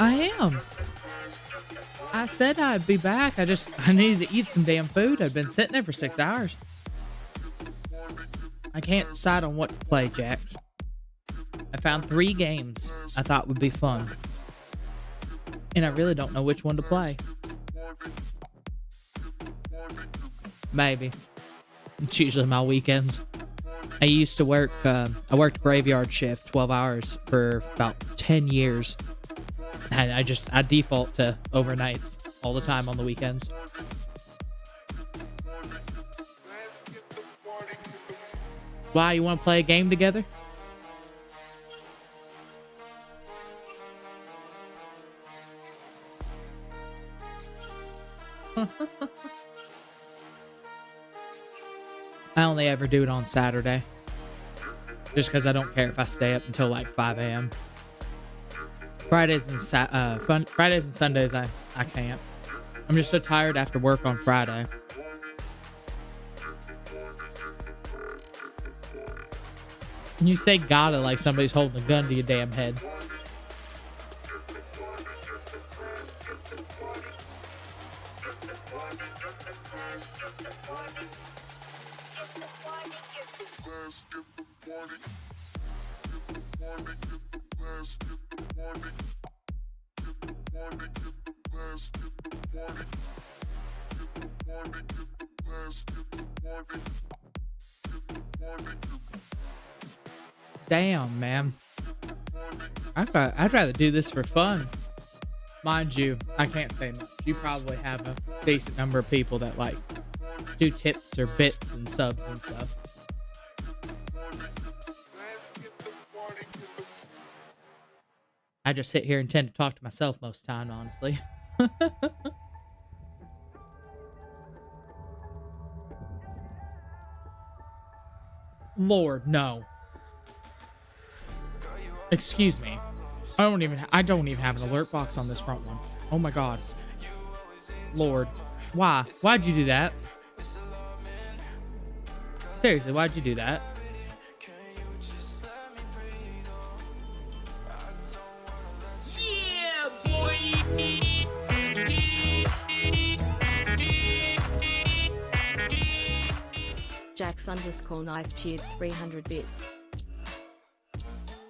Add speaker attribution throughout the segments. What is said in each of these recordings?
Speaker 1: I am. I said I'd be back. I needed to eat some damn food. I'd been sitting there for 6 hours. I can't decide on what to play, Jax. I found 3 games I thought would be fun. And I really don't know which one to play. Maybe. It's usually my weekends. I used to work, I worked graveyard shift 12 hours for about 10 years. And I default to overnights all the time on the weekends. Why, you want to play a game together? I only ever do it on Saturday. Just because I don't care if I stay up until like 5 a.m. Fridays and Sundays, I can't. I'm just so tired after work on Friday. And you say gotta like somebody's holding a gun to your damn head. Damn, man. I'd rather do this for fun. Mind you, I can't say much. You probably have a decent number of people that like do tips or bits and subs and stuff. I just sit here and tend to talk to myself most time, honestly. Lord, no. Excuse me. I don't even have an alert box on this front one. Oh my god. Lord. Why? Why'd you do that? Seriously, why'd you do that? Yeah, boy.
Speaker 2: Jax_knife cheered 300 bits.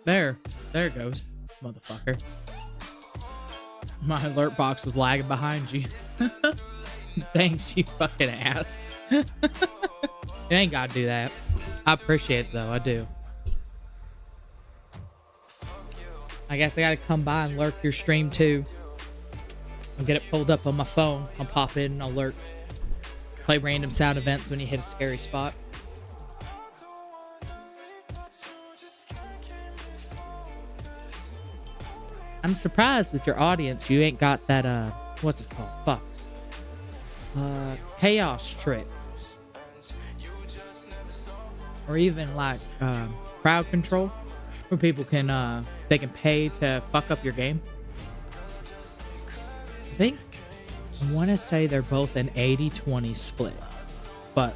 Speaker 1: There it goes, motherfucker. My alert box was lagging behind you. Thanks, you fucking ass. You ain't gotta do that. I appreciate it though, I do. I guess I gotta come by and lurk your stream too. I'll get it pulled up on my phone. I'll pop in and I'll lurk. Play random sound events when you hit a scary spot. I'm surprised with your audience you ain't got that, what's it called? Fuck. Chaos tricks. Or even like, crowd control. Where people can, they can pay to fuck up your game. I want to say they're both an 80-20 split. But,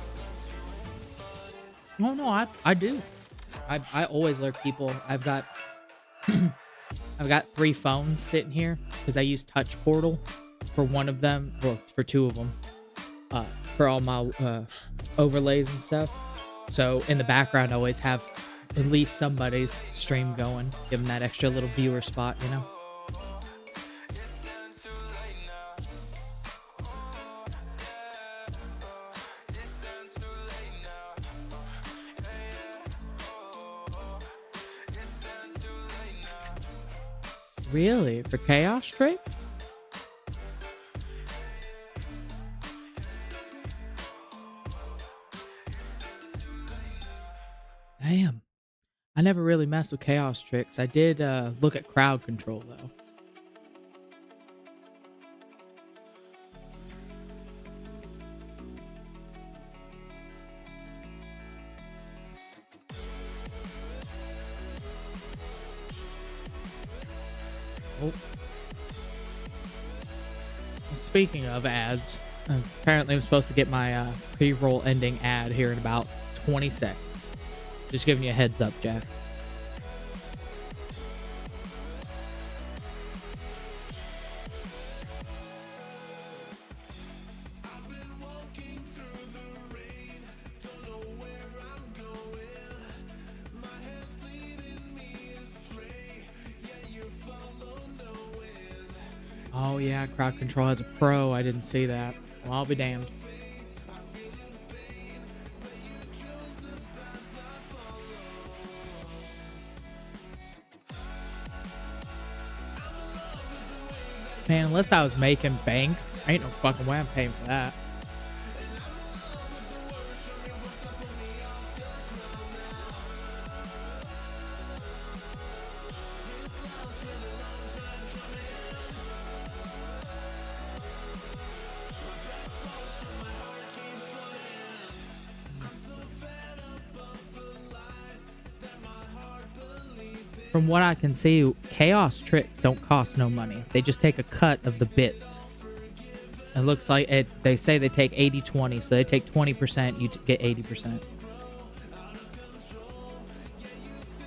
Speaker 1: no, I do. I always lurk people. I've got... I've got 3 phones sitting here because I use Touch Portal for one of them, well, for 2 of them, for all my overlays and stuff. So in the background, I always have at least somebody's stream going, give them that extra little viewer spot, you know? Really? For Chaos Trick? Damn. I never really messed with Chaos Tricks. I did look at crowd control, though. Oh. Speaking of ads, apparently I'm supposed to get my pre-roll ending ad here in about 20 seconds. Just giving you a heads up, Jax. Oh yeah, crowd control has a pro. I didn't see that. Well, I'll be damned. Man, unless I was making bank, ain't no fucking way I'm paying for that. From what I can see, Chaos Tricks don't cost no money. They just take a cut of the bits. It looks like it. They say they take 80-20, so they take 20%, you get 80%.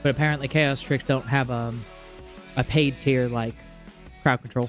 Speaker 1: But apparently Chaos Tricks don't have a paid tier like Crowd Control.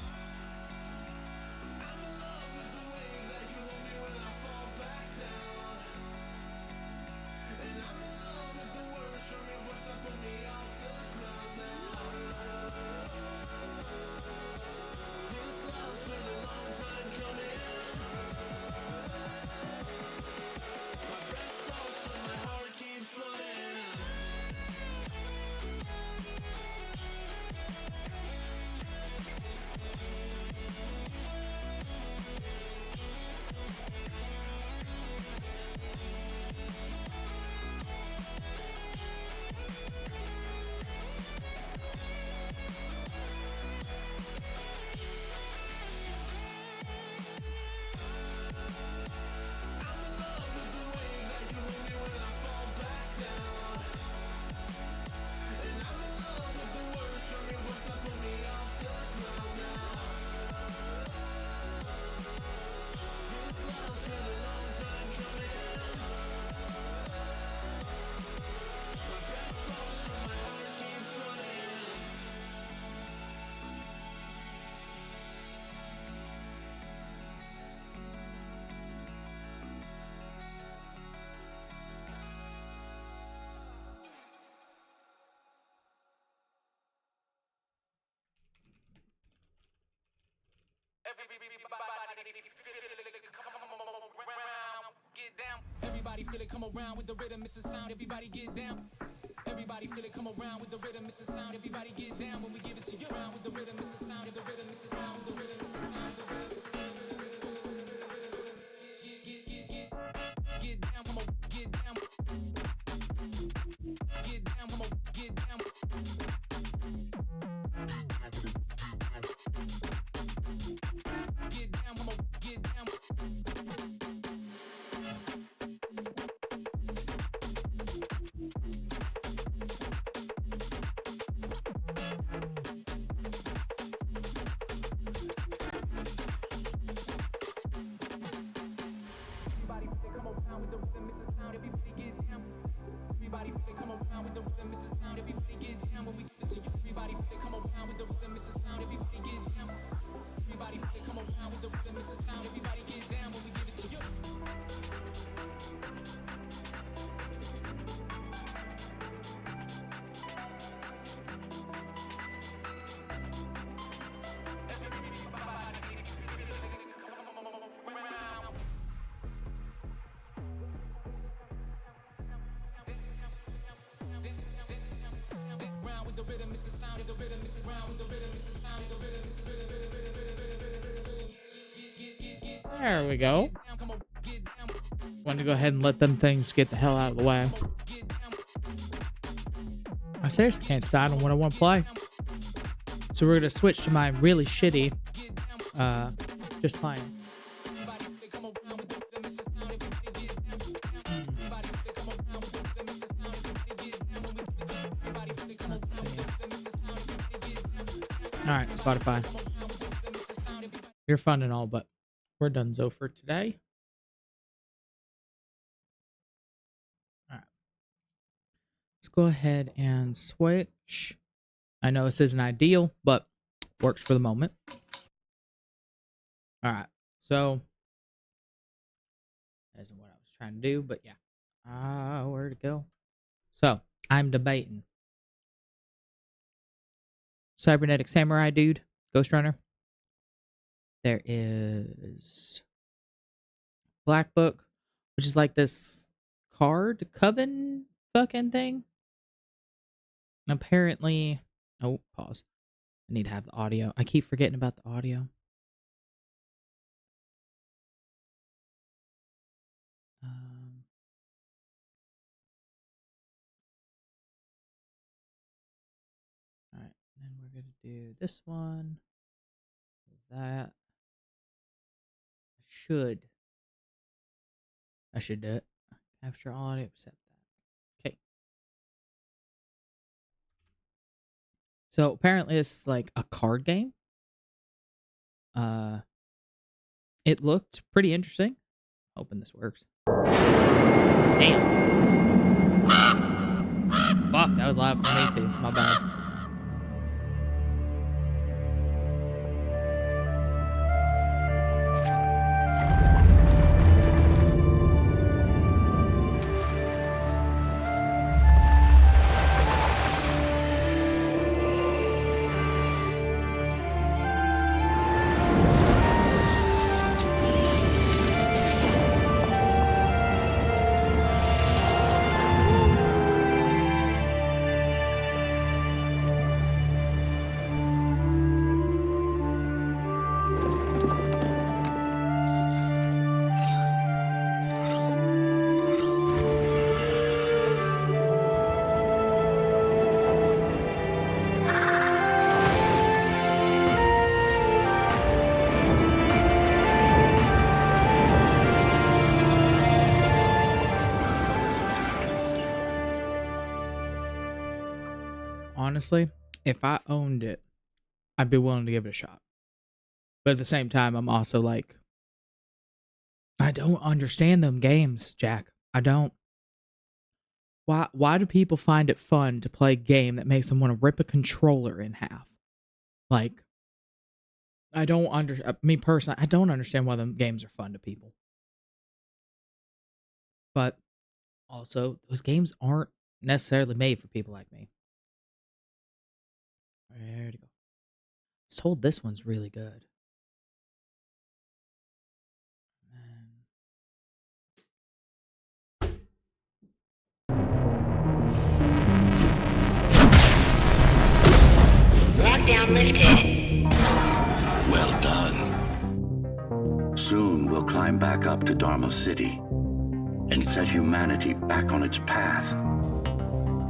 Speaker 3: Everybody feel it, come around with the rhythm, it's a sound. Everybody get down. Everybody feel it, come around with the rhythm, it's a sound. Everybody get down when we give it to you. Around with the rhythm, it's a sound. The rhythm, it's a sound. The rhythm, it's a sound. The rhythm, it's a sound. Get down, come on, get down. Get down, come on, get down. Get down, come on, get down.
Speaker 1: There we go. Want to go ahead and let them things get the hell out of the way. I seriously can't decide on what I want to play. So we're going to switch to my really shitty, just playing. Let's see. Alright, Spotify. You're fun and all, but we're donezo for today. Alright. Let's go ahead and switch. I know this isn't ideal, but works for the moment. Alright, so that isn't what I was trying to do, but yeah. Where'd it go? So, I'm debating Cybernetic Samurai Dude, Ghost Runner. There is Black Book, which is like this card coven fucking thing. Apparently, oh, pause. I need to have the audio. I keep forgetting about the audio. All right, then we're gonna do this one. That I should do it. Capture audio, accept that. Okay. So apparently it's like a card game. It looked pretty interesting. Hoping this works. Damn. Fuck, that was loud for me too. My bad. Honestly, if I owned it, I'd be willing to give it a shot. But at the same time, I'm also like, I don't understand them games, Jack. I don't. Why do people find it fun to play a game that makes them want to rip a controller in half? Like, me personally, I don't understand why them games are fun to people. But also, those games aren't necessarily made for people like me. Where'd it go? I was told this one's really good.
Speaker 4: Lockdown lifted.
Speaker 5: Well done. Soon we'll climb back up to Dharma City and set humanity back on its path.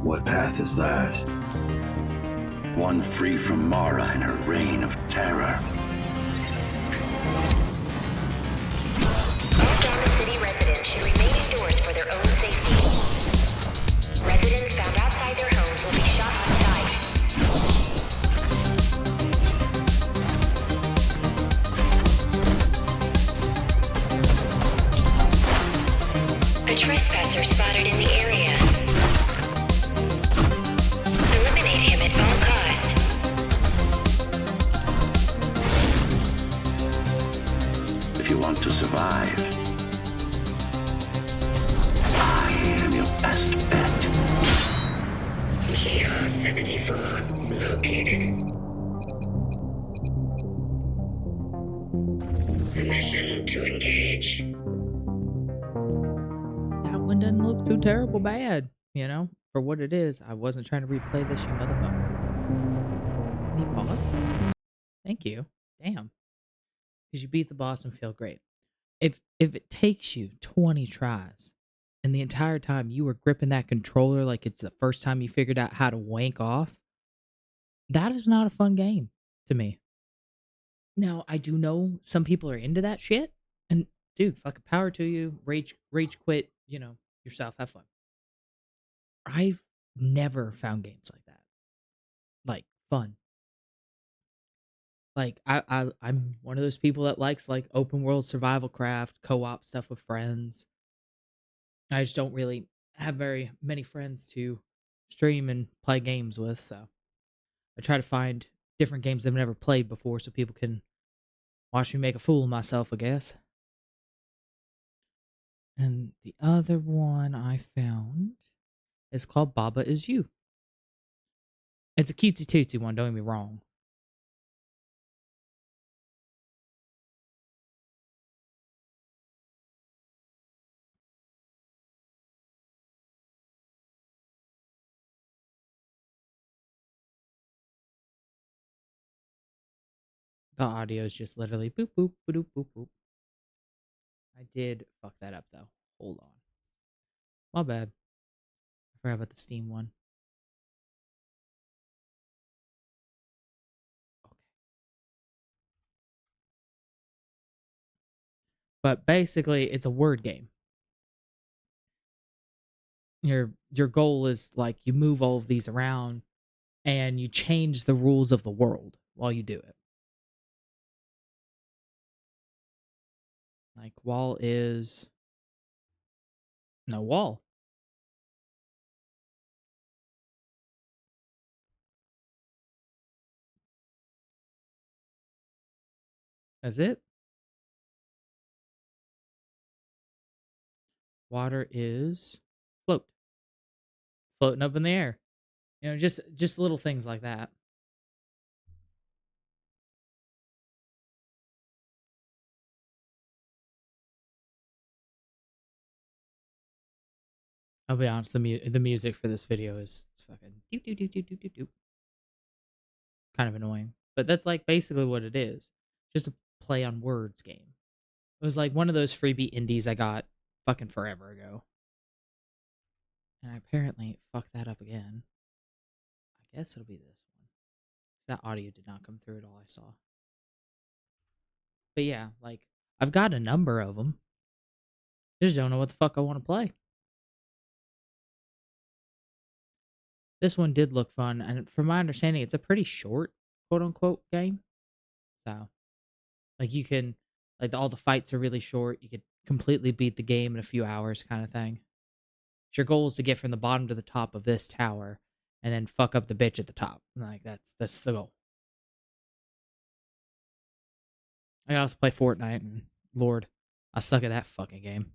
Speaker 6: What path is that?
Speaker 5: One free from Mara and her reign of terror.
Speaker 4: All Dharma City residents should remain indoors for their own safety. Residents found outside their homes will be shot on sight. A trespasser spotted in the area. Eliminate him at all cost.
Speaker 5: If you want to survive, I am your best bet.
Speaker 4: Chaos 74 located. Permission to engage.
Speaker 1: That one doesn't look too terrible bad, you know, for what it is. I wasn't trying to replay this, you motherfucker. Can you pause? Thank you. Damn. Because you beat the boss and feel great. If it takes you 20 tries and the entire time you were gripping that controller like it's the first time you figured out how to wank off, that is not a fun game to me. Now, I do know some people are into that shit, and dude, fucking power to you. Rage quit, you know, yourself. Have fun. I've never found games like that. Like, fun. Like I'm one of those people that likes like open world survival craft, co-op stuff with friends. I just don't really have very many friends to stream and play games with, so I try to find different games I've never played before so people can watch me make a fool of myself, I guess. And the other one I found is called Baba Is You. It's a cutesy tootsy one, don't get me wrong. The audio is just literally boop boop boop boop boop. I did fuck that up though. Hold on. My bad. I forgot about the Steam one. Okay. But basically it's a word game. Your goal is like you move all of these around and you change the rules of the world while you do it. Like wall is no wall. That's it. Water is float. Floating up in the air. You know, just little things like that. I'll be honest, the music for this video is fucking doop doop doop doop doop doop doop. Kind of annoying. But that's like basically what it is. Just a play on words game. It was like one of those freebie indies I got fucking forever ago. And I apparently fucked that up again. I guess it'll be this one. That audio did not come through at all, I saw. But yeah, like, I've got a number of them. Just don't know what the fuck I want to play. This one did look fun, and from my understanding, it's a pretty short, quote-unquote, game. So, like, you can, like, all the fights are really short. You could completely beat the game in a few hours kind of thing. Your goal is to get from the bottom to the top of this tower, and then fuck up the bitch at the top. Like, that's the goal. I can also play Fortnite, and Lord, I suck at that fucking game.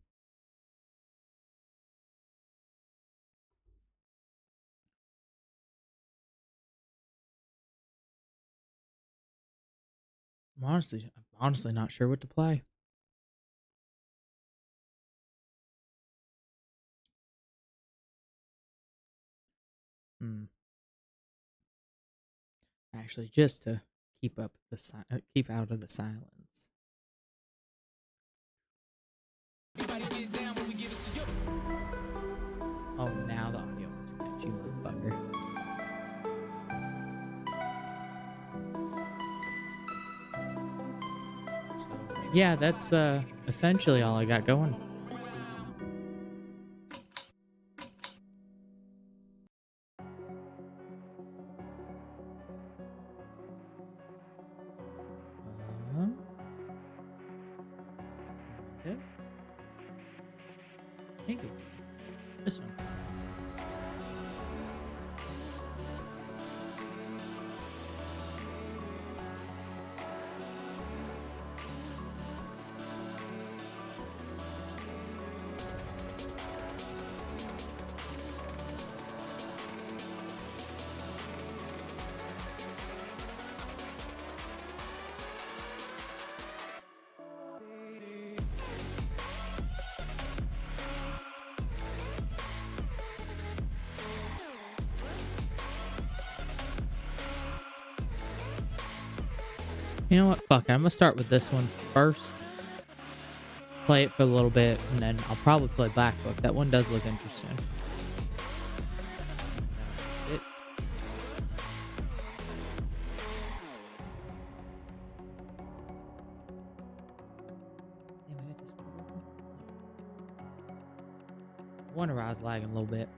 Speaker 1: I'm honestly not sure what to play. Actually, just to keep up the keep out of the silence. Oh, now the audio wants to catch you, motherfucker. So, yeah, that's essentially all I got going. Okay. Thank you. This one. You know what? Fuck it. I'm gonna start with this one first. Play it for a little bit, and then I'll probably play Black Book. That one does look interesting. I wonder why I was lagging a little bit.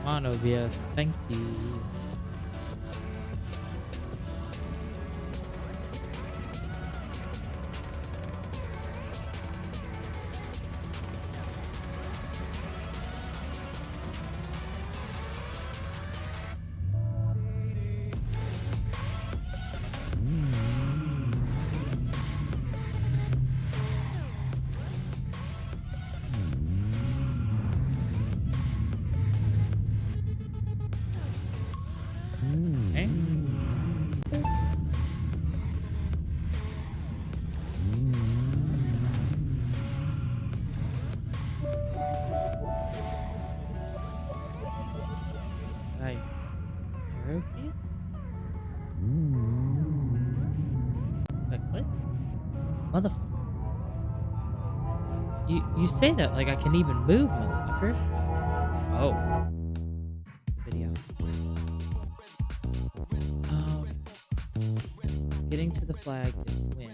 Speaker 1: on, OBS. Thank you. Okay. Right. Arrow keys? That click? Motherfucker. You say that like I can even move, motherfucker. Oh. Video. Getting to the flag is win.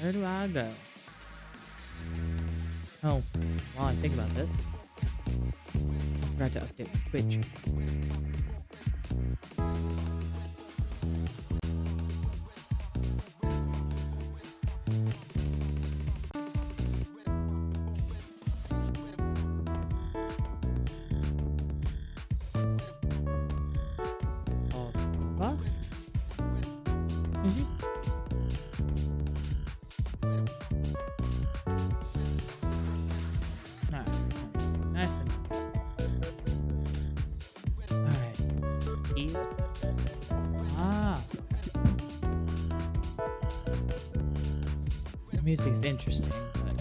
Speaker 1: Where do I go? Oh, while I think about this, I forgot to update my Twitch. Oh, what? Is it? Alright, nice and alright. Keys. Ah. The music's interesting, but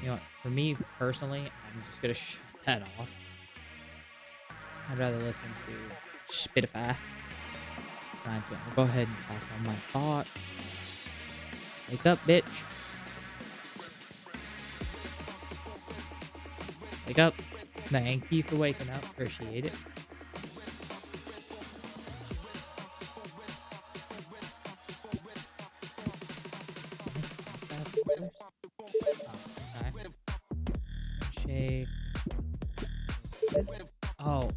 Speaker 1: you know what? For me personally, I'm just gonna shut that off. I'd rather listen to Spitify. Fine, so I'll go ahead and pass on my thoughts. Wake up, bitch. Wake up. Thank you for waking up. Appreciate it. Okay. Shake. Oh.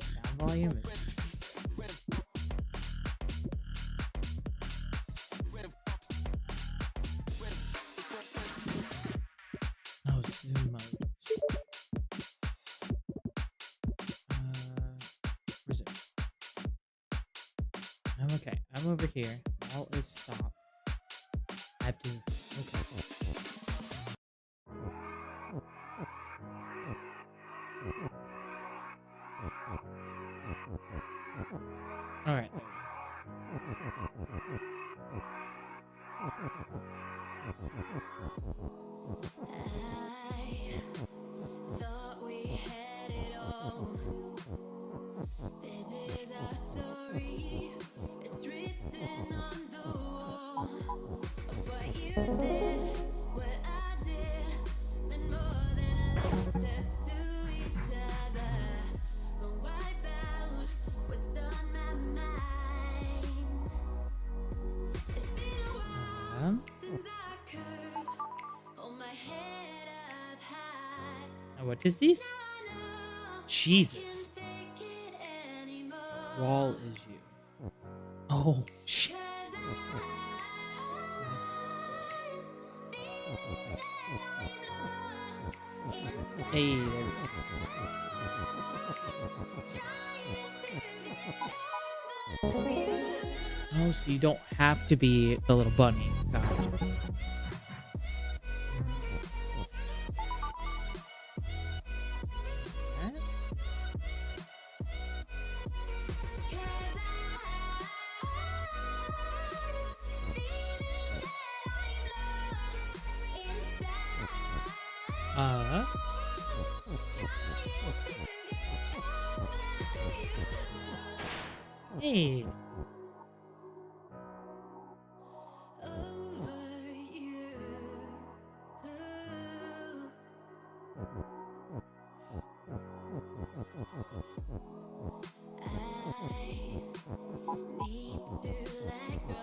Speaker 1: Sound volume is zoom mode. Resume. I'm okay. I'm over here. All is stopped. I have to. Okay. All right.
Speaker 7: Thought we had it all. This is our story. It's written on the wall of what you did, what I did, and more than a letter to each other. Gonna wipe out what's on my mind. It's been a while since I could hold my head up high.
Speaker 1: What is this?
Speaker 7: I know
Speaker 1: Jesus.
Speaker 7: I can't take it anymore.
Speaker 1: Wall is you. Oh, shit.
Speaker 7: 'Cause I'm feeling lost inside.
Speaker 1: Hey, there we go.
Speaker 7: Trying to get over you.
Speaker 1: Oh, so you don't have to be the little bunny. Gotcha. Alright. Uh. Hey.
Speaker 7: over you. I need to let go.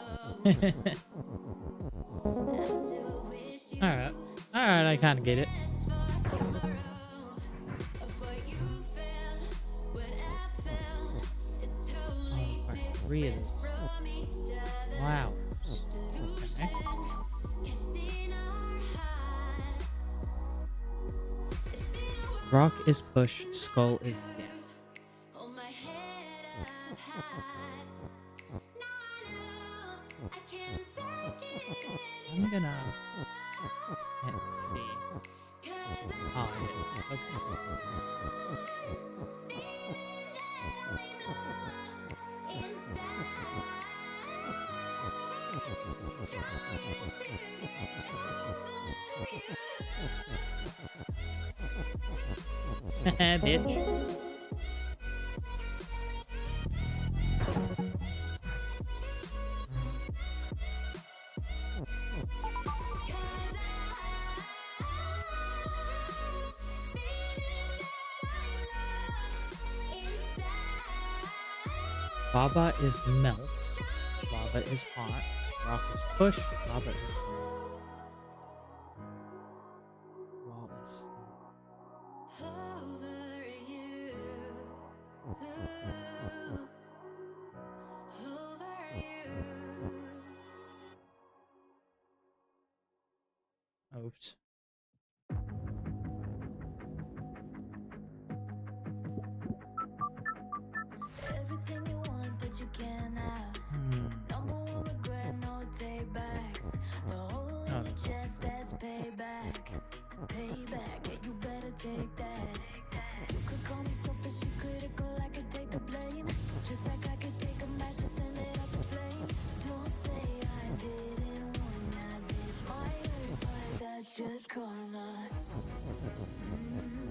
Speaker 7: I still wish you
Speaker 1: Alright. Alright, I kind of get it.
Speaker 7: asked for tomorrow. Of what you felt, what I felt is totally
Speaker 1: Oh, there's 3 of those.
Speaker 7: from each other.
Speaker 1: Wow.
Speaker 7: Just illusion kept in our hearts. It's been a
Speaker 1: Rock is push, skull is death.
Speaker 7: hold my head up high. Now I know I can't take it
Speaker 1: I'm gonna. Let's see.
Speaker 7: 'cause
Speaker 1: Oh, it is. Okay.
Speaker 7: feeling that I'm lost inside. Trying to get over you.
Speaker 1: Bitch. Lava is melt. Lava is hot. Rock is push. Lava is cold. Wall is stone.
Speaker 7: Over you. Over you.
Speaker 1: Oops.
Speaker 7: Everything you want, but you can't have. Number one regret, no takebacks. The hole in your chest, that's payback. Payback, yeah, you better take that. You could call me selfish and critical, I could take the blame. Just like I could take a match and send it up in flames. Don't say I didn't warn ya, this might hurt, but that's just karma.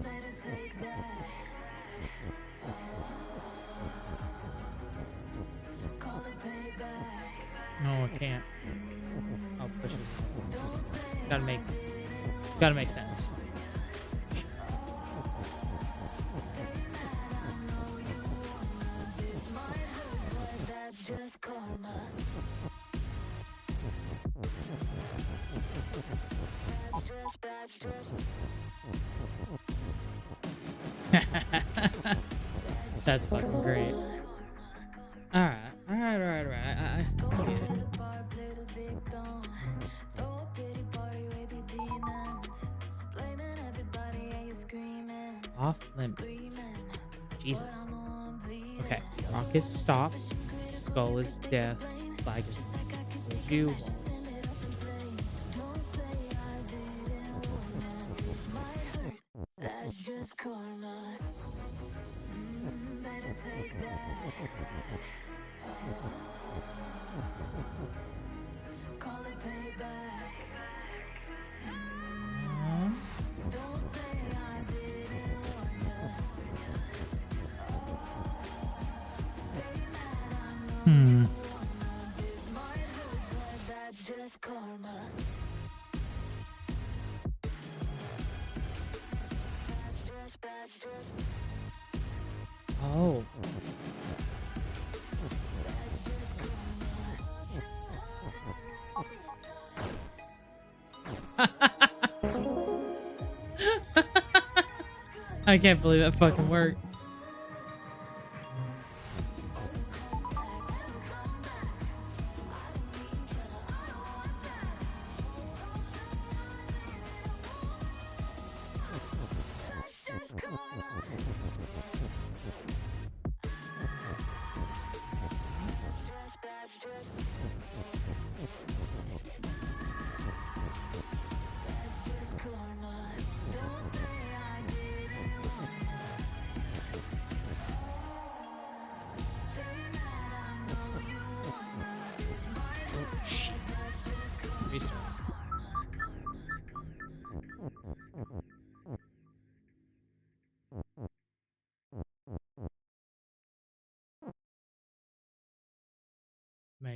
Speaker 7: Better take that. Call it payback.
Speaker 1: No, I can't. I'll push this. Gotta make sense.
Speaker 7: That's just karma. That's just
Speaker 1: That's fucking great. Alright. I get it.
Speaker 7: play the part, play the victim. Throw a pity party with your demons. Blaming everybody and you screaming.
Speaker 1: Off limits. Jesus. Okay. Rock is stop. Skull is death. Flag is told you.
Speaker 7: That's just karma. Better take that. Call it payback. Don't say I didn't warn ya. Stay mad, I know this might hurt, but that's just karma. That's just
Speaker 1: Oh. I can't believe that fucking worked.
Speaker 7: just karma. That's just karma. Don't say I didn't warn ya. Stay mad, I know you wanna. This might hurt,
Speaker 1: Shit.
Speaker 7: that's just karma.
Speaker 1: Restart.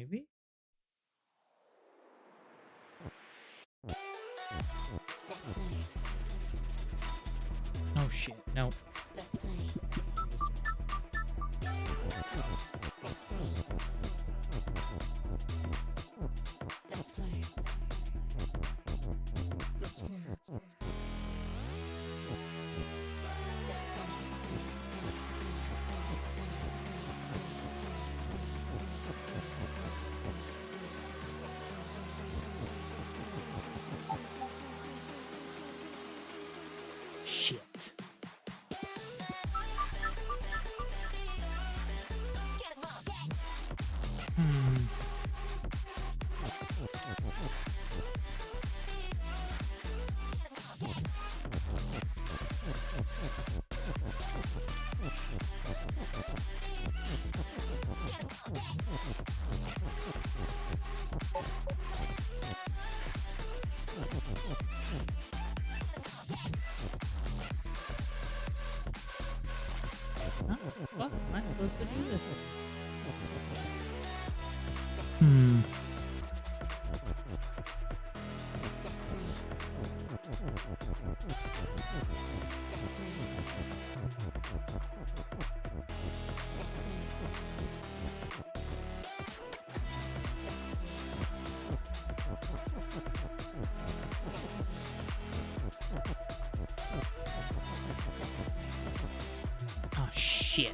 Speaker 1: Maybe. Oh shit! No. Shit. Hmm. Huh? What am I supposed to do this with? Hmm. Oh shit.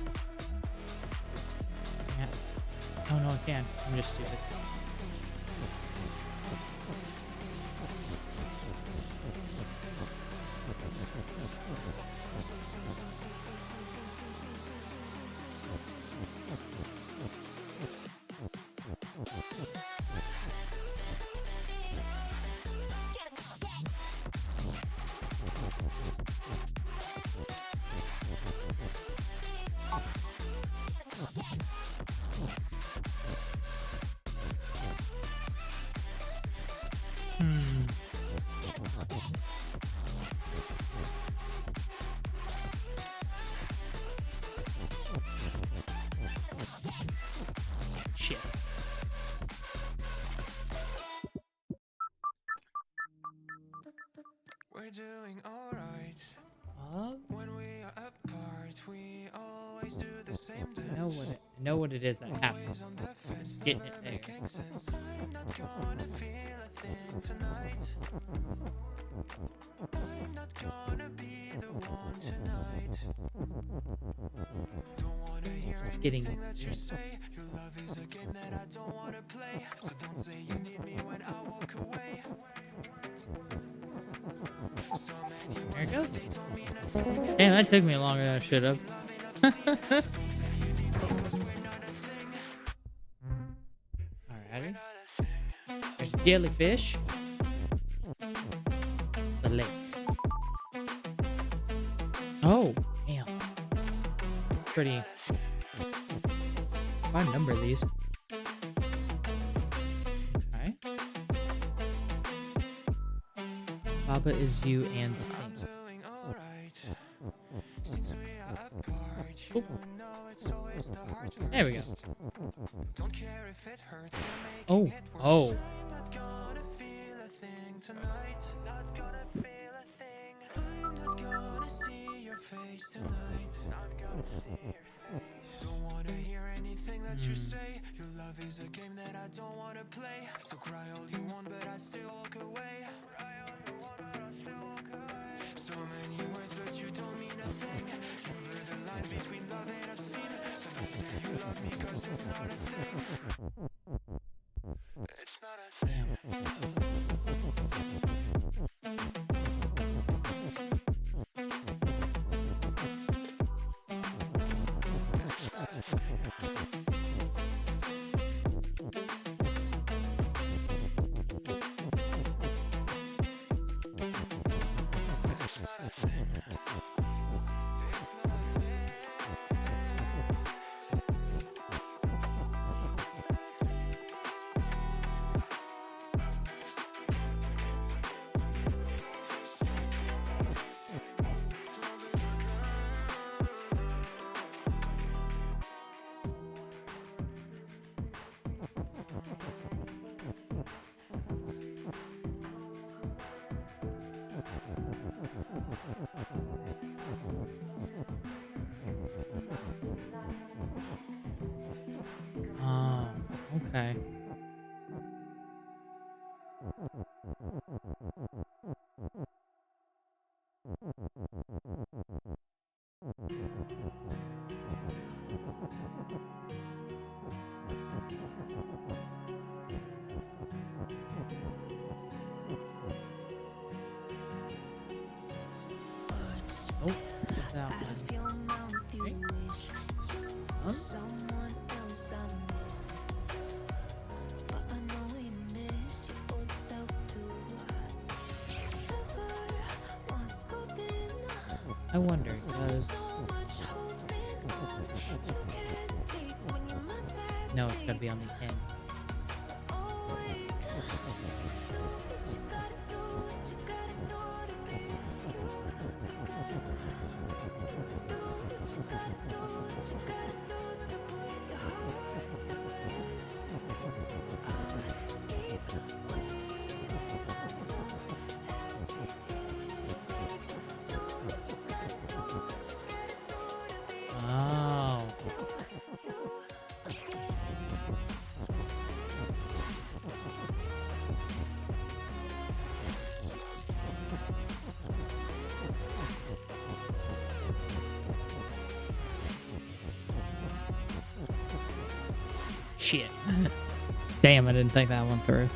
Speaker 1: Yeah. Oh no, I can't. I'm just stupid. Hmm. Shit.
Speaker 3: We're doing alright. When we are apart, we always do the same
Speaker 1: I know what it is that happens.
Speaker 3: on the fence.
Speaker 1: Just getting it there.
Speaker 3: Making sense. I'm not gonna feel a thing tonight. I'm not gonna be the one tonight. Don't wanna hear
Speaker 1: Just getting
Speaker 3: anything
Speaker 1: it.
Speaker 3: that you say. Your love is a game that I don't wanna play. So don't say you need me when I walk away. So many
Speaker 1: There it goes.
Speaker 3: they don't mean a thing.
Speaker 1: Damn, that took me longer than I should have. Alrighty. There's a jellyfish. The lake. Oh, damn. It's pretty. Quite a number of these. Okay. Papa is you and Sing.
Speaker 3: Doing alright. Since we are apart, you
Speaker 1: Oop.
Speaker 3: know it's always the hard
Speaker 1: There we go.
Speaker 3: Don't care if it hurts, you're
Speaker 1: Oh,
Speaker 3: making it worse.
Speaker 1: oh.
Speaker 3: I'm not gonna feel a thing tonight. Not gonna feel a thing. I'm not gonna see your face tonight. Not gonna see your face. Don't wanna hear anything that you say. Your love is a game that I don't wanna play. So cry all you want, but I still walk away. So many words, but you don't mean a thing. You blur the lines between love and obscene. So don't say you love me, 'cause it's not a thing. It's not a thing.
Speaker 1: Damn. Oh, okay. Oh, that one. Okay. Huh? I wonder, does... No, it's gotta be on the end. Oh. Shit. Damn, I didn't think that one through.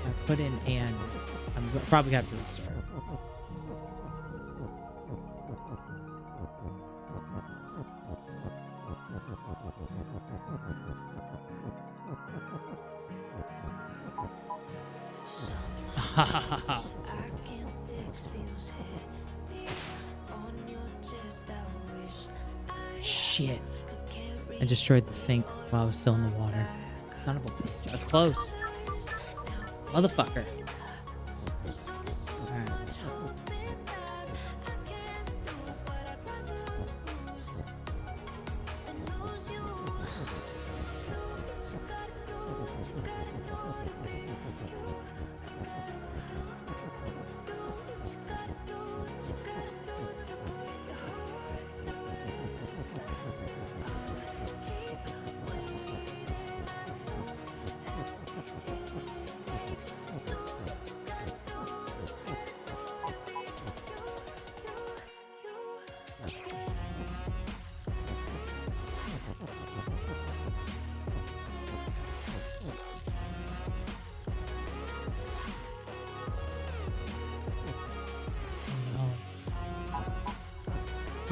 Speaker 1: I put in and I'm probably gonna have to restart. Shit. I destroyed the sink while I was still in the water. Son of a bitch. I was close. Motherfucker. Alright.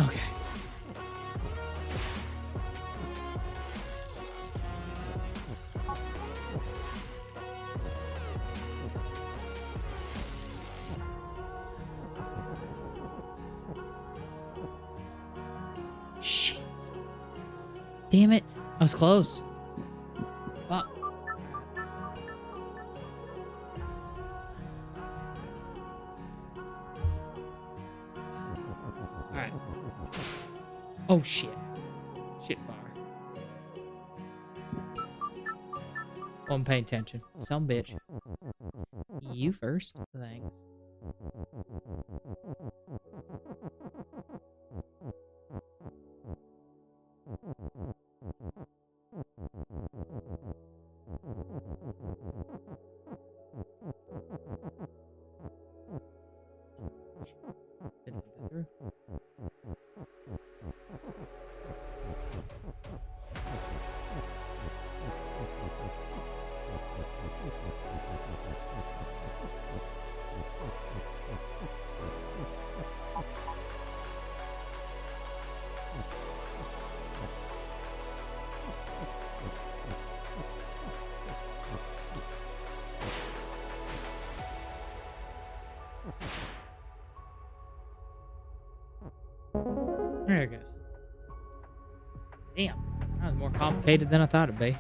Speaker 1: Okay. Shit. Damn it. I was close. Fuck. Alright. Oh shit. Shit fire. Wasn't paying attention. Some bitch. You first. Thanks. Didn't think that through. There it goes. Damn, that was more complicated than I thought it'd be.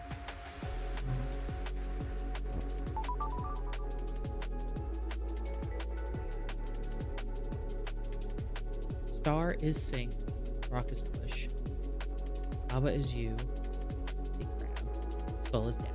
Speaker 1: Star is sink. Rock is push. Lava is you. The crab. Skull is down.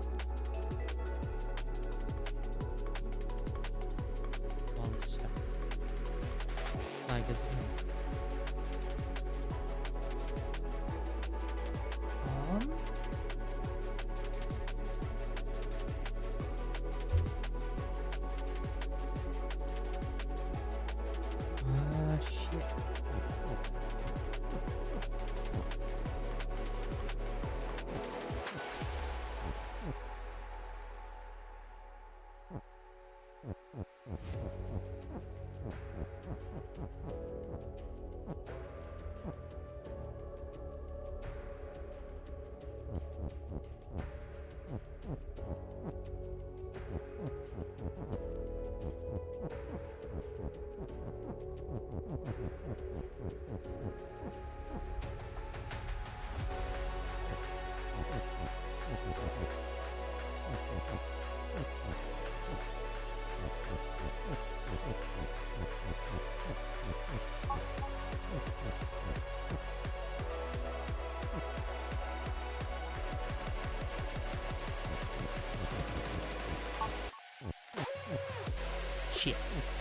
Speaker 1: shit.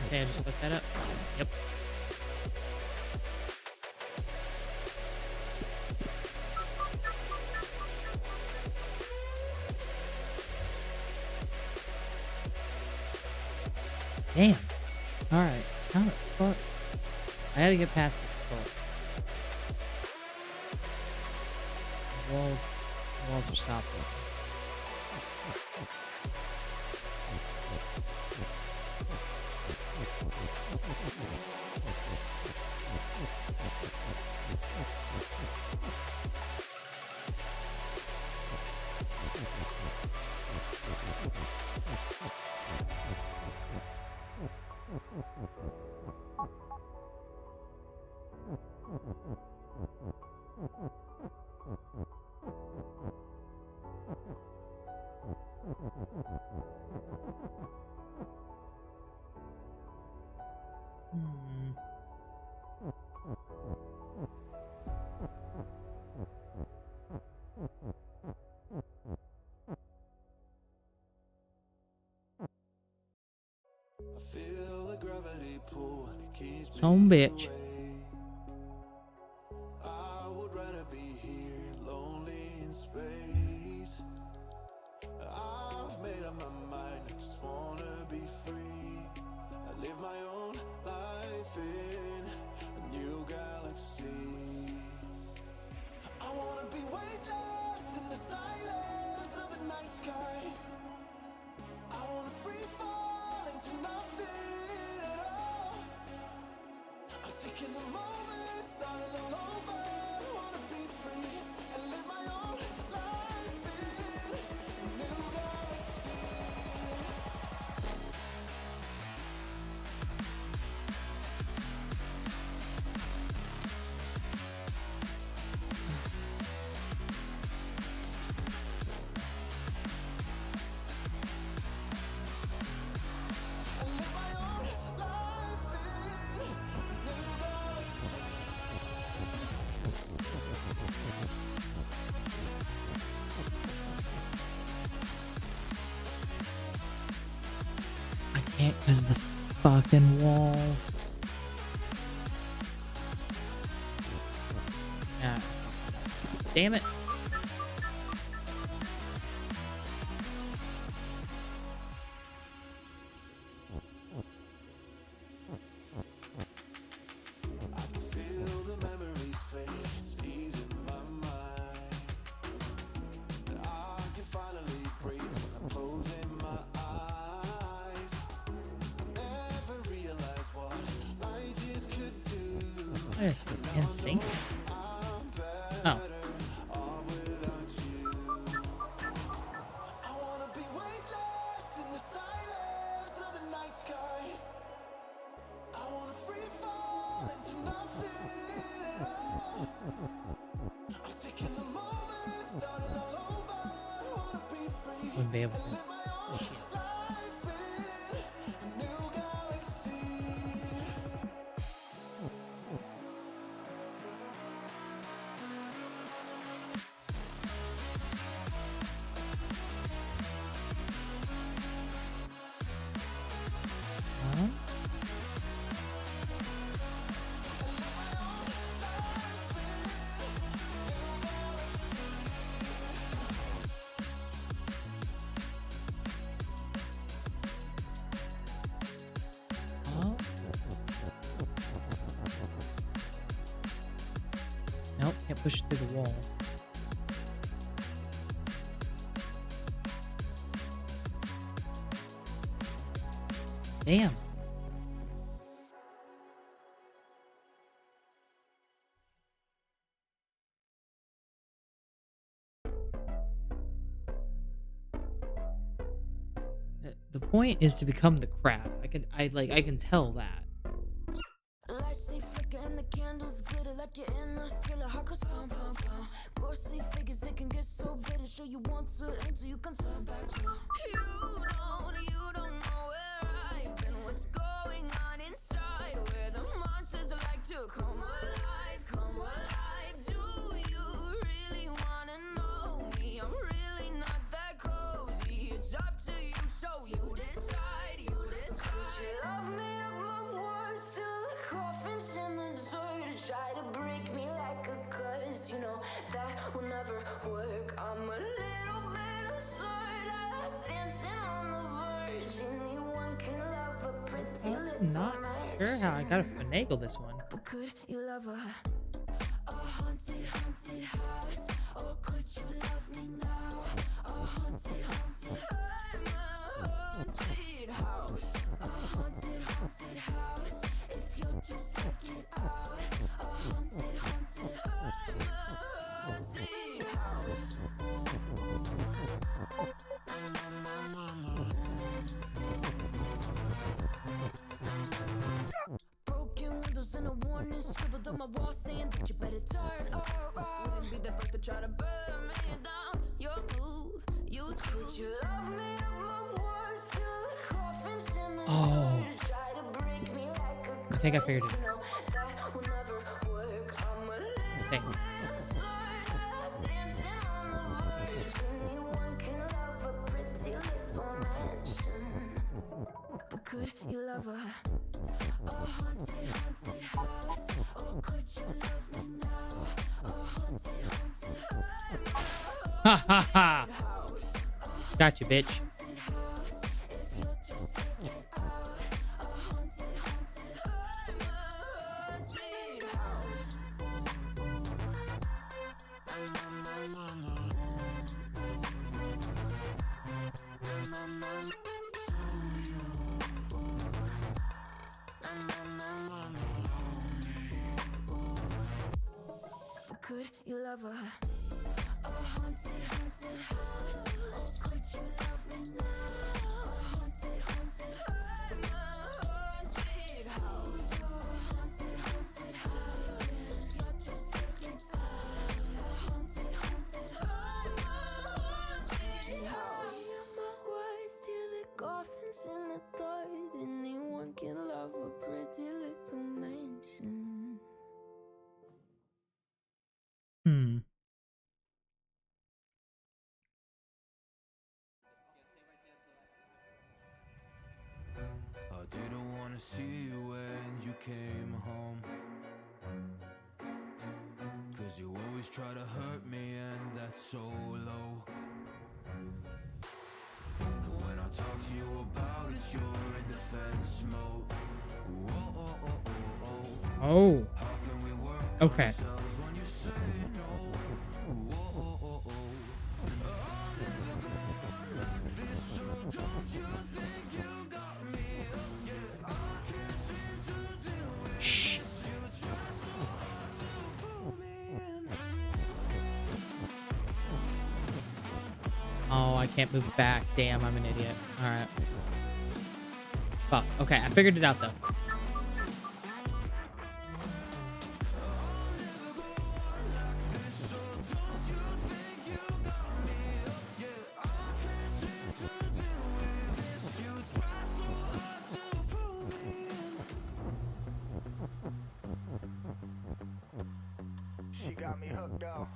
Speaker 1: Okay, I just looked that up. Yep. Damn. Alright. How the fuck? I gotta get past this skull. The walls are stopped.
Speaker 3: I feel the gravity pull and it keeps
Speaker 1: Some
Speaker 3: me
Speaker 1: bitch.
Speaker 3: away. I would rather be here, lonely in space. I've made up my mind, I just wanna be free. I live my own life in a new galaxy. I wanna be weightless in the silence of the night sky. I wanna free fall into nothing at all. I'm taking the moment, starting all over. I wanna be free and live my own life in a new galaxy. And live my own life in a new galaxy.
Speaker 1: I can't because the fucking wall. Ah. Damn it.
Speaker 3: I can feel the memories fade, it's easing my mind. And I can finally breathe when I'm closing my eyes. I never realized what I just could do.
Speaker 1: Yes, and sing.
Speaker 3: I'm better
Speaker 1: Oh.
Speaker 3: off without you. I wanna be weightless in the silence of the night sky. I wanna free fall into nothing at all. I'm taking the moment, starting all over. I wanna be free
Speaker 1: Wouldn't be able
Speaker 3: and
Speaker 1: to.
Speaker 3: live my own life in a new galaxy.
Speaker 1: Huh? Huh? Nope, can't push it through the wall. Damn. The point is to become the crab. I can tell that.
Speaker 7: Lights they flicker and the candles glitter like you're in a thriller. Heart goes pound, pound, pound. Ghostly figures, they can get so bitter. Sure you want to enter, you can turn back. You don't know where I've been. What's going on inside? Where the monsters like to come alive, come alive. Do you really wanna know me? I'm really not that cozy. It's up to you, so you decide, you decide.
Speaker 1: not sure how I gotta finagle this one.
Speaker 7: But could you love a haunted, haunted house? Or could you love me now? A haunted, haunted, I'm a haunted house. A haunted, haunted house. If you'll just check it out. A haunted, haunted, I'm a haunted house. Broken windows and a warning scribbled on my wall saying that you better turn around. Wouldn't be the first to try to burn me down. Your move, you do. Would you love me at my worst? Till the coffins and the
Speaker 1: Oh.
Speaker 7: doors try to break me like a
Speaker 1: I think I figured it.
Speaker 7: ghost. No, that will never work. I'm a
Speaker 1: I think.
Speaker 7: little dancing on the verge. Anyone can love a pretty little mansion. But could you love a haunted, haunted house? Or could you love me now? A haunted, haunted
Speaker 1: Ha ha ha! Got you, bitch.
Speaker 7: haunted house. If you'll just check it out. A haunted, haunted, I'm a haunted house. But could you love a haunted, haunted house? Or could you love me now? A haunted, haunted, I'm a haunted house. A haunted, haunted house. If you're just looking sad. A haunted, haunted, I'm a haunted house. My words till the coffins in the third. Anyone can love a pretty little mansion.
Speaker 1: Hmm.
Speaker 3: I didn't wanna see you when you came home, 'cause you always try to hurt me and that's so low. When I talk to you about it, you're in defense mode. Whoa, oh, oh, oh, oh.
Speaker 1: Oh.
Speaker 3: How can we work
Speaker 1: Okay.
Speaker 3: ourselves when you say no? Whoa, oh, oh, oh. I'll never go on like this, so don't you think you got me up? Yeah, I can't seem to deal with
Speaker 1: Shh.
Speaker 3: this. You try so hard to pull me in.
Speaker 1: Oh, I can't move back. Damn, I'm an idiot. Alright. Fuck. Okay, I figured it out though.
Speaker 8: She got me hooked up.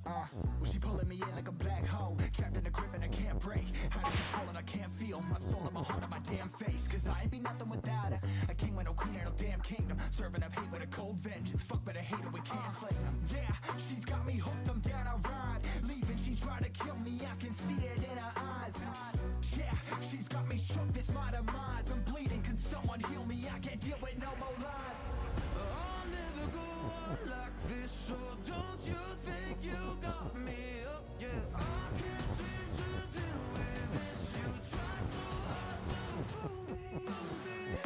Speaker 8: Well, she pulling me in like a black hole, trapped in a grip and I can't break. How to control it, I can't feel my soul and my heart on my damn face. 'Cause I ain't be nothing without her. A king with no queen and no damn kingdom. Serving up hate with a cold vengeance. Fuck, but I hate her, we can't slay them. Yeah, she's got me hooked, I'm down, I ride. Leaving, she tried to kill me, I can see it in her eyes. Yeah, she's got me shook, this my demise. I'm bleeding, can someone heal me? I can't deal with no more lies.
Speaker 3: I'll never go on like this, so don't you think you got me up? Yeah, I can't seem to deal with this. You try so hard to pull me in.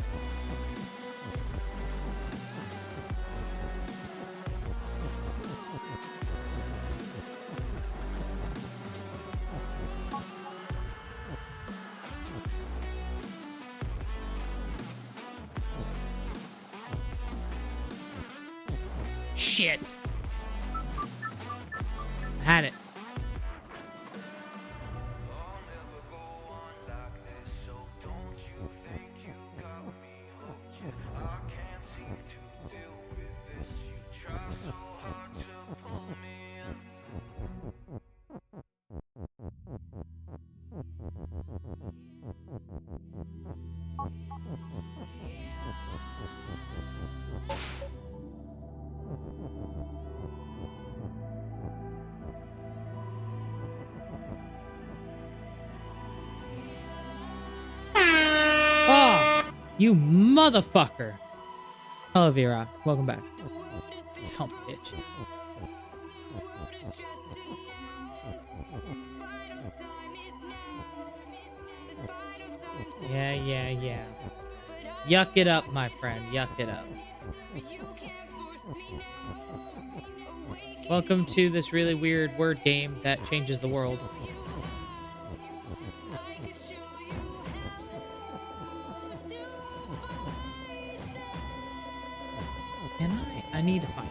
Speaker 1: Shit. I had it.
Speaker 3: I'll never go on like this, so don't you think you got me hooked? Yeah, I can't seem to deal with this. You try so hard to pull me in.
Speaker 1: You motherfucker. Hello, Vera. Welcome back. Some bitch. Yeah. Yuck it up, my friend. Yuck it up. Welcome to this really weird word game that changes the world. Can I need to find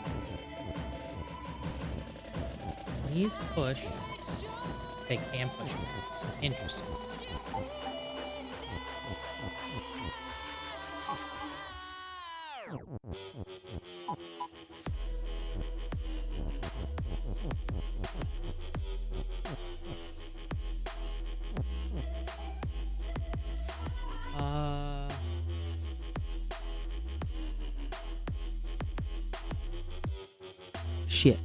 Speaker 1: it. Knees push. They can push buttons. Interesting. Shit.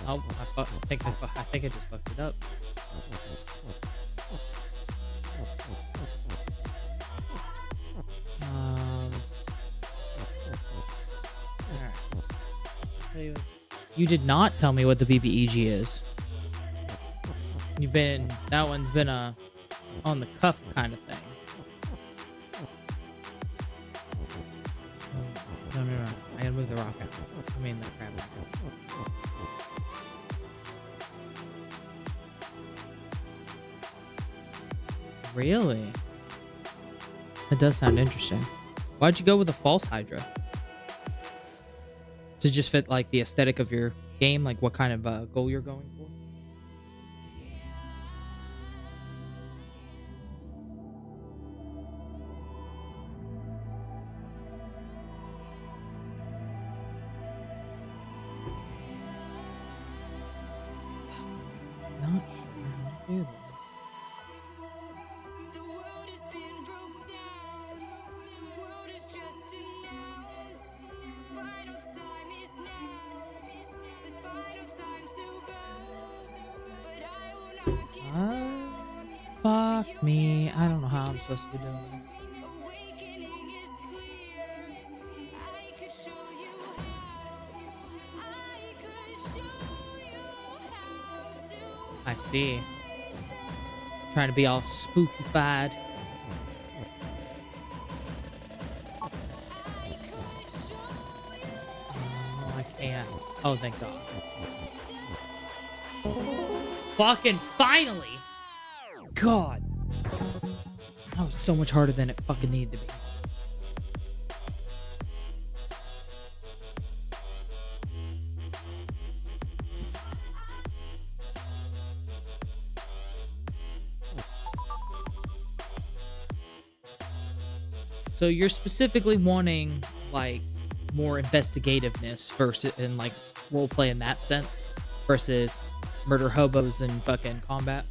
Speaker 1: Oh, I think I just fucked it up. Alright. You did not tell me what the BBEG is. That one's been a on the cuff kind of thing. No. I gotta move the rock out. I mean the crab out. Really? That does sound interesting. Why'd you go with a false Hydra? To just fit like the aesthetic of your game, like what kind of goal you're going for? Not sure how to do that. Fuck me. I don't know how I'm supposed to be doing this. I see. Trying to be all spooky-fied. Oh, I can't. Oh, thank God. Fucking finally! God. That was so much harder than it fucking needed to be. So you're specifically wanting like more investigativeness versus and like roleplay in that sense versus murder hobos and fucking combat.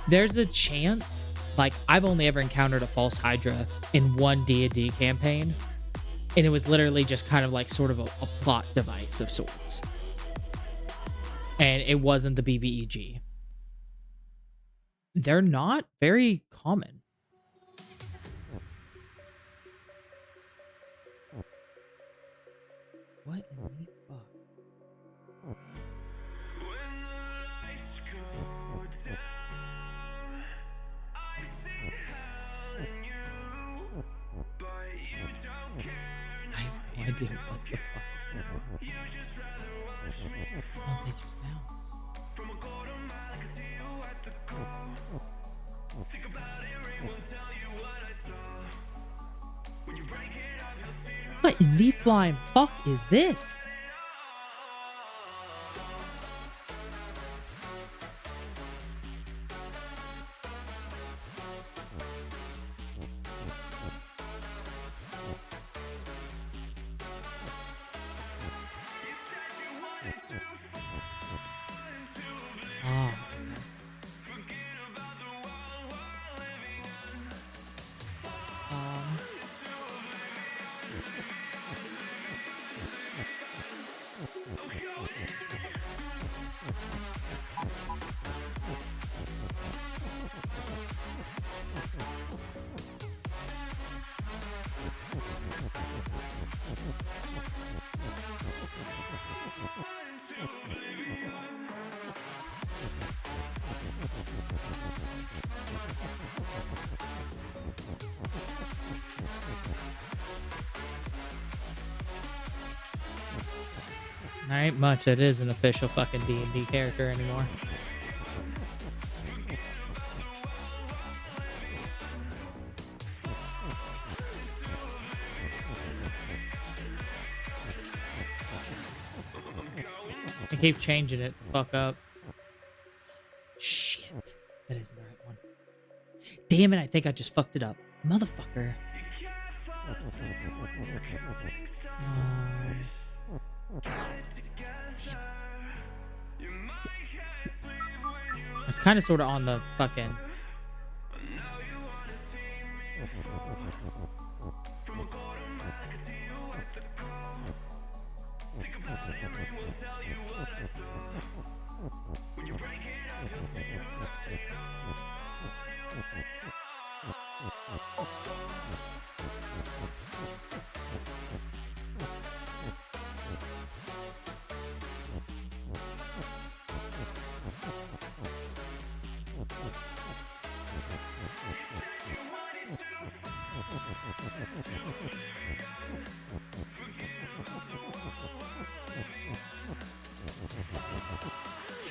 Speaker 1: There's a chance, like I've only ever encountered a false Hydra in one D&D campaign, and it was literally just kind of like sort of a plot device of sorts, and it wasn't the BBEG. They're not very common. What in the fuck?
Speaker 3: When the lights go down, I've seen hell in you, but you don't care.
Speaker 1: I have no idea what the fuck is going on.
Speaker 3: You just rather watch me fall.
Speaker 1: Oh, they just bounce.
Speaker 3: From a quarter mile, I can see you at the goal. Think about it, Ray will tell you what I saw. When you break it off, you'll see who
Speaker 1: What in the flying fuck is this? Oh. ain't much that is an official fucking D&D character anymore. I keep changing it. Fuck up. Shit. That isn't the right one. Damn it, I think I just fucked it up. Motherfucker. It's kind of sort of on the fucking...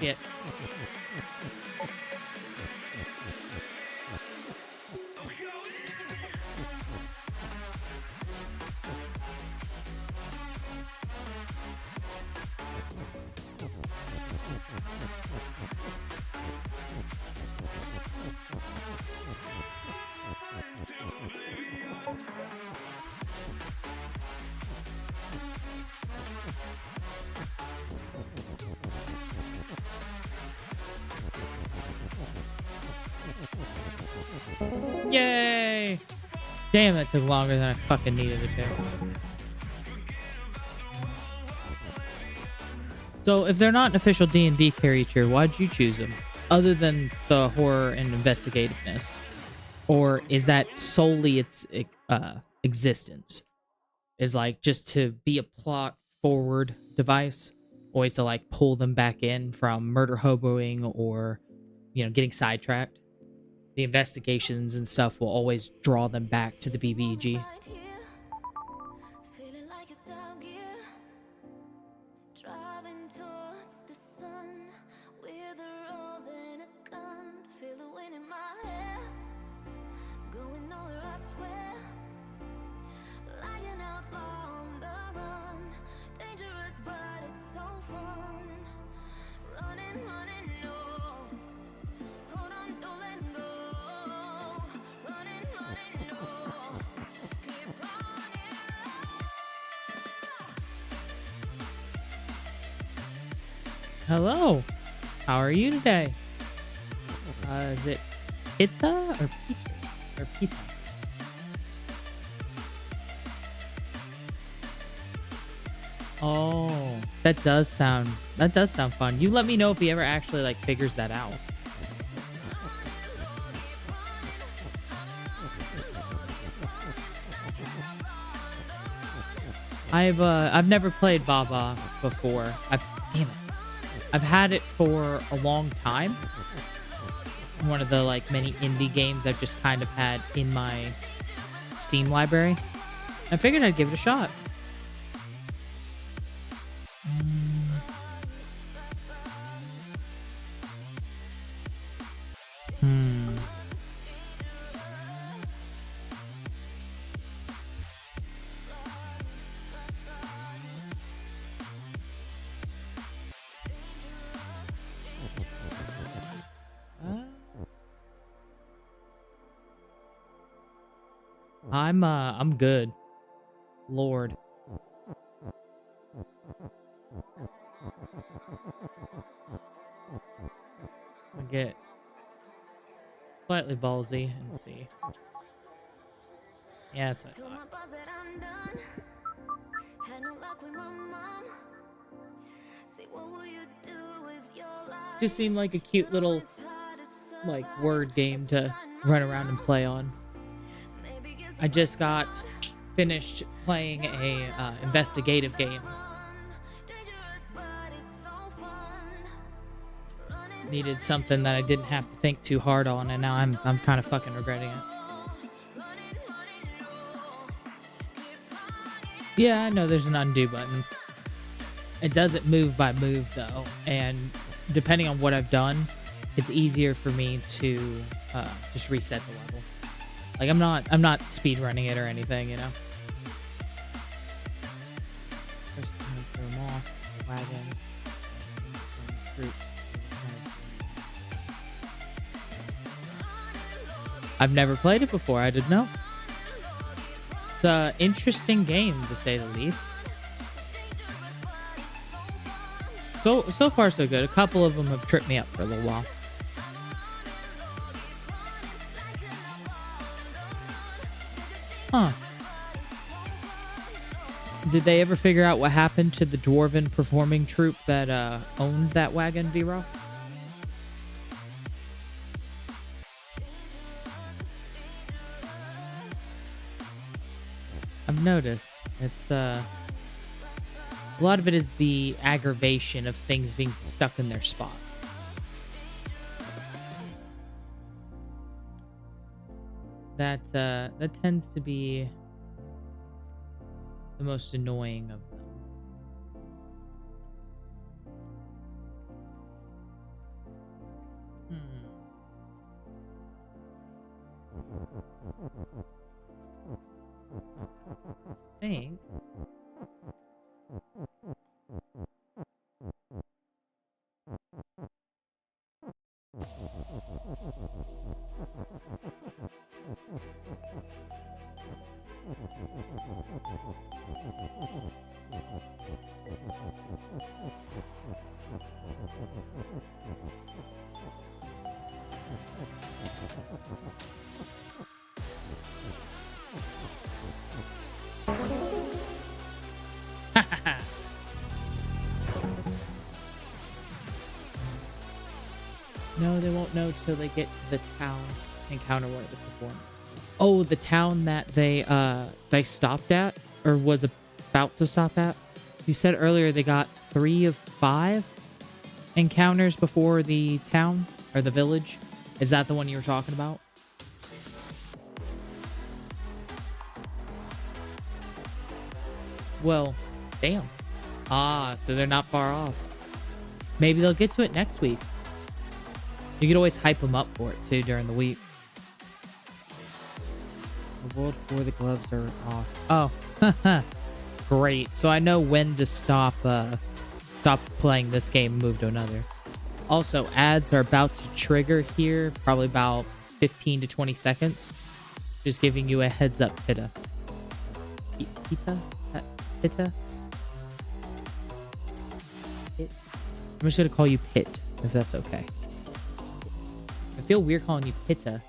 Speaker 1: Shit. Yay! Damn, that took longer than I fucking needed it to. So, if they're not an official D&D character, why'd you choose them? Other than the horror and investigativeness? Or is that solely its existence? Is like just to be a plot forward device? Always to like pull them back in from murder hoboing or, you know, getting sidetracked? The investigations and stuff will always draw them back to the BBG.
Speaker 7: Feeling like it's out gear, driving towards the sun with a rose and a gun. Feel the wind in my hair, going nowhere, I swear. Like an outlaw on the run, dangerous but it's so fun. Running, running, no. Hold on, don't let go. Running, running, no. Keep running.
Speaker 1: Hello. How are you today? Is it Pita or Pita? Or Pita? Oh, that does sound fun. You let me know if he ever actually like figures that out. I've never played Baba before. Damn it. I've had it for a long time. One of the like many indie games I've just kind of had in my Steam library. I figured I'd give it a shot. I'm good. Lord. I get slightly ballsy and see. Yeah, that's what I
Speaker 7: Told my
Speaker 1: thought.
Speaker 7: boss that I'm done. Had no luck with my mom. Say, what will you do with your life?
Speaker 1: Just seemed like a cute little
Speaker 7: It's hard to survive.
Speaker 1: like word game to run around and play on.
Speaker 7: Maybe guilty
Speaker 1: I just got finished playing a investigative game.
Speaker 7: dangerous, but it's so fun. Running,
Speaker 1: Needed something that I didn't have to think too hard on, and now I'm kind of fucking regretting it.
Speaker 7: running, running, no. Keep running.
Speaker 1: Yeah, I know there's an undo button. It doesn't move by move though, and depending on what I've done, it's easier for me to just reset the level. Like I'm not speed running it or anything, you know. First time throw them off, wagon, fruit. I've never played it before. I didn't know. It's an interesting game to say the least. So far so good. A couple of them have tripped me up for a little while. Huh. Did they ever figure out what happened to the dwarven performing troupe that owned that wagon, V-Rock? I've noticed it's a lot of it is the aggravation of things being stuck in their spot. That tends to be the most annoying of them. I think no, they won't know till they get to the town and encounter one of the performers. Oh, the town that they stopped at or was about to stop at. You said earlier they got 3 of 5 encounters before the town or the village. Is that the one you were talking about? Well, damn. Ah, so they're not far off. Maybe they'll get to it next week. You could always hype them up for it too during the week. The world for the gloves are off. Oh, great. So I know when to stop playing this game and move to another. Also, ads are about to trigger here, probably about 15 to 20 seconds. Just giving you a heads up, Pitta. Pitta? Pitta? Pit? I'm just gonna call you Pit, if that's okay. I feel weird calling you Pitta.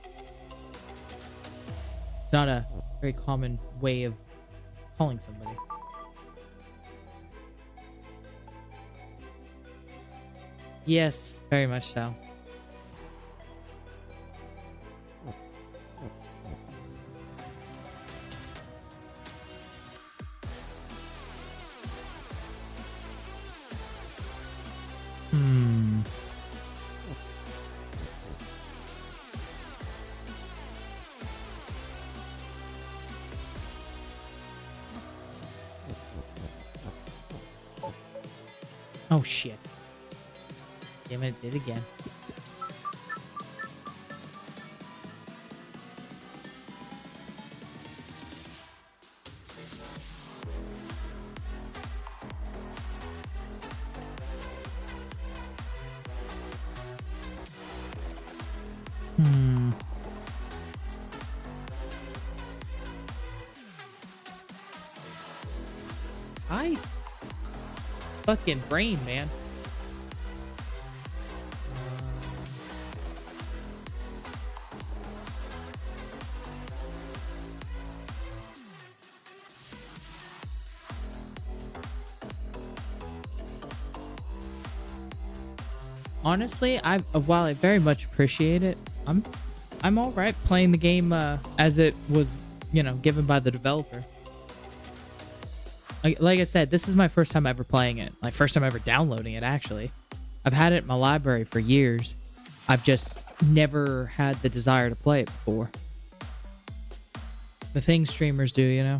Speaker 1: It's not a very common way of calling somebody. Yes, very much so. Oh shit. Damn it, it did again. Hi. Fucking brain, man. Honestly, while I very much appreciate it, I'm all right playing the game as it was, given by the developer. Like I said, this is my first time ever playing it. My first time ever downloading it, actually. I've had it in my library for years. I've just never had the desire to play it before. The things streamers do,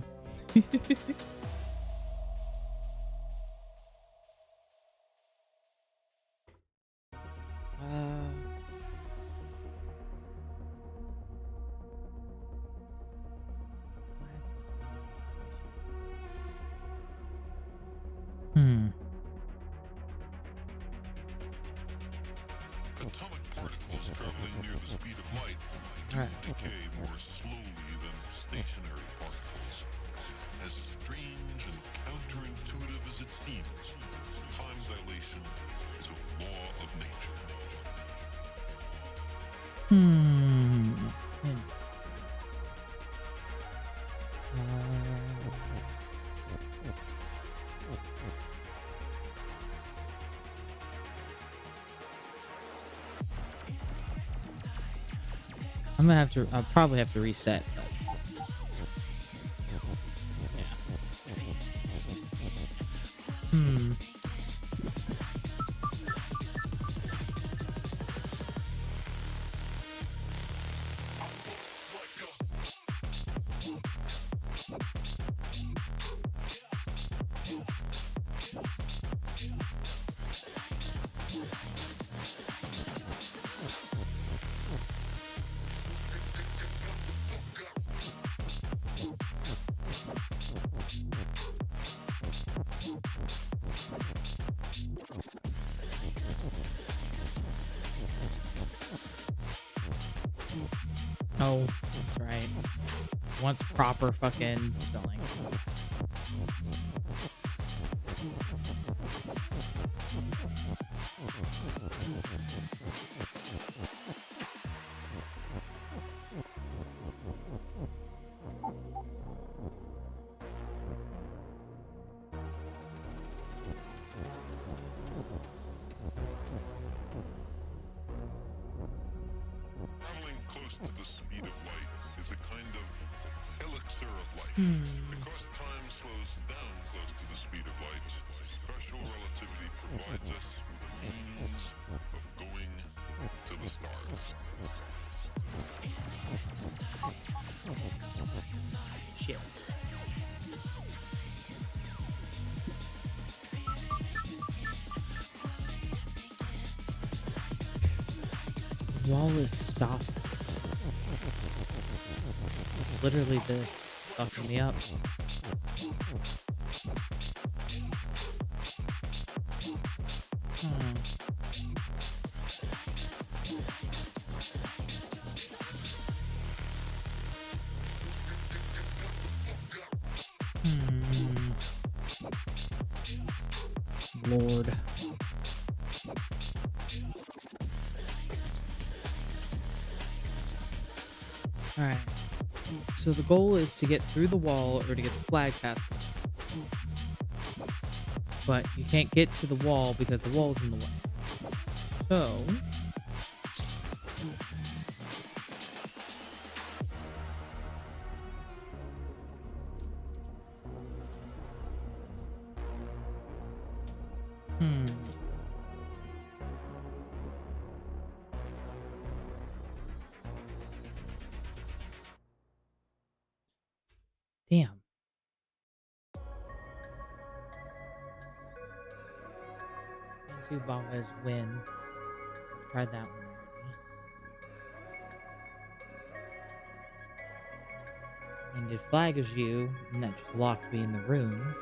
Speaker 9: decay more slowly than stationary particles. As strange and counterintuitive as it seems, time dilation is a law of nature.
Speaker 1: I'm gonna have to. I'll probably have to reset. But yeah. Oh, that's right. Wants proper fucking spelling.
Speaker 9: Traveling close to the speed of light is a kind of elixir of life. Because time slows down close to the speed of light, special relativity provides us with a means of going to the stars.
Speaker 1: Shit. The wall is stopped. Literally this fucking me up. Lord. Alright. So the goal is to get through the wall or to get the flag past them. But you can't get to the wall because the wall's in the way. So... Damn. Two Baba's win. Tried that one already. And it flags you, and that just locked me in the room.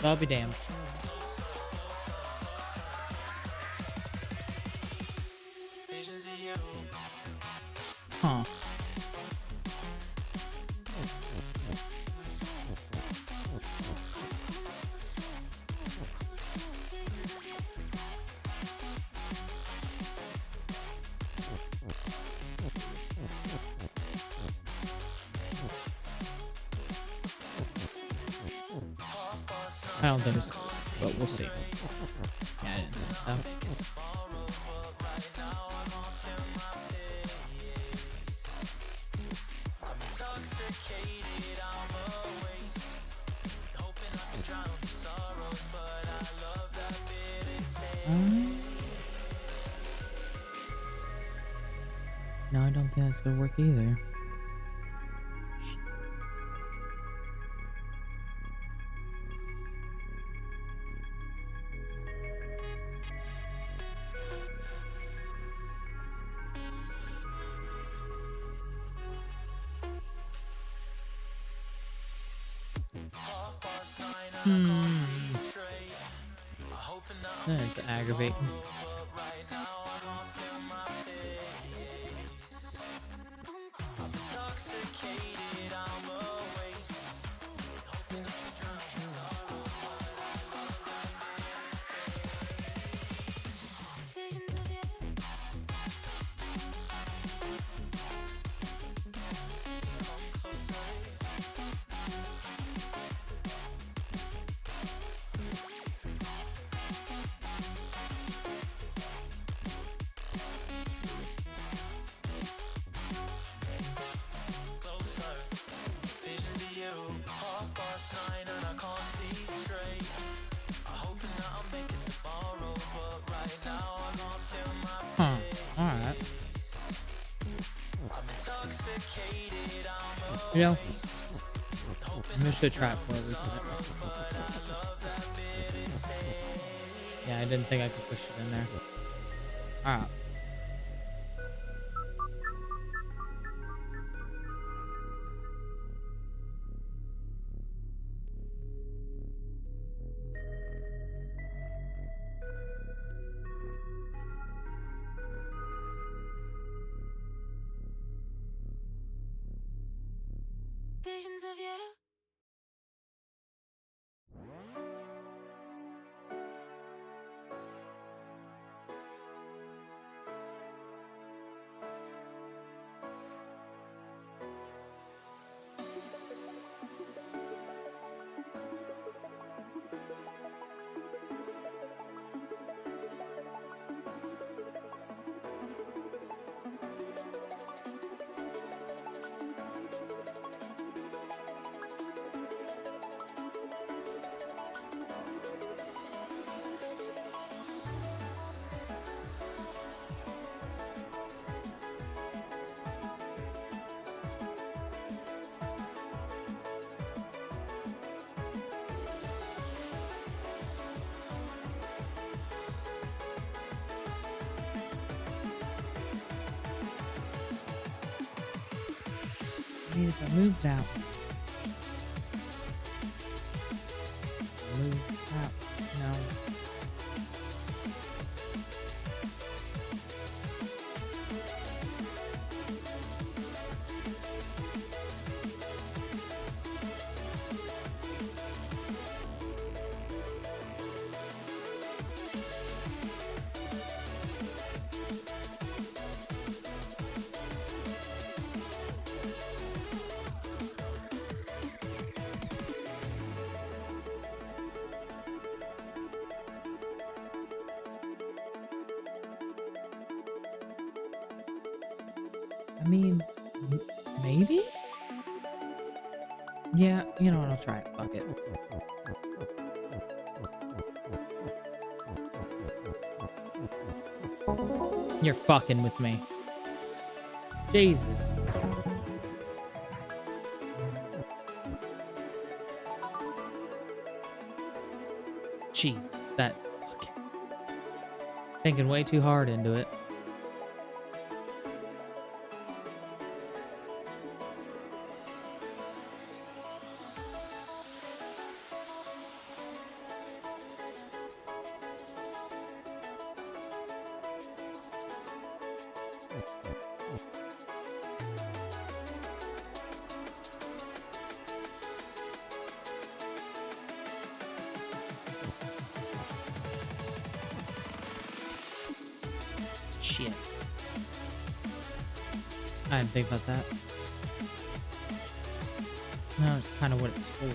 Speaker 1: So I'll be damned. Huh. I don't think it's cool, but we'll see. Yeah, I didn't think so.
Speaker 3: Toxic
Speaker 1: No, I don't think that's gonna work either. That's aggravating.
Speaker 7: Visions of you.
Speaker 1: Huh. Alright. You know, I'm just gonna try it for a reset. Yeah, I didn't think I could push it in there. Alright.
Speaker 7: Visions of you.
Speaker 1: I mean, if I move that one. Move that. No. I mean, maybe? Yeah, you know what, I'll try it. Fuck it. You're fucking with me. Jesus. Jesus, that fucking... Thinking way too hard into it. Shit. I didn't think about that. No, it's kind of what it's for.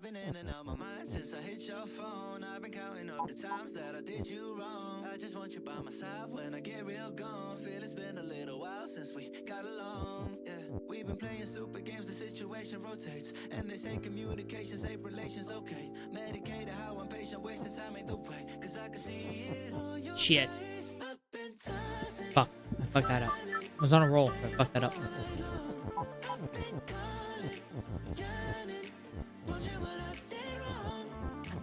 Speaker 3: been in and out my mind since I hit your phone. I've been counting up the times that I did you wrong. I just want you by my side when I get real gone. Feel it's been a little while since we got along. Yeah, we've been playing stupid games, the situation rotates. And they say communication, safe relations, okay. Medicated how I'm patient, wasting time ain't the way. Cause I can see it on your
Speaker 1: Shit.
Speaker 3: face. Up and tossing,
Speaker 1: Fuck. I fucked that up. I was on a roll, but I fucked that up.
Speaker 3: up and calling, yearning. Wondering what I did wrong.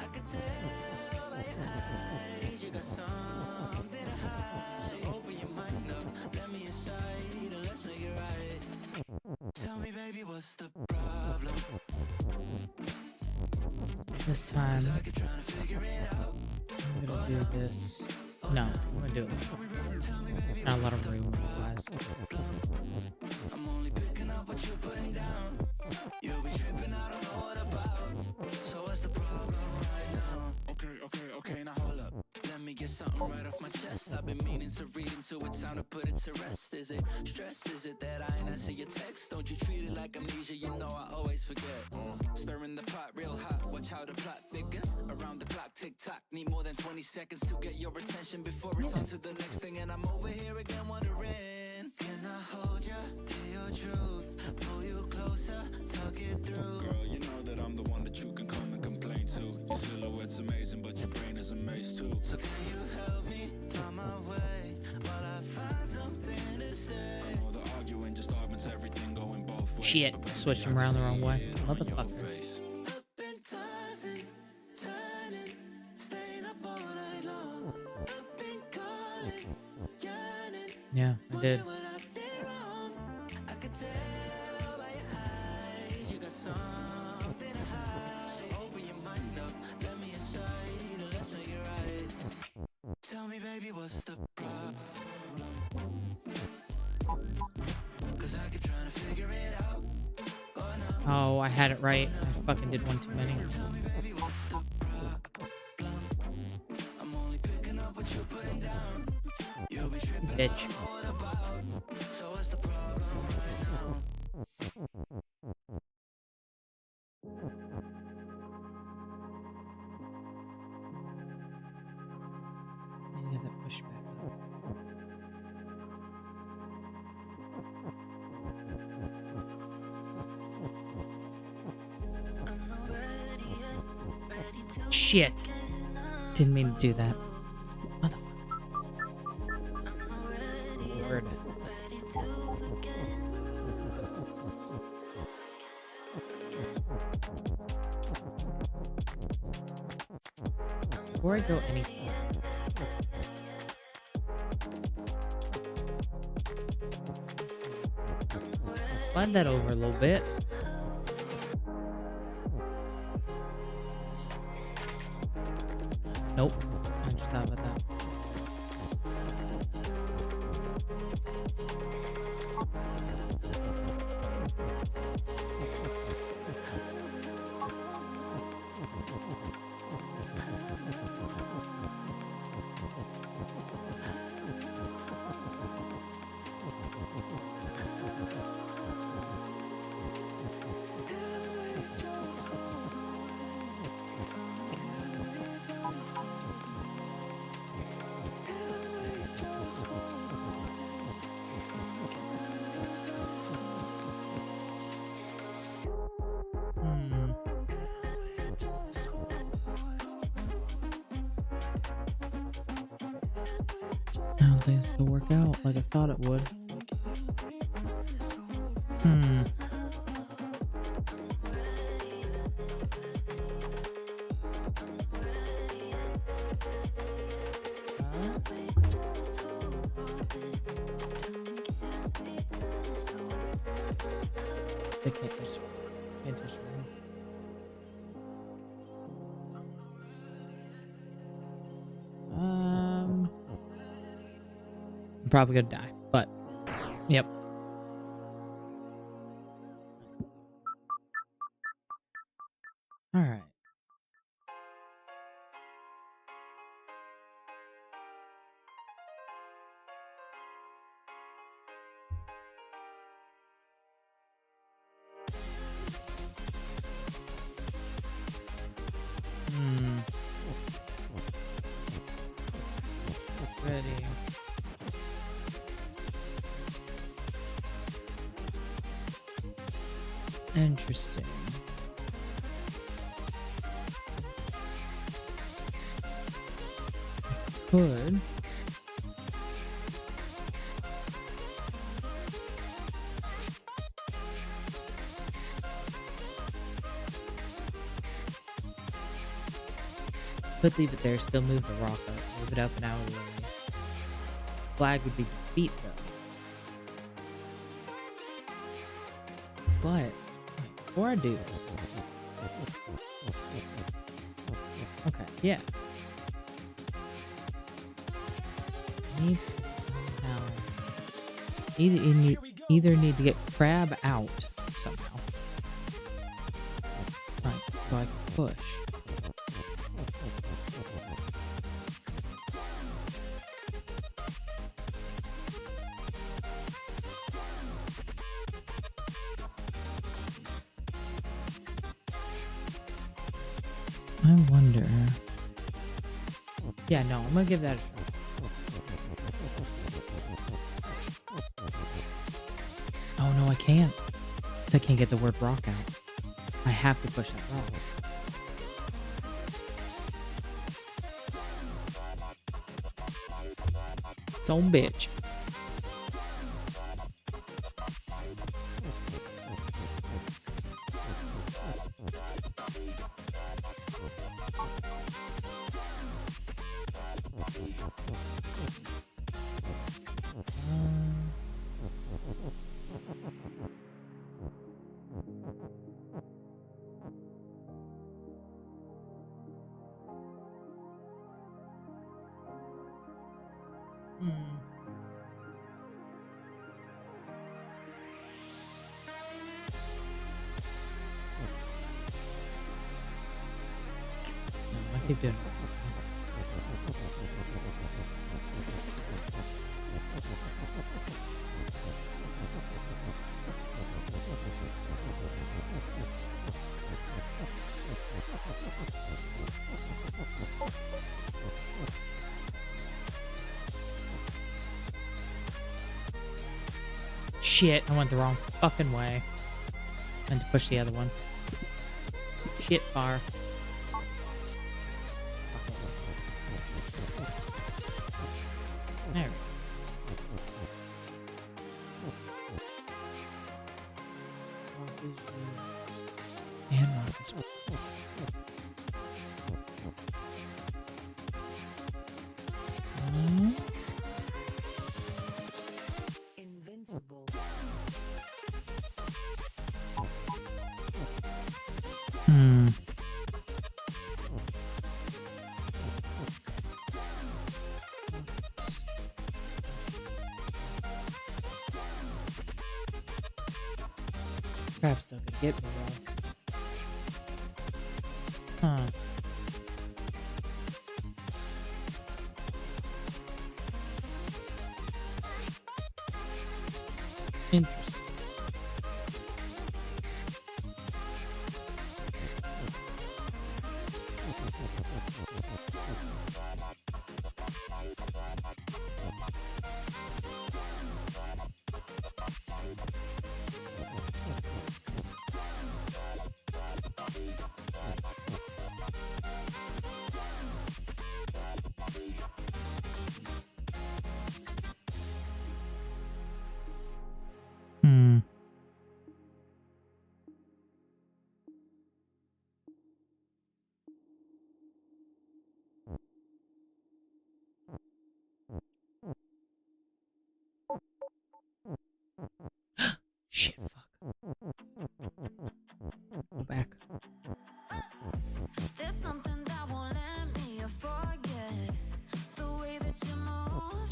Speaker 3: I could tell by your eyes you got something to hide. So open your mind up, let me inside, and let's make it right. Tell me, baby, what's the problem?
Speaker 1: This time,
Speaker 3: I could try to figure it out.
Speaker 1: I'm gonna do this. No, I'm gonna do it. Not a lot of room, guys.
Speaker 3: I'm only picking up what you're putting down. You'll be tripping, I don't know what about. So what's the problem right now? Okay, now hold up. Let me get something right off my chest. I've been meaning to read into it, time to put it to rest. Is it stress? Is it that I ain't answer your text? Don't you treat it like amnesia, you know I always forget. Stirring the pot real hot, watch how the plot thickens. Around the clock, tick tock, need more than 20 seconds to get your attention before it's on to the next thing. And I'm over here again wondering, can I hold you, hear your truth, pull you closer, talk it through.
Speaker 8: Girl, you know that I'm the one that you can come and complain to. Your silhouette's amazing, but your brain is a maze too.
Speaker 3: So can you help me find my way while I find something to say?
Speaker 8: I know the arguing just augments everything going both ways.
Speaker 1: Shit,
Speaker 8: But baby,
Speaker 1: switched
Speaker 8: I
Speaker 1: him around the
Speaker 8: can
Speaker 1: wrong
Speaker 8: see
Speaker 1: way.
Speaker 8: it on your
Speaker 1: Motherfucker.
Speaker 8: face.
Speaker 3: Up and tossing, turning, staying up all night long. Up and calling, yearning.
Speaker 1: Yeah, I did.
Speaker 3: What I did wrong, I could tell by your eyes you got something to hide. So open your mind up, let me inside, and let's make it right. Tell me, baby, what's the problem? Cause I could try to figure it out. Oh, no.
Speaker 1: Oh, I had it right. I fucking did one too many.
Speaker 3: Tell me, baby, what's the problem? I'm only picking up what you're putting down. You'll be tripping,
Speaker 1: Bitch.
Speaker 3: what about? So what's the problem right now?
Speaker 1: I need that push back up. Shit. Didn't mean to do that. Motherfucker. Word it. Before I go any further, slide that over a little bit. Nope. I just thought about that. I don't think it's gonna work out like I thought it would. I can't touch. Can't touch one. I'm probably gonna die, but yep. All right. Interesting. Could. Could leave it there, still move the rock up, move it up and out of the way. Flag would be defeat though. But wait, before I do this, okay, yeah. Need to somehow either need to get Crab out somehow. Right, so I can push. I wonder. Yeah, no, I'm gonna give that a try. Oh no, I can't. 'Cause I can't get the word rock out. I have to push that rock. Son bitch. I keep doing it. Shit, I went the wrong fucking way. I meant to push the other one. Shit, far. There we go. And Marcus.
Speaker 10: Invincible.
Speaker 1: Crap's still gonna get me though. Huh. Interesting. Shit, fuck. Go back.
Speaker 7: There's something that won't let me forget the way that you move.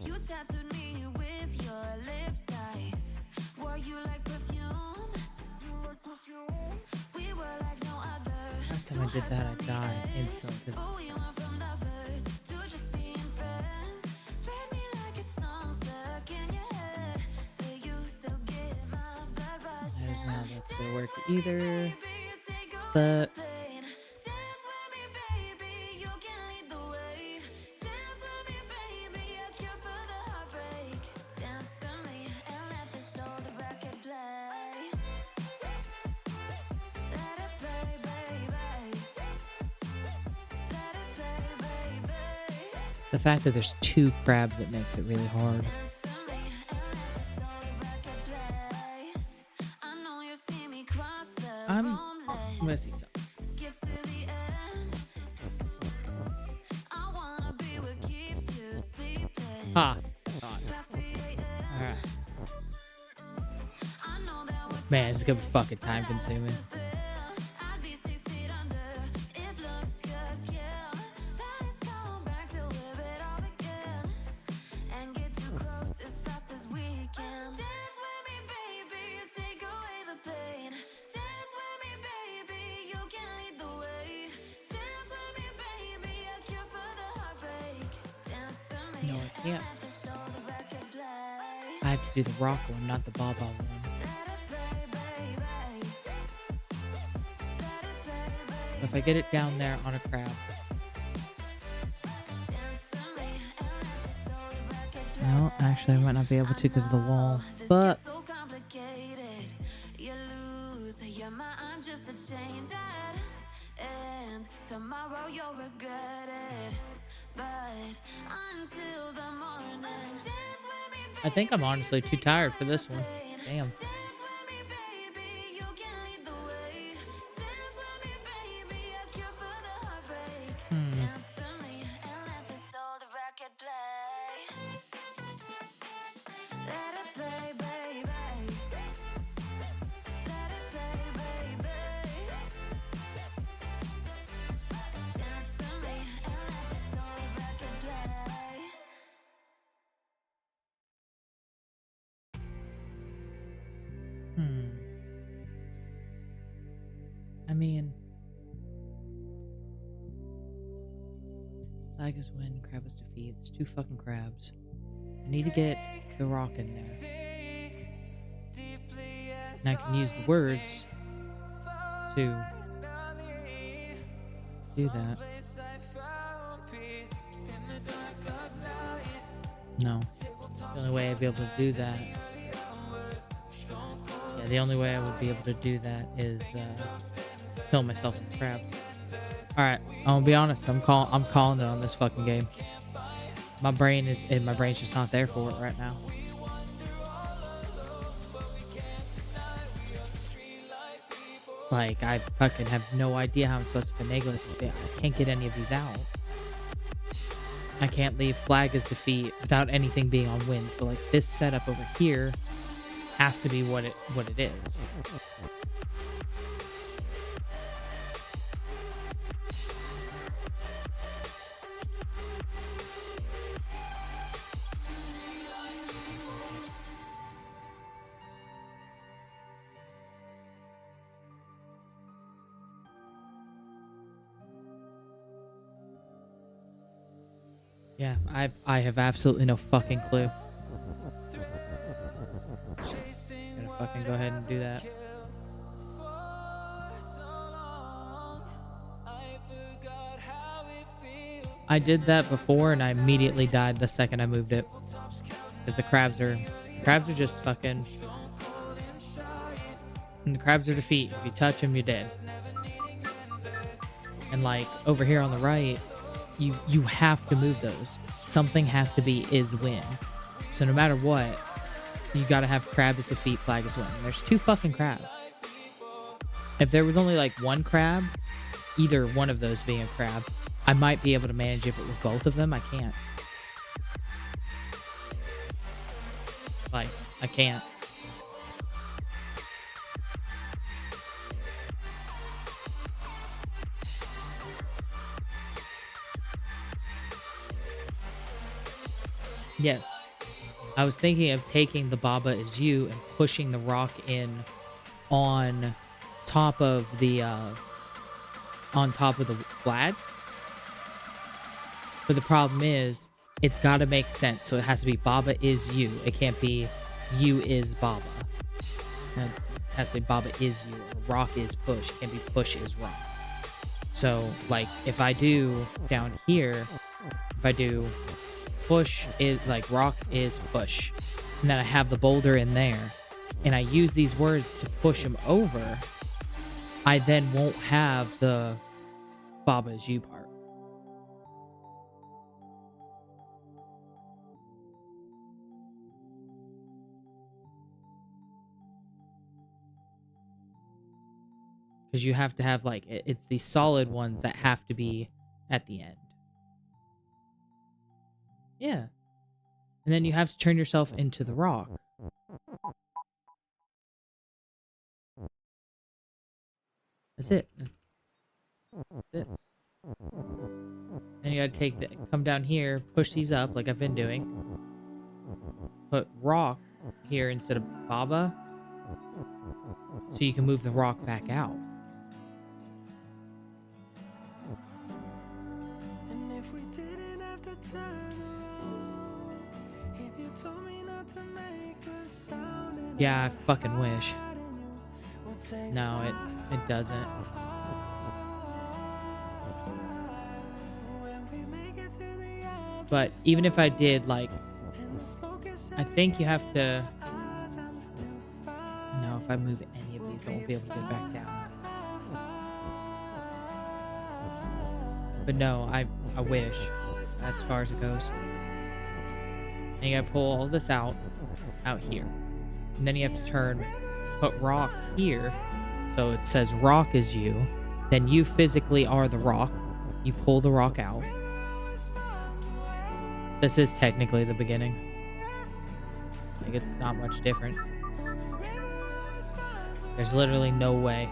Speaker 7: You tattooed me with your lips. Wore you like perfume. We were like no other.
Speaker 1: Last time I did that, I died instantly.
Speaker 7: Oh, we went from lovers to just being friends. Played me like a song stuck in your head. But you still get my blood rushing.
Speaker 1: There's not that's gonna work either. But
Speaker 7: dance with me and let the soul the record play.
Speaker 1: the fact that there's 2 crabs that makes it really hard. I'm gonna see something. Ha! Alright. Man, this is gonna be fucking time consuming. No, I can't. I have to do the rock one, not the Baba one. If I get it down there on a crab. No, actually I might not be able to because of the wall. But I think I'm honestly too tired for this one. Damn. I mean, flag is win, crab is defeat. It's 2 fucking crabs. I need to get the rock in there. And I can use the words to do that. No. The only way I'd be able to do that. Yeah, the only way I would be able to do that is kill myself with a crab. Alright, I'll be honest, I'm calling it on this fucking game. My brain's just not there for it right now. Like, I fucking have no idea how I'm supposed to finagle this. I can't get any of these out. I can't leave flag as defeat without anything being on win. So like this setup over here has to be what it is. Yeah, I have absolutely no fucking clue. I'm gonna fucking go ahead and do that. I did that before and I immediately died the second I moved it. Because the crabs are just fucking... And the crabs are defeat. If you touch them, you're dead. And like, over here on the right... You have to move those. Something has to be is win. So no matter what, you gotta have crab is defeat, flag is win. There's 2 fucking crabs. If there was only like 1 crab, either one of those being a crab, I might be able to manage it, but with both of them, I can't. Like, I can't. Yes. I was thinking of taking the Baba is you and pushing the rock in on top of the flag. But the problem is it's got to make sense. So it has to be Baba is you. It can't be you is Baba. It has to be Baba is you or rock is push. It can't be push is rock. So like if I do down here, if I do push is like rock is push, and then I have the boulder in there and I use these words to push them over, I then won't have the Baba is you part. Because you have to have, like, it's the solid ones that have to be at the end. Yeah. And then you have to turn yourself into the rock. That's it. That's it. Then you gotta come down here, push these up like I've been doing. Put rock here instead of Baba. So you can move the rock back out.
Speaker 3: And if we didn't have to turn around, if you told me not to make a sound, and
Speaker 1: Yeah, I fucking wish.
Speaker 3: we'll take
Speaker 1: No, it doesn't.
Speaker 3: when we make it to the other
Speaker 1: But even if I did, like,
Speaker 3: and the smoke is
Speaker 1: I think you have to...
Speaker 3: eyes, I'm still fine.
Speaker 1: No, if I move any of these, I won't be able to get back down. But no, I wish. As far as it goes. And you gotta pull all this out here. And then you have to put rock here. So it says rock is you. Then you physically are the rock. You pull the rock out. This is technically the beginning. Like, it's not much different. There's literally no way.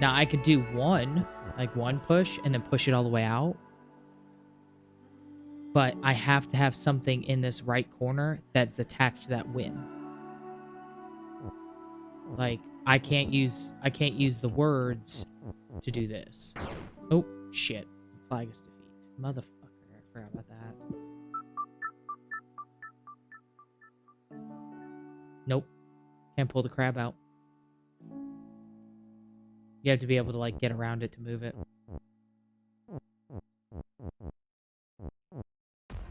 Speaker 1: Now, I could do one push, and then push it all the way out. But I have to have something in this right corner that's attached to that win. Like, I can't use the words to do this. Oh, shit. Flag is defeat. Motherfucker, I forgot about that. Nope. Can't pull the crab out. You have to be able to, like, get around it to move it.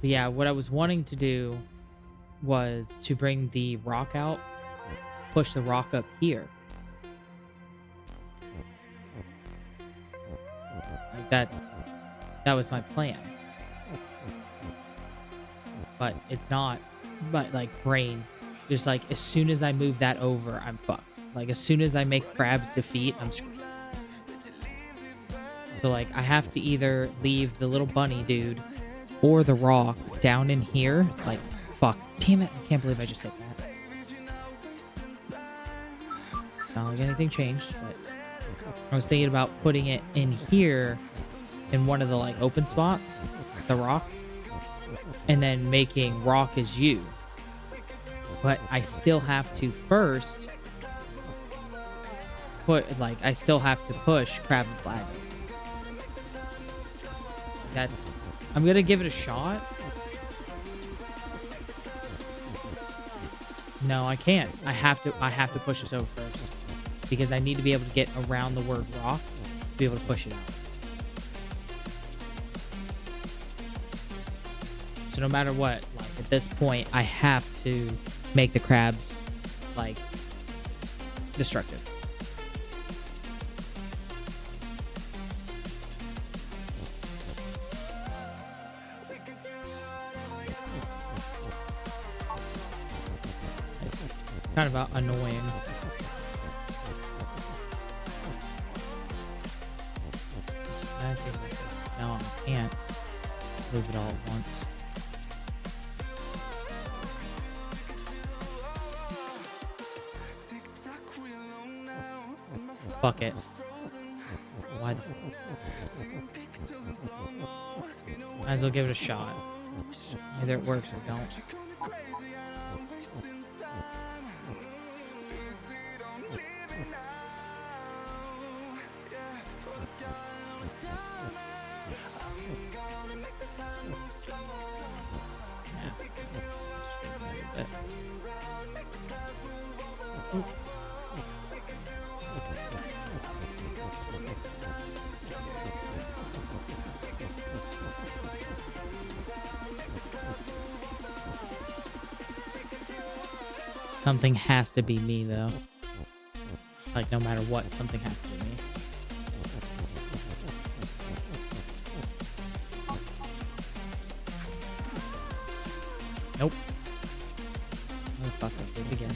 Speaker 1: But yeah, what I was wanting to do was to bring the rock out, push the rock up here. Like, that was my plan. But it's not, but like brain, just like as soon as I move that over, I'm fucked. Like as soon as I make crab's defeat, I'm screwed. So like I have to either leave the little bunny dude or the rock down in here. Like, fuck. Damn it. I can't believe I just hit that. Not like anything changed, but I was thinking about putting it in here in one of the like open spots, the rock, and then making rock as you. But I still have to first I still have to push crab and flag. I'm gonna give it a shot. No, I can't. I have to push this over first. Because I need to be able to get around the word rock to be able to push it out. So no matter what, like at this point, I have to make the crabs like destructive. It's kind of annoying. I think no, I can't move it all at once. Fuck it. Why? Might as well give it a shot. Either it works or don't. Something has to be me, though. Like, no matter what, something has to be me. Nope. Oh, fuck, I did it again.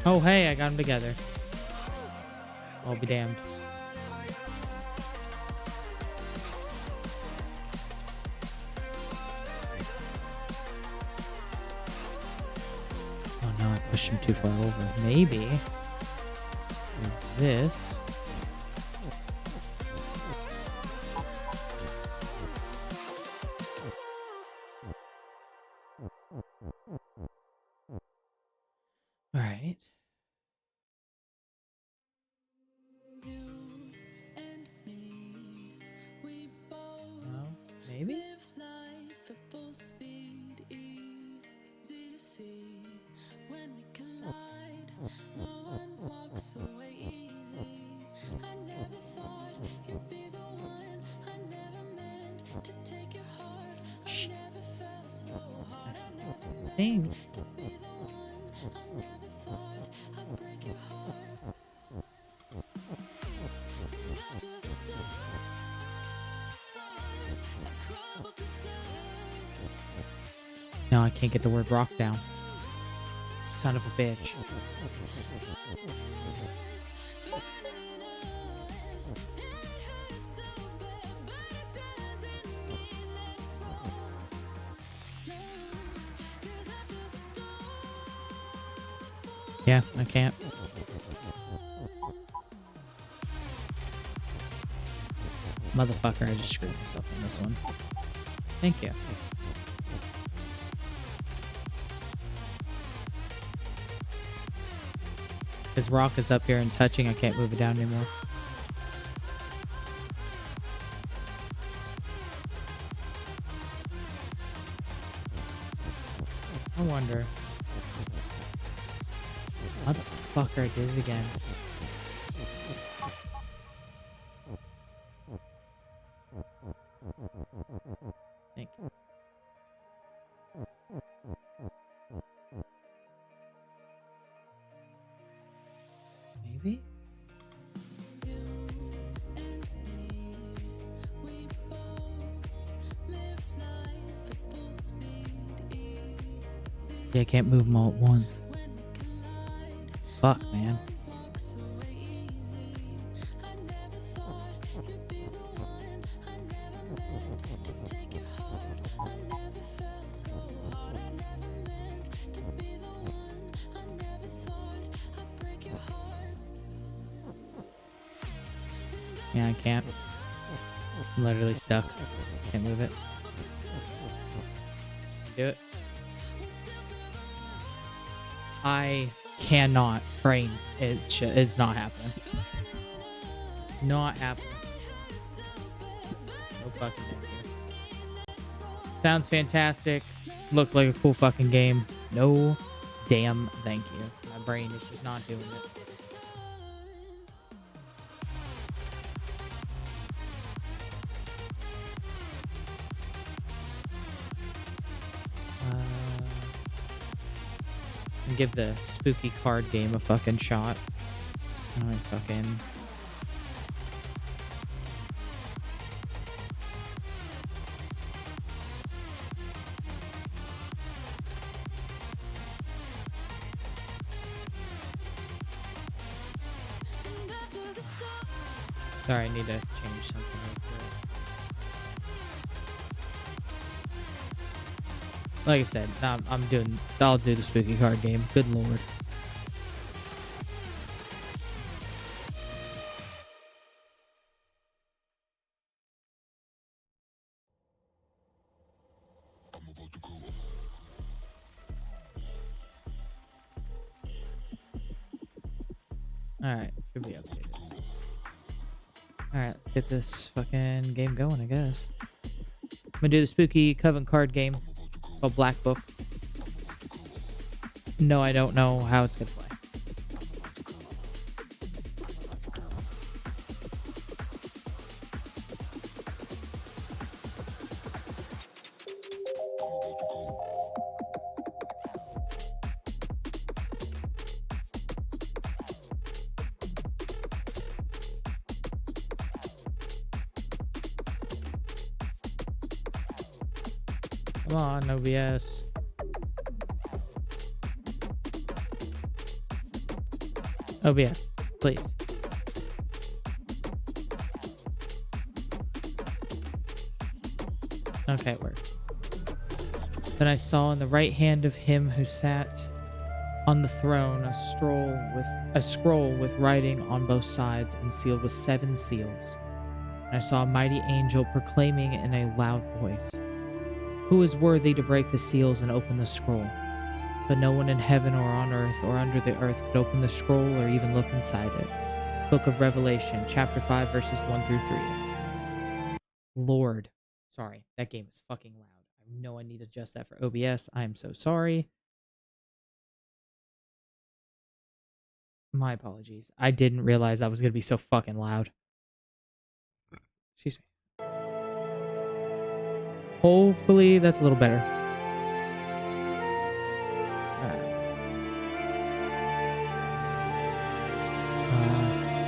Speaker 1: Oh, hey, I got them together. I'll be damned. Oh no, I pushed him too far over. Maybe with this. All right. No, maybe. I think. No, I can't get the word rock down. Son of a bitch. Yeah, I can't. Motherfucker, I just screwed myself on this one. Thank you. His rock is up here and touching, I can't move it down anymore. I wonder. Motherfucker, I did it again. Thank you. Maybe? See, I can't move them all at once. Fuck, man. Yeah, I can't. I'm literally stuck. Can't move it. Do it. I cannot train. It's not happening. Not happening. No fucking idea. Sounds fantastic. Looked like a cool fucking game. No damn thank you. My brain is just not doing it. Give the spooky card game a fucking shot. I fucking... Sorry, I need to change something real quick. Like I said, I'll do the spooky card game. Good lord. Alright, should be updated. Alright, let's get this fucking game going, I guess. I'm gonna do the spooky Coven card game called Black Book. No, I don't know how it's gonna play. Come on, OBS. OBS, please. Okay, it worked. Then I saw in the right hand of him who sat on the throne a scroll with writing on both sides and sealed with 7 seals. And I saw a mighty angel proclaiming in a loud voice, "Who is worthy to break the seals and open the scroll?" But no one in heaven or on earth or under the earth could open the scroll or even look inside it. Book of Revelation, chapter 5, verses 1 through 3. Lord. Sorry, that game is fucking loud. I know I need to adjust that for OBS. I am so sorry. My apologies. I didn't realize that was going to be so fucking loud. Excuse me. Hopefully that's a little better.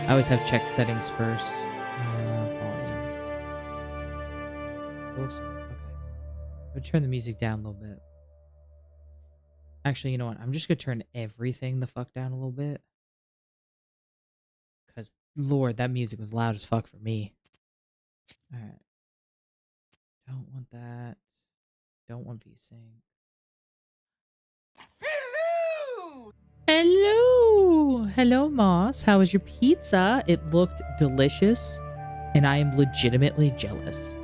Speaker 1: I always have checked settings first. Volume. Awesome. Okay. I'm going to turn the music down a little bit. Actually, you know what? I'm just going to turn everything the fuck down a little bit. Because, Lord, that music was loud as fuck for me. Alright. Don't want that. Don't want VSync. Hello! Hello, Moss. How was your pizza? It looked delicious, and I am legitimately jealous.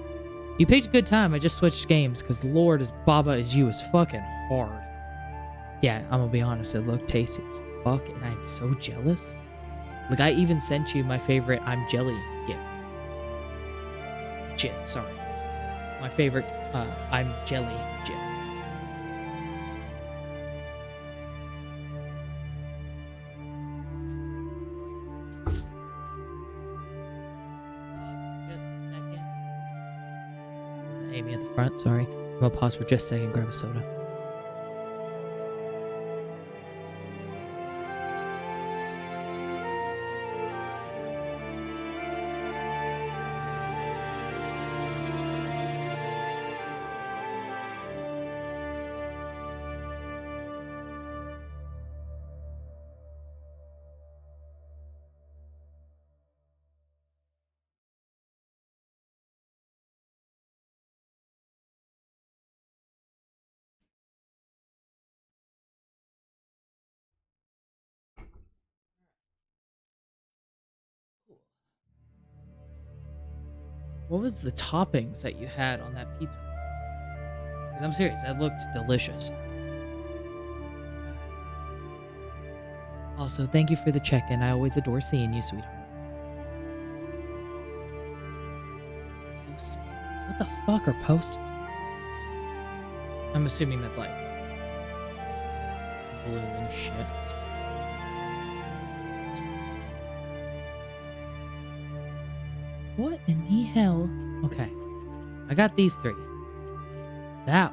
Speaker 1: You picked a good time. I just switched games, because Lord, as Baba as you is fucking hard. Yeah, I'm gonna be honest. It looked tasty as fuck, and I'm so jealous. Like, I even sent you my favorite I'm Jelly GIF, sorry. My favorite I'm Jelly GIF. Just a second. Wasn't Amy at the front, sorry. I'm gonna pause for just a second, grab a soda. What was the toppings that you had on that pizza? Because I'm serious, that looked delicious. Also, thank you for the check-in. I always adore seeing you, sweetheart. Post-its. What the fuck are post-its? I'm assuming that's like blue and shit. What in the hell? Okay. I got these 3. That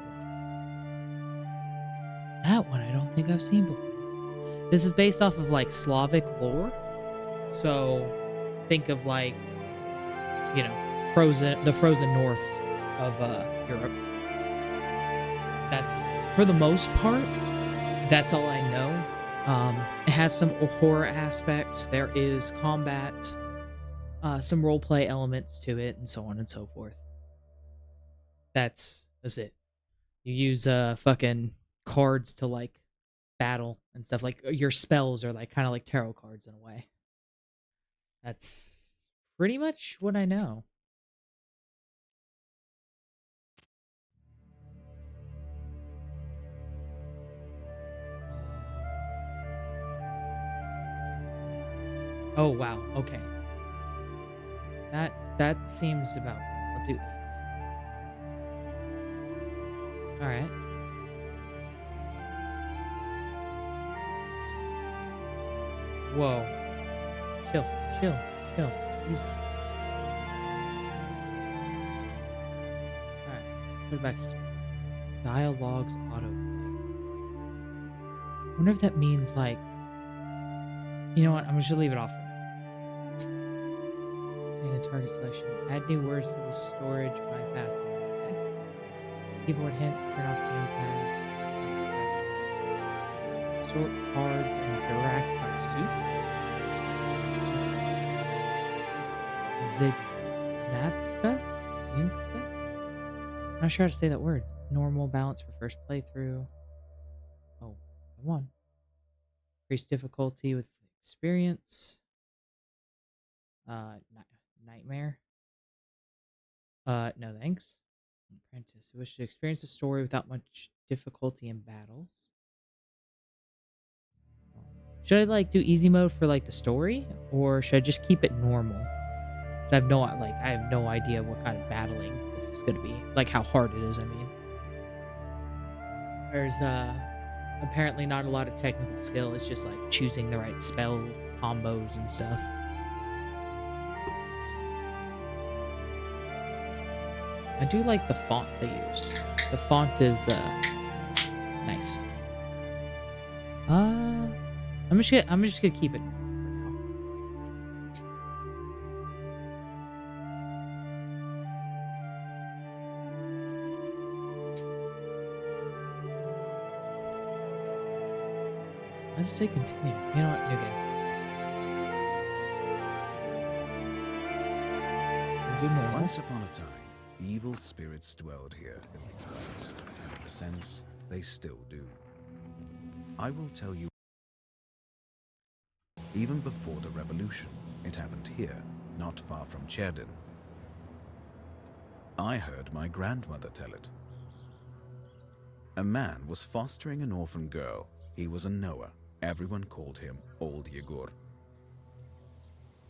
Speaker 1: one I don't think I've seen before. This is based off of like Slavic lore. So think of like, you know, the frozen north of Europe. That's, for the most part, that's all I know. It has some horror aspects. There is combat. Some roleplay elements to it, and so on and so forth. That's it. You use fucking cards to like battle and stuff. Like your spells are like kind of like tarot cards in a way. That's pretty much what I know. Oh wow, okay. That seems about right. I'll do. Alright. Whoa. Chill. Jesus. Alright. Put it back to dialogues autoplay. Wonder if that means like, you know what? I'm just gonna leave it off. Expand the target selection. Add new words to the storage bypassing. Okay. Keyboard hints. Turn off gamepad. Sort cards and direct by soup. Zigzatka? Zinka? I'm not sure how to say that word. Normal balance for first playthrough. Oh, come on. Increase difficulty with experience. Nightmare. No thanks. Apprentice. Wish to experience the story without much difficulty in battles. Should I like do easy mode for like the story, or should I just keep it normal? Cause I have no idea what kind of battling this is gonna be. Like how hard it is. I mean, there's apparently not a lot of technical skill. It's just like choosing the right spell combos and stuff. I do like the font they used. The font is nice. I'm just gonna keep it for now. Let's say continue. You know what? New game. Do more.
Speaker 11: Once upon a time, evil spirits dwelled here in these parts, and in a sense, they still do. I will tell you. Even before the revolution, it happened here, not far from Cherdin. I heard my grandmother tell it. A man was fostering an orphan girl. He was a Noah. Everyone called him Old Yegor.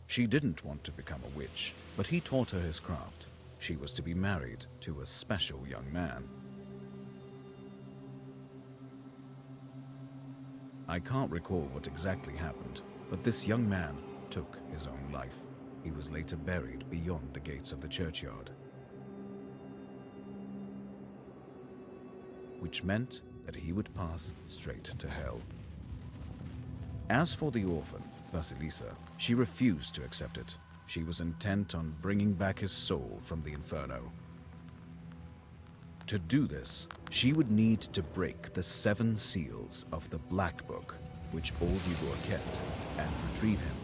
Speaker 11: She didn't want to become a witch, but he taught her his craft. She was to be married to a special young man. I can't recall what exactly happened, but this young man took his own life. He was later buried beyond the gates of the churchyard. Which meant that he would pass straight to hell. As for the orphan, Vasilisa, she refused to accept it. She was intent on bringing back his soul from the inferno. To do this, she would need to break the 7 seals of the Black Book, which Old Yegor kept, and retrieve him.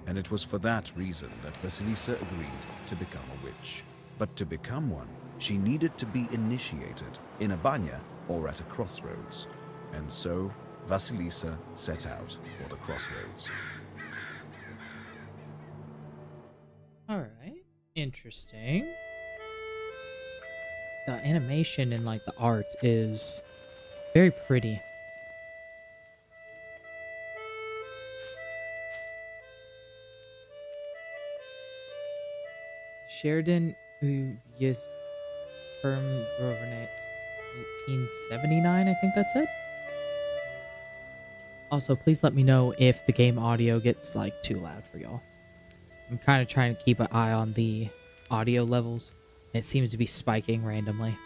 Speaker 11: And it was for that reason that Vasilisa agreed to become a witch. But to become one, she needed to be initiated in a banya or at a crossroads. And so, Vasilisa set out for the crossroads.
Speaker 1: Alright. Interesting. The animation and like the art is very pretty. Sheridan Uyis Firm Governance 1879, I think that's it. Also, please let me know if the game audio gets like too loud for y'all. I'm kind of trying to keep an eye on the audio levels. It seems to be spiking randomly.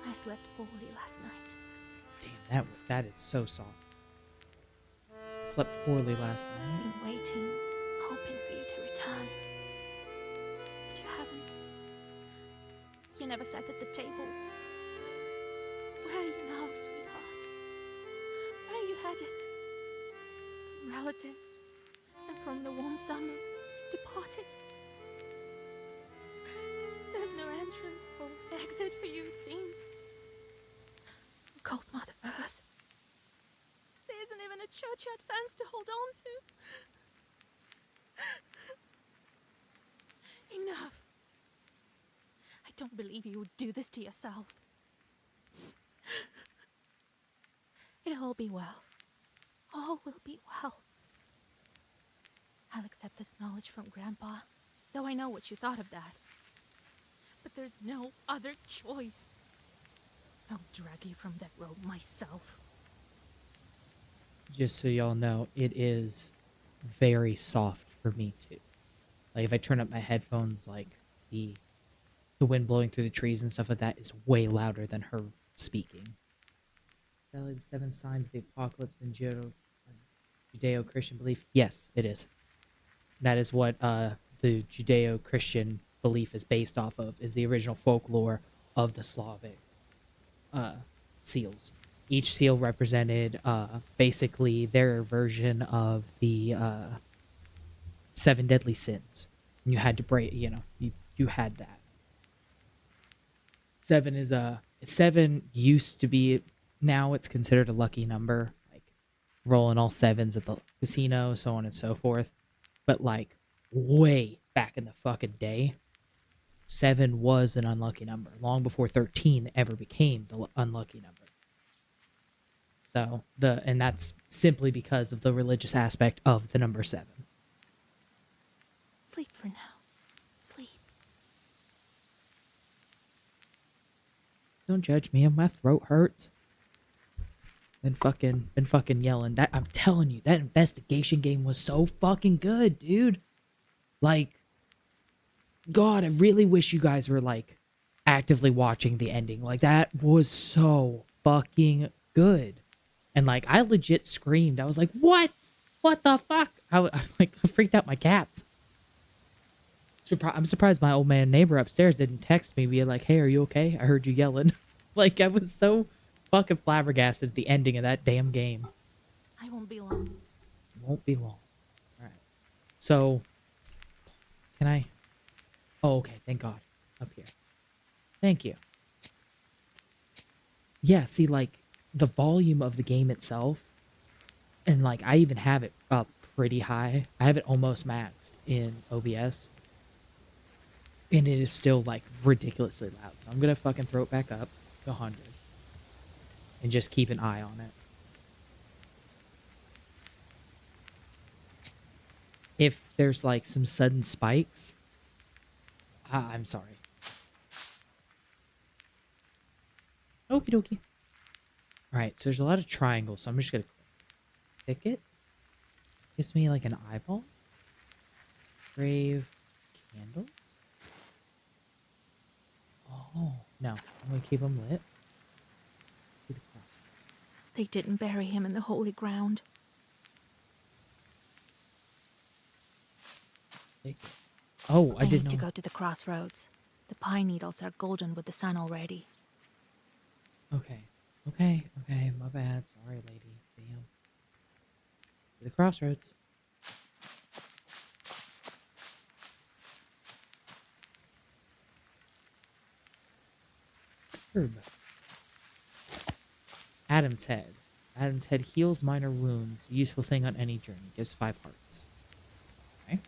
Speaker 7: I slept poorly last night.
Speaker 1: Damn, that is so soft. Slept poorly last night.
Speaker 7: Been waiting, hoping for you to return. But you haven't. You never sat at the table. Where are you now, sweetheart? Where you headed? From relatives and from the warm summer, you departed. There's no entrance or exit for you, it seems. Cold Mother Earth. There isn't even a churchyard fence to hold on to. Enough. I don't believe you would do this to yourself. It'll all be well. All will be well. I'll accept this knowledge from Grandpa, though I know what you thought of that. But there's no other choice. I'll drag you from that road myself.
Speaker 1: Just so y'all know, it is very soft for me too. Like if I turn up my headphones, like the wind blowing through the trees and stuff like that is way louder than her speaking. The 7 signs of the apocalypse in Judeo-Christian belief. Yes, it is. That is what the Judeo-Christian belief is based off of, is the original folklore of the Slavic seals. each seal represented basically their version of the 7 deadly sins. And you had to break, you had that. 7 used to be, now it's considered a lucky number, like rolling all 7s at the casino, so on and so forth. But like way back in the fucking day, 7 was an unlucky number, long before 13 ever became the unlucky number. So and that's simply because of the religious aspect of the number 7.
Speaker 7: Sleep for now. Sleep.
Speaker 1: Don't judge me. My throat hurts. Been fucking yelling. That I'm telling you, that investigation game was so fucking good, dude. Like, God, I really wish you guys were like actively watching the ending. Like, that was so fucking good. And like, I legit screamed. I was like, "What? What the fuck?" I freaked out my cats. I'm surprised my old man neighbor upstairs didn't text me, being like, "Hey, are you okay? I heard you yelling." Like, I was so fucking flabbergasted at the ending of that damn game.
Speaker 7: I won't be long.
Speaker 1: Won't be long. All right. So, can I? Oh, okay. Thank God. Up here. Thank you. Yeah. See, like the volume of the game itself, and like I even have it up pretty high. I have it almost maxed in OBS. And it is still, like, ridiculously loud. So I'm going to fucking throw it back up to 100. And just keep an eye on it. If there's, like, some sudden spikes, I'm sorry. Okie dokie. Alright, so there's a lot of triangles, so I'm just going to click it. Gives me, like, an eyeball. Grave candles. Oh, no. I'm going to keep them lit.
Speaker 7: They didn't bury him in the holy ground.
Speaker 1: Oh, I
Speaker 7: need
Speaker 1: didn't
Speaker 7: to
Speaker 1: know.
Speaker 7: go to the crossroads. The pine needles are golden with the sun already.
Speaker 1: Okay. Okay. My bad. Sorry, lady. Damn. To the crossroads. Herb. Adam's Head. Adam's Head heals minor wounds. Useful thing on any journey. Gives 5 hearts. Okay.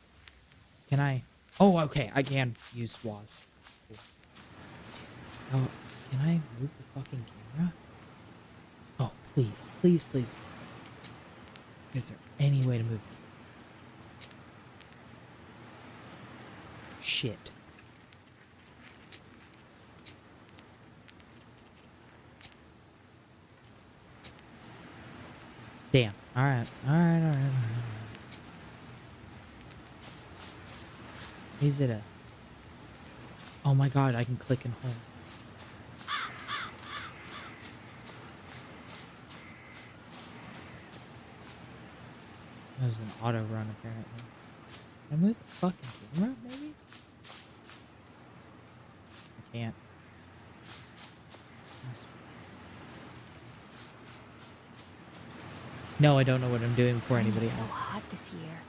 Speaker 1: Can I? Oh, okay. I can use Waz. Cool. Oh, can I move the fucking camera? Oh, please. Please, please, please. Is there any way to move the camera? Shit. Damn. Alright. Is it a... Oh my god, I can click and hold. That was an auto run, apparently. Can I move the fucking camera, maybe? I can't. No, I don't know what I'm doing before anybody else.
Speaker 7: It's so hot this year.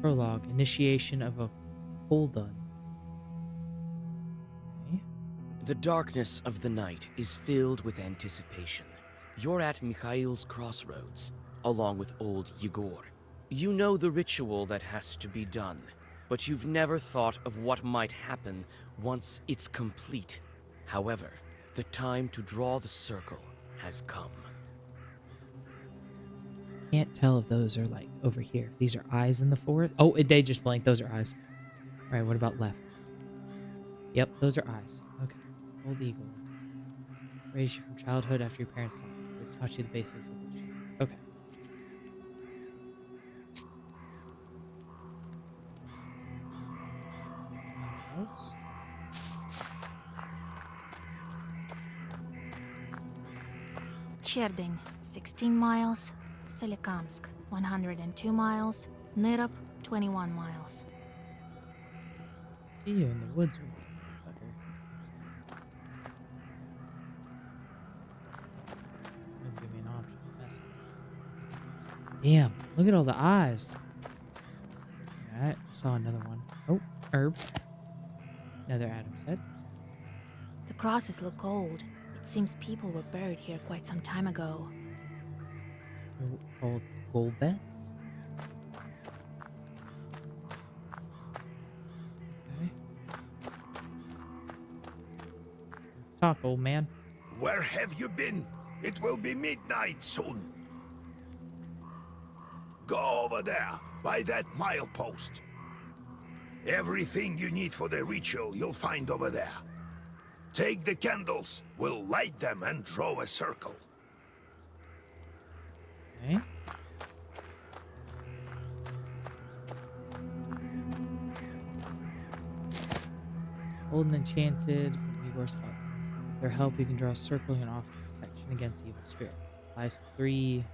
Speaker 1: Prologue. Initiation of a Huldun. Okay.
Speaker 12: The darkness of the night is filled with anticipation. You're at Mikhail's crossroads, along with old Yegor. You know the ritual that has to be done, but you've never thought of what might happen once it's complete. However, the time to draw the circle has come.
Speaker 1: Can't tell if those are like over here. These are eyes in the forest. Oh, they just blinked. Those are eyes. All right, what about left? Yep, those are eyes. Okay. Old eagle. Raised you from childhood after your parents died. This taught you the basics of the shit. Okay. House.
Speaker 13: Cherdyn, 16 miles. Solikamsk, 102 miles. Nirop, 21 miles.
Speaker 1: See you in the woods, motherfucker. Let's give me an option. Yes. Damn, look at all the eyes. Alright, saw another one. Oh, herb. Another Adam's head.
Speaker 13: The crosses look old. It seems people were buried here quite some time ago.
Speaker 1: Called gold beds. Okay. Let's talk, old man.
Speaker 14: Where have you been? It will be midnight soon. Go over there, by that milepost. Everything you need for the ritual you'll find over there. Take the candles, we'll light them and draw a circle.
Speaker 1: Okay. Old and enchanted, Igor's help. With their help, you can draw a circle and offer protection against evil spirits. Applies 3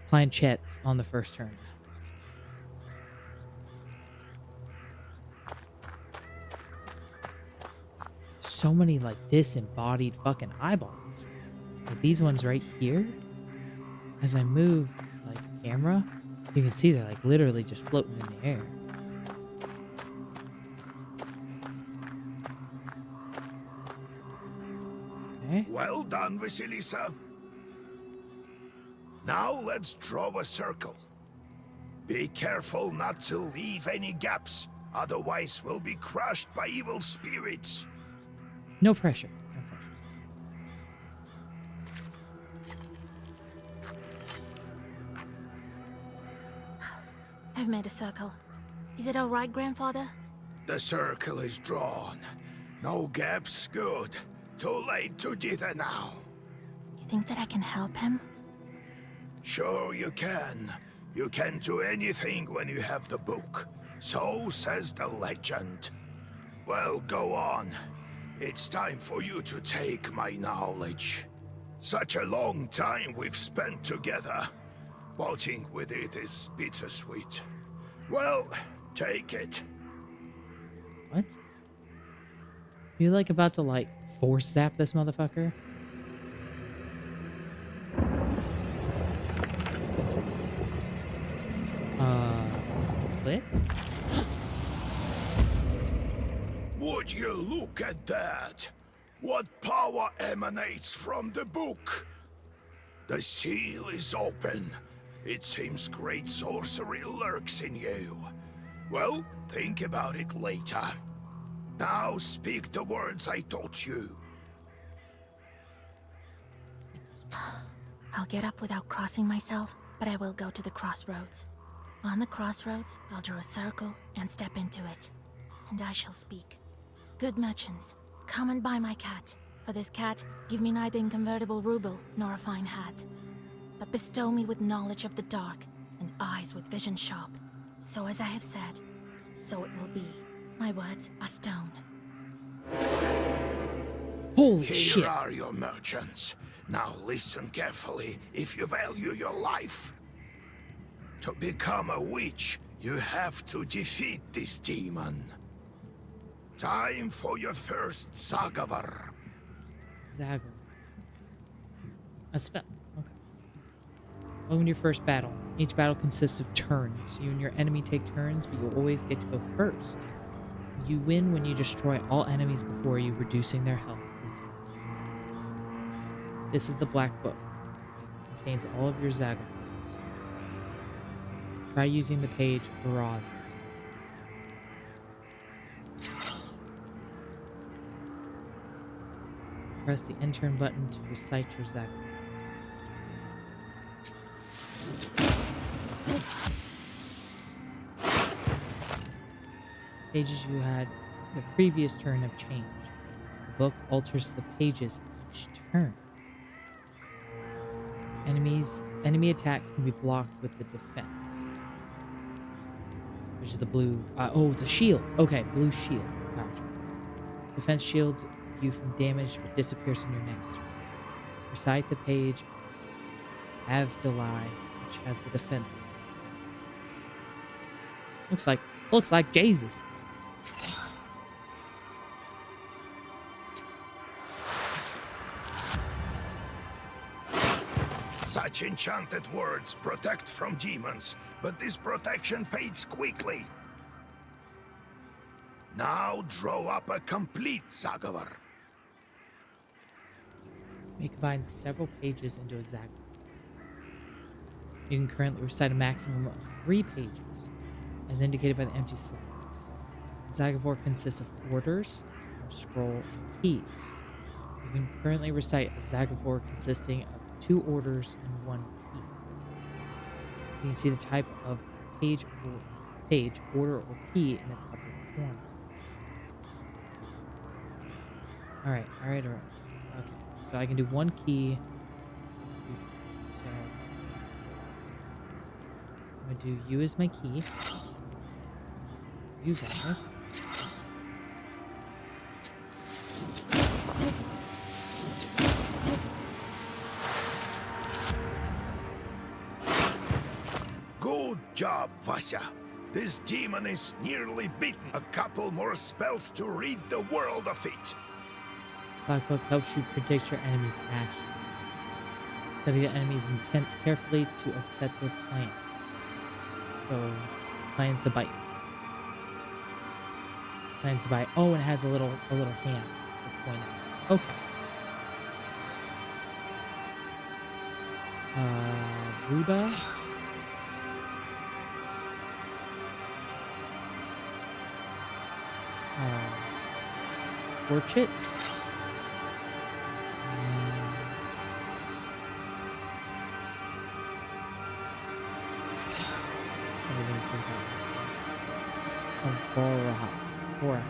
Speaker 1: planchettes on the first turn. So many like disembodied fucking eyeballs. Like these ones right here. As I move like the camera, you can see they're like literally just floating in the air. Okay.
Speaker 14: Well done, Vasilisa. Now let's draw a circle. Be careful not to leave any gaps, otherwise we'll be crushed by evil spirits.
Speaker 1: No pressure. No pressure.
Speaker 13: I've made a circle. Is it all right, Grandfather?
Speaker 14: The circle is drawn. No gaps, good. Too late to dither now.
Speaker 13: You think that I can help him?
Speaker 14: Sure you can. You can do anything when you have the book. So says the legend. Well, go on. It's time for you to take my knowledge. Such a long time we've spent together. Parting with it is bittersweet. Well, take it.
Speaker 1: What? You like about to like force zap this motherfucker? Click?
Speaker 14: Would you look at that? What power emanates from the book? The seal is open. It seems great sorcery lurks in you. Well, think about it later. Now speak the words I taught you.
Speaker 13: I'll get up without crossing myself, but I will go to the crossroads. On the crossroads, I'll draw a circle and step into it. And I shall speak. Good merchants, come and buy my cat. For this cat, give me neither inconvertible ruble nor a fine hat. But bestow me with knowledge of the dark, and eyes with vision sharp. So as I have said, so it will be. My words are stone.
Speaker 1: Holy
Speaker 14: Here
Speaker 1: shit.
Speaker 14: are your merchants. Now listen carefully if you value your life. To become a witch, you have to defeat this demon. Time for your first Zagavar.
Speaker 1: Zagavar. A spell. Okay. Welcome to your first battle. Each battle consists of turns. You and your enemy take turns, but you always get to go first. You win when you destroy all enemies before you, reducing their health to 0. This is the Black Book. It contains all of your Zagavars. Try using the page Baraz. Press the end turn button to recite your Zagavar. Pages you had the previous turn have changed. The book alters the pages each turn. Enemy attacks can be blocked with the defense, which is the blue. Oh, it's a shield. Okay, blue shield. Gotcha. Defense shields you from damage but disappears on your next turn. Recite the page Avdalai, which has the defense. Looks like Jesus.
Speaker 14: Such enchanted words protect from demons, but this protection fades quickly. Now draw up a complete Zagavor.
Speaker 1: You combine several pages into a Zagavor. You can currently recite a maximum of 3 pages, as indicated by the empty slots. Zagavor consists of orders, a scroll, and keys. You can currently recite a Zagavor consisting of 2 orders and 1 key. You can see the type of page, order, or key in its upper corner. Alright. Okay, so I can do 1 key. So I'm gonna do you as my key. You guys.
Speaker 14: Good job, Vasya. This demon is nearly beaten. A couple more spells to rid the world of it.
Speaker 1: Black Book helps you predict your enemy's actions. Study the enemy's intents carefully to upset their plan. So, plans to bite. Plans to bite. Oh, and it has a little hand to point out. Okay. Ruda. Orchid. Aurora.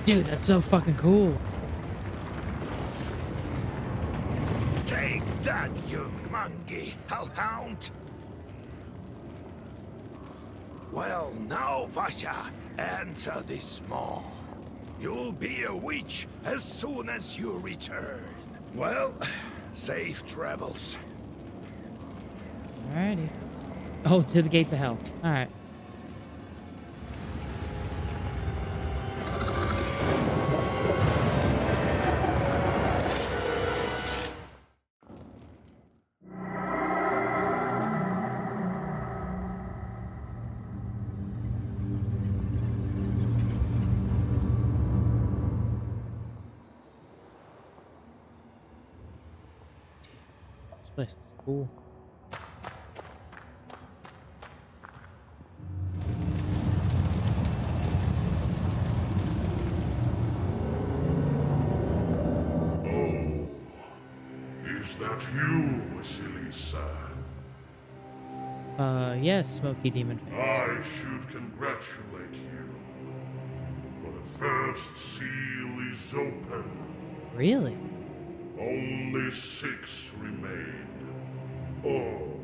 Speaker 1: Dude, that's so fucking cool.
Speaker 14: Take that, you mangy hellhound! Well, now, Vasya, enter this maw. You'll be a witch as soon as you return. Well, safe travels.
Speaker 1: Alrighty. Oh, to the gates of hell. Alright. This place is cool.
Speaker 6: Is that you, Vasilisa?
Speaker 1: Yes, Smoky Demon Face.
Speaker 6: I should congratulate you. For the first seal is open.
Speaker 1: Really?
Speaker 6: Only 6 remain. Oh,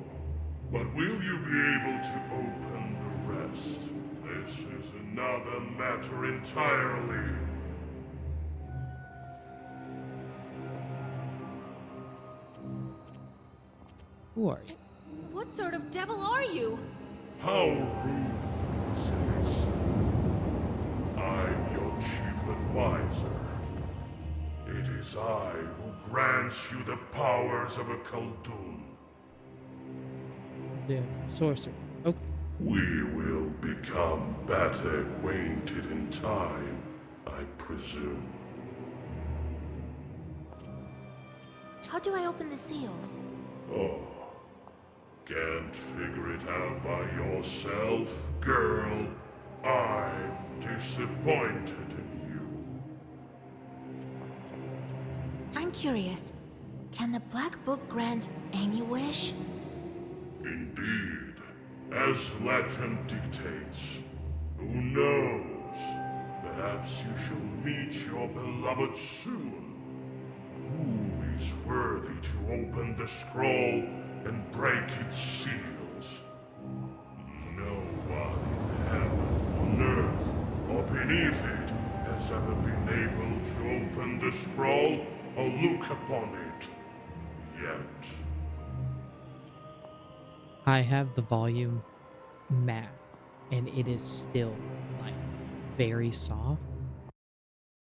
Speaker 6: but will you be able to open the rest? This is another matter entirely.
Speaker 1: Who are you?
Speaker 13: What sort of devil are you?
Speaker 6: How rude, Vasilisa. I'm your chief advisor. It is I who grants you the powers of a Khaldun.
Speaker 1: Dude, sorcerer. Okay.
Speaker 6: We will become better acquainted in time, I presume.
Speaker 13: How do I open the seals?
Speaker 6: Oh, can't figure it out by yourself, girl? I'm disappointed in you.
Speaker 13: I'm curious. Can the Black Book grant any wish?
Speaker 6: Indeed, as legend dictates. Who knows? Perhaps you shall meet your beloved soon. Who is worthy to open the scroll and break its seals. No one in heaven, on earth, or beneath it has ever been able to open the scroll or look upon it. Yet.
Speaker 1: I have the volume max, and it is still like very soft.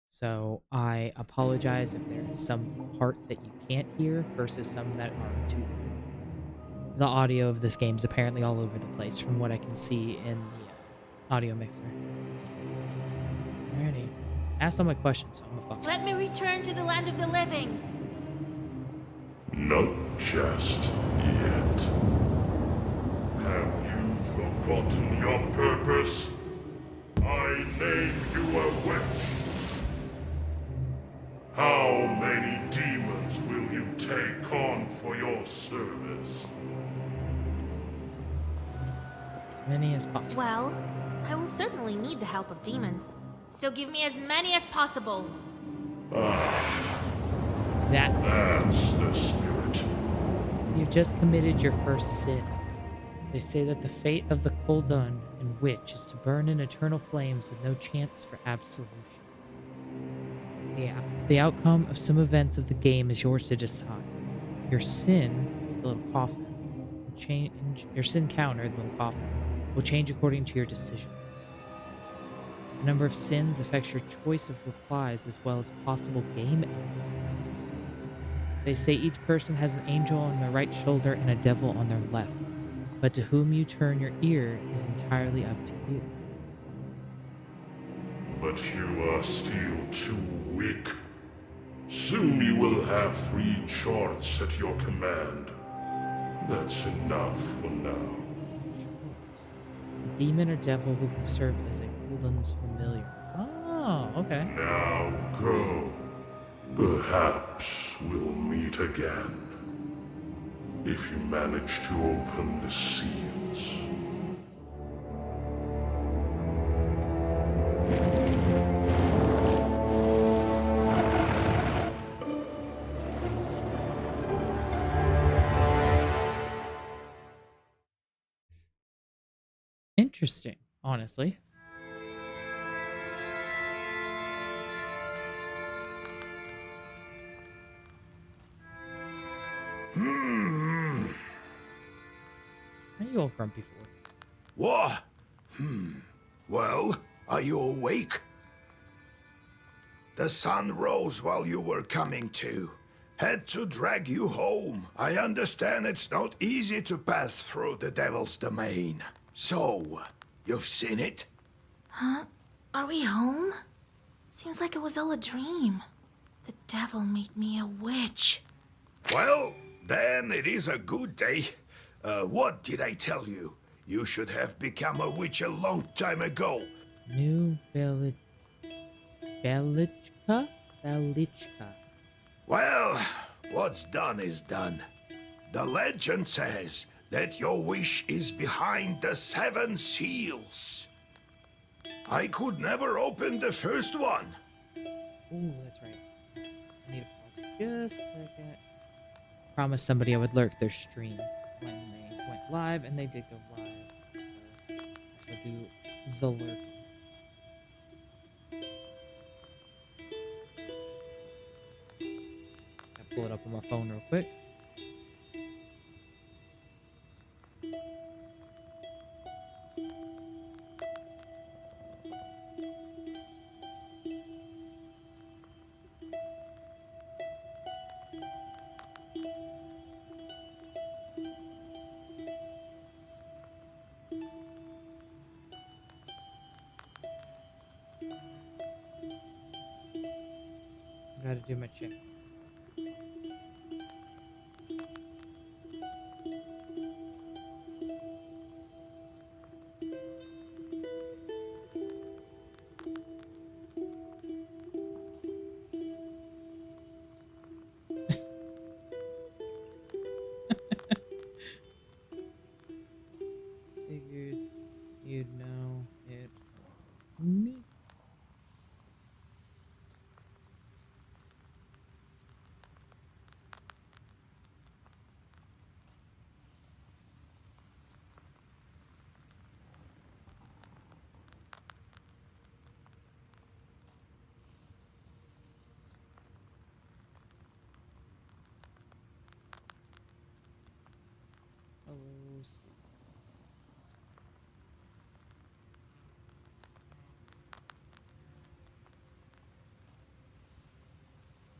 Speaker 1: So I apologize if there are some parts that you can't hear versus some that are too. The audio of this game is apparently all over the place from what I can see in the audio mixer. Alrighty. Asked all my questions, so I'm gonna fuck.
Speaker 13: Let me return to the land of the living.
Speaker 6: Not just yet. Have you forgotten your purpose? I name you a witch. How many demons will you take on for your service?
Speaker 1: As many as possible.
Speaker 13: Well, I will certainly need the help of demons. So give me as many as possible.
Speaker 1: That's
Speaker 6: the spirit.
Speaker 1: You've just committed your first sin. They say that the fate of the Kuldun and Witch is to burn in eternal flames with no chance for absolution. Yeah, the outcome of some events of the game is yours to decide. Your sin, the little coffin, will change. Your sin counter, the little coffin, will change according to your decisions. The number of sins affects your choice of replies as well as possible game ending. They say each person has an angel on their right shoulder and a devil on their left, but to whom you turn your ear is entirely up to you.
Speaker 6: But you are still too weak. Soon you will have 3 charts at your command. That's enough for now.
Speaker 1: A demon or devil who can serve as a Kuldun's familiar. Oh, okay.
Speaker 6: Now go. Perhaps we'll meet again. If you manage to open the seals.
Speaker 1: Interesting, honestly. Are you all grumpy for?
Speaker 14: What? Well, are you awake? The sun rose while you were coming to. Had to drag you home. I understand it's not easy to pass through the Devil's Domain. So, you've seen it?
Speaker 13: Huh? Are we home? Seems like it was all a dream. The devil made me a witch.
Speaker 14: Well, then it is a good day. What did I tell you? You should have become a witch a long time ago.
Speaker 1: New Belichka?
Speaker 14: Well, what's done is done. The legend says that your wish is behind the 7 seals. I could never open the first one.
Speaker 1: Ooh, that's right. I need to pause just a second. Promised somebody I would lurk their stream when they went live, and they did go live. So I shall do the lurking. I'll pull it up on my phone real quick. Gotta do my check. Figured you'd know it was me.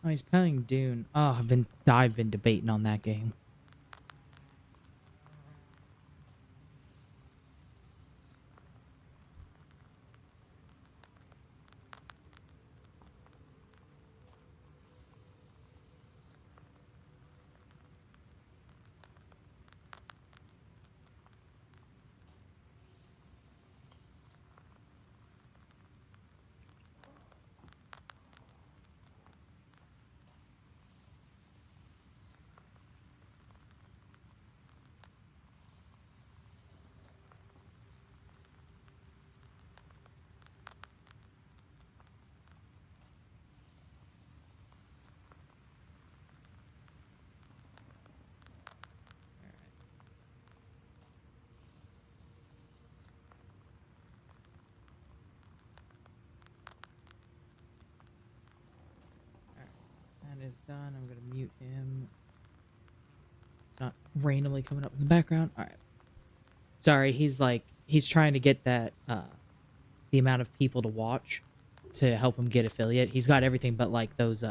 Speaker 1: Oh, he's playing Dune. Oh, I've been debating on that game. That is done. I'm gonna mute him. It's not randomly coming up in the background. All right. Sorry, he's trying to get that the amount of people to watch to help him get affiliate. He's got everything but like those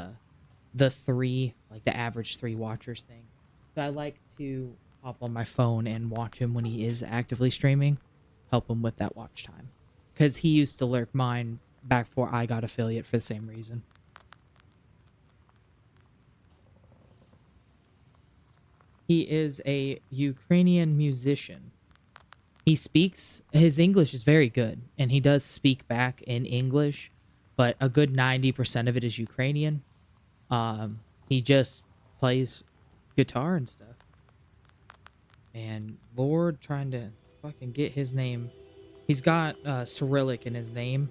Speaker 1: the 3, like the average 3 watchers thing. So I like to hop on my phone and watch him when he is actively streaming, help him with that watch time. Cuz he used to lurk mine back before I got affiliate for the same reason. He is a Ukrainian musician. He speaks, his English is very good, and he does speak back in English, but a good 90% of it is Ukrainian. He just plays guitar and stuff. And Lord trying to fucking get his name. He's got Cyrillic in his name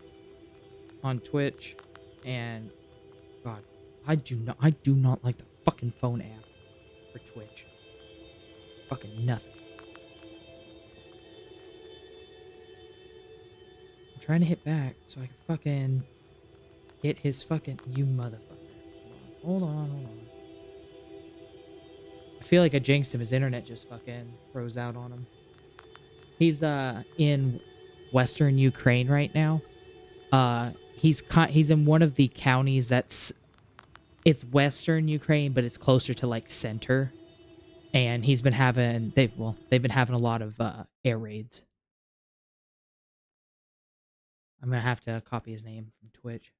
Speaker 1: on Twitch, and God, I do not like the fucking phone app for Twitch. Fucking nothing. I'm trying to hit back so I can fucking get his fucking, you motherfucker. Hold on. I feel like I jinxed him. His internet just fucking froze out on him. He's in western Ukraine right now. He's in one of the counties it's western Ukraine, but it's closer to like center. And he's been having they've been having a lot of air raids. I'm gonna have to copy his name from Twitch.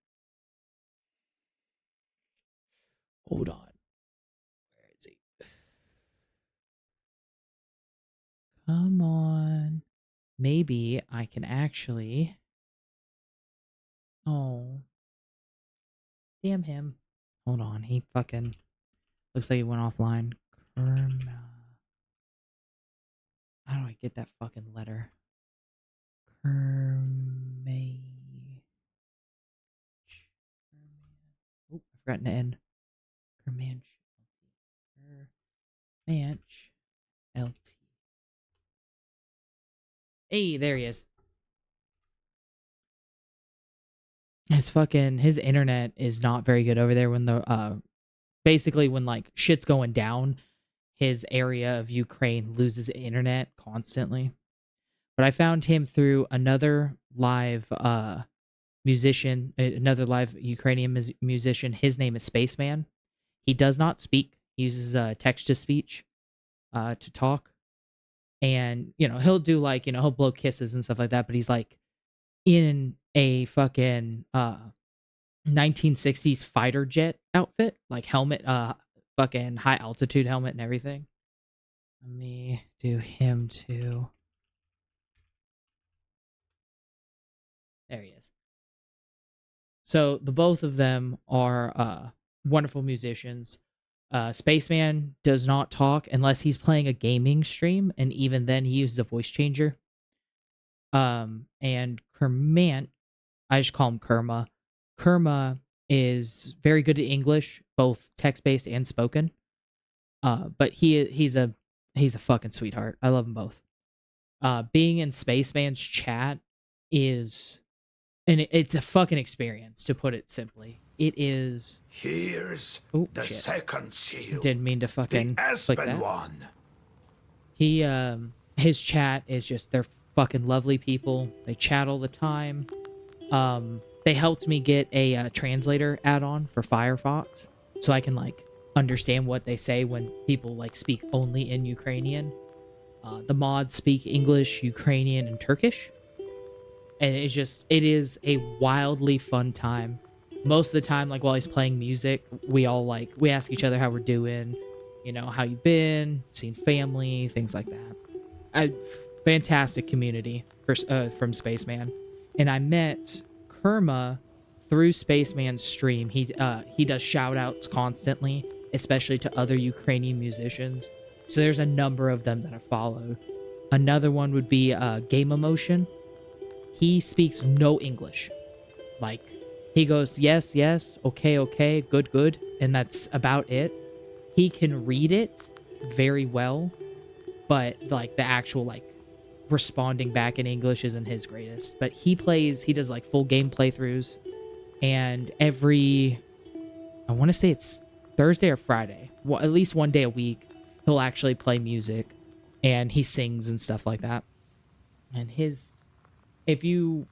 Speaker 1: Hold on. Where is he? Come on. Maybe I can actually. Oh. Damn him. Hold on. He fucking looks like he went offline. How do I get that fucking letter? Kermay. Oh, I forgot an N. Kermanch. Kermanch. LT. Hey, there he is. His internet is not very good over there when basically when like shit's going down. His area of Ukraine loses internet constantly. But I found him through another live musician, another live Ukrainian musician. His name is Spaceman. He does not speak. He uses text-to-speech to talk. And, he'll do like, he'll blow kisses and stuff like that. But he's like in a fucking 1960s fighter jet outfit, like helmet, fucking high altitude helmet and everything. Let me do him too. There he is. So the both of them are wonderful musicians. Spaceman does not talk unless he's playing a gaming stream, and even then he uses a voice changer. And Kermant, I just call him Kerma. Kerma is very good at English, both text-based and spoken. But he's a fucking sweetheart. I love them both. Being in Spaceman's chat is, and it's a fucking experience, to put it simply. It is.
Speaker 14: Here's the second seal.
Speaker 1: Didn't mean to fucking
Speaker 14: the
Speaker 1: click
Speaker 14: Aspen
Speaker 1: that.
Speaker 14: one.
Speaker 1: his chat is just, they're fucking lovely people. They chat all the time. They helped me get a translator add-on for Firefox, so I can like understand what they say when people like speak only in Ukrainian. The mods speak English, Ukrainian, and Turkish. And it is a wildly fun time. Most of the time, like while he's playing music, we ask each other how we're doing, you know, how you been, seen family, things like that. A fantastic community from Spaceman. And I met Kerma through Spaceman's stream. He does shout outs constantly, especially to other Ukrainian musicians. So there's a number of them that I follow. Another one would be Game Emotion. He speaks no English. Like, he goes, yes, yes, okay, okay, good, good. And that's about it. He can read it very well, but like the actual like responding back in English isn't his greatest. But he does like full game playthroughs. And I want to say it's Thursday or Friday, well, at least one day a week, he'll actually play music and he sings and stuff like that. And if you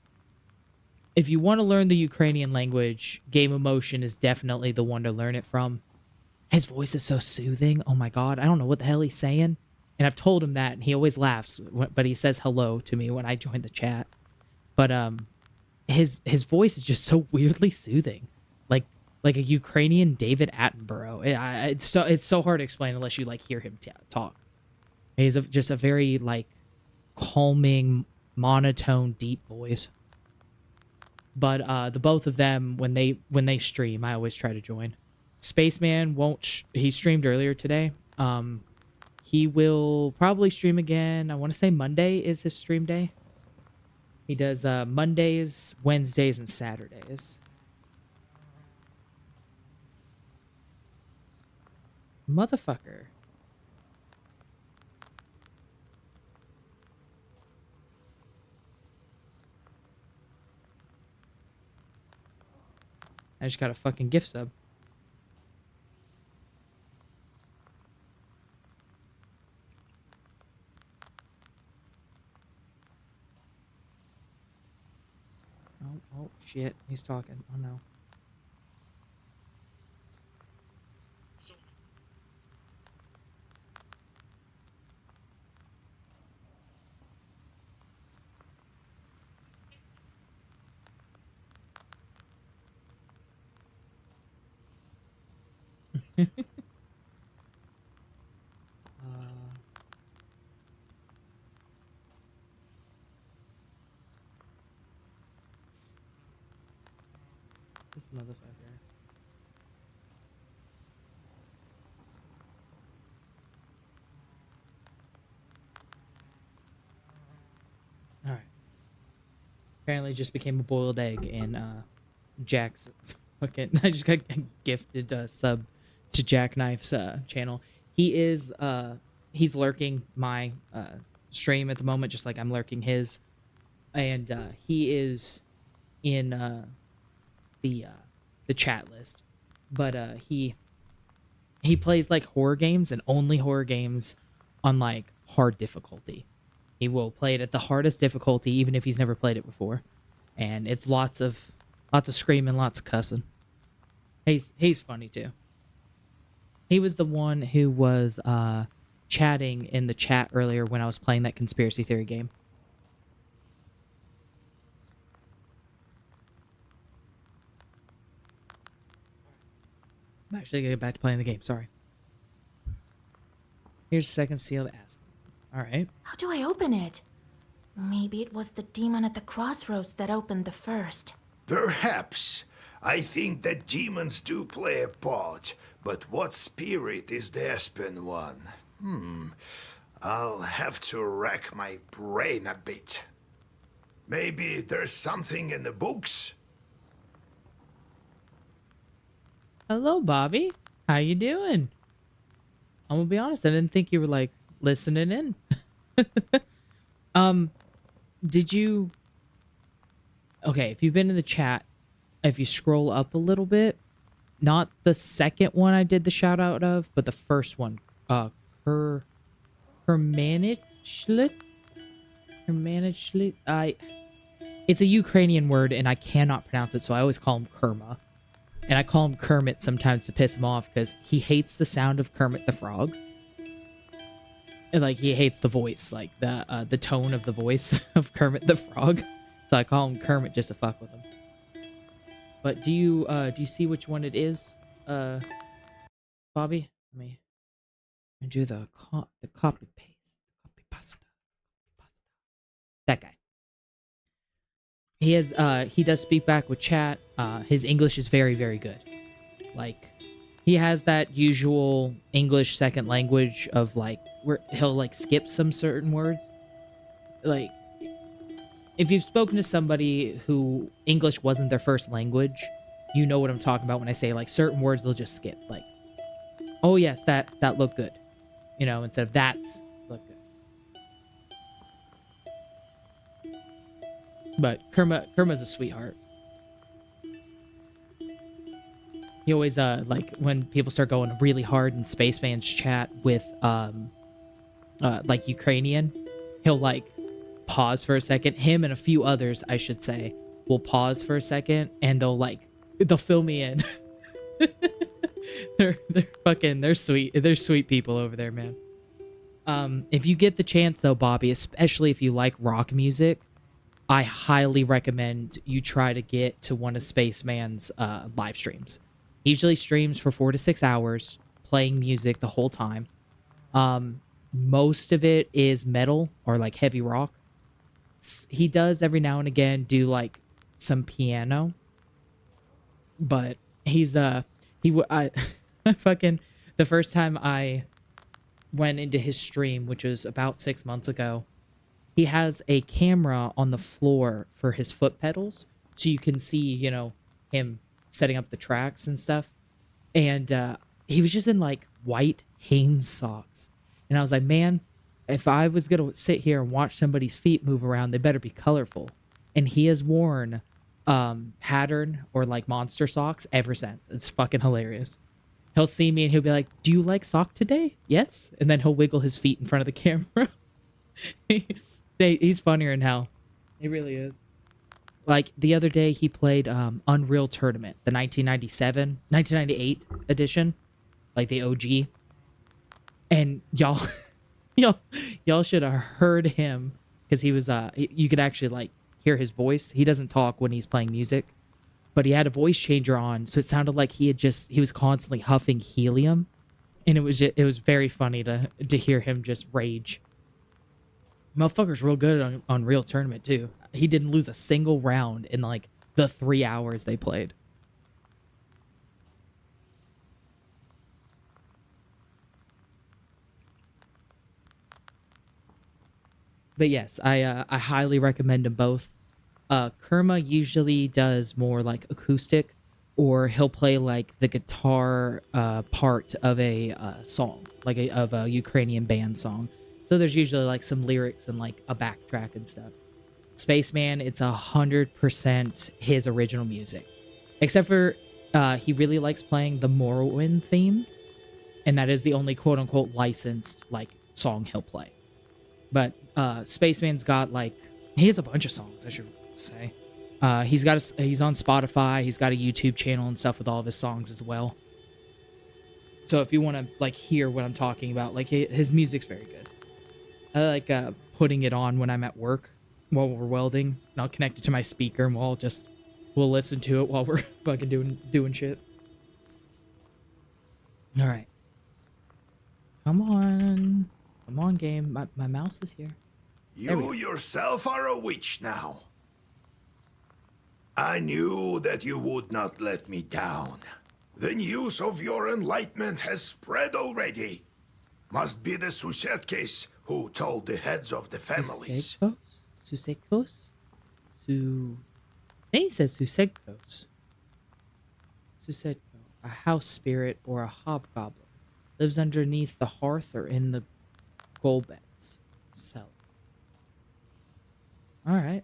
Speaker 1: want to learn the Ukrainian language, Game Emotion is definitely the one to learn it from. His voice is so soothing. Oh my God. I don't know what the hell he's saying. And I've told him that, and he always laughs, but he says hello to me when I join the chat. But his voice is just so weirdly soothing. Like a Ukrainian David Attenborough. It's so hard to explain unless you like hear him talk. He's just a very like calming, monotone, deep voice. But the both of them, when they stream, I always try to join. Spaceman won't. He streamed earlier today. He will probably stream again. I want to say Monday is his stream day. He does Mondays, Wednesdays, and Saturdays. Motherfucker. I just got a fucking gift sub. Oh shit, he's talking. Oh no. This motherfucker. Alright. Apparently just became a boiled egg in Jack's fucking I just got gifted a sub to Jackknife's channel. He's lurking my stream at the moment, just like I'm lurking his. And he is in the chat list. But he plays like horror games and only horror games on like hard difficulty. He will play it at the hardest difficulty even if he's never played it before. And it's lots of screaming, lots of cussing. He's funny too. He was the one who was chatting in the chat earlier when I was playing that conspiracy theory game. I'm actually gonna get back to playing the game, sorry. Here's the second seal to ask. Alright.
Speaker 13: How do I open it? Maybe it was the demon at the crossroads that opened the first.
Speaker 14: Perhaps. I think that demons do play a part, but what spirit is the Aspen one? I'll have to rack my brain a bit. Maybe there's something in the books?
Speaker 1: Hello, Bobby. How you doing? I'm gonna be honest, I didn't think you were like listening in. Did you... Okay, if you've been in the chat, if you scroll up a little bit, not the second one I did the shout out of, but the first one, her Hermanitschlit. It's a Ukrainian word, and I cannot pronounce it, so I always call him Kerma. And I call him Kermit sometimes to piss him off because he hates the sound of Kermit the Frog. And, like, he hates the voice, like the tone of the voice of Kermit the Frog. So I call him Kermit just to fuck with him. But do you see which one it is, Bobby? Let me do the copy pasta. That guy. He does speak back with chat. His English is very, very good. Like, he has that usual English second language of, like, where he'll, like, skip some certain words. Like, if you've spoken to somebody who English wasn't their first language, you know what I'm talking about when I say, like, certain words they'll just skip. Like, oh yes, that looked good. You know, instead of that's looked good. But Kerma's a sweetheart. He always, like, when people start going really hard in Spaceman's chat with, like, Ukrainian, he'll, like, pause for a second. Him and a few others, I should say, will pause for a second, and they'll fill me in. They're sweet. They're sweet people over there, man. If you get the chance, though, Bobby, especially if you like rock music, I highly recommend you try to get to one of Spaceman's live streams. He usually streams for 4 to 6 hours, playing music the whole time. Most of it is metal or, like, heavy rock. He does every now and again do, like, some piano, but he's fucking, the first time I went into his stream, which was about 6 months ago, he has a camera on the floor for his foot pedals, so you can see, you know, him setting up the tracks and stuff. And he was just in, like, white Hanes socks, and I was like, man, if I was gonna sit here and watch somebody's feet move around, they better be colorful. And he has worn pattern or, like, monster socks ever since. It's fucking hilarious. He'll see me and he'll be like, do you like sock today? Yes. And then he'll wiggle his feet in front of the camera. He's funnier than hell. He really is. Like, the other day he played Unreal Tournament, the 1998 edition, like the OG. And y'all should have heard him, because he was you could actually, like, hear his voice. He doesn't talk when he's playing music, but he had a voice changer on, so it sounded like he was constantly huffing helium, and it was very funny to hear him just rage. Motherfucker's real good on Unreal Tournament too. He didn't lose a single round in, like, the 3 hours they played. But yes, I highly recommend them both. Kerma usually does more, like, acoustic, or he'll play, like, the guitar part of a song, like of a Ukrainian band song. So there's usually, like, some lyrics and, like, a backtrack and stuff. Spaceman, it's 100% his original music, except for he really likes playing the Morrowind theme, and that is the only quote-unquote licensed, like, song he'll play. But Spaceman's got, like, he has a bunch of songs, I should say. He's on Spotify. He's got a YouTube channel and stuff with all of his songs as well. So if you want to, like, hear what I'm talking about, like, his music's very good. I like putting it on when I'm at work while we're welding, and I'll connect it to my speaker, and we'll listen to it while we're fucking doing shit. All right, come on, game. My mouse is here.
Speaker 14: You yourself are a witch now. I knew that you would not let me down. The news of your enlightenment has spread already. Must be the Susetkes who told the heads of the families.
Speaker 1: Susekos? He says Susekos. Susetko, a house spirit or a hobgoblin, lives underneath the hearth or in the Golbets cellar. Alright.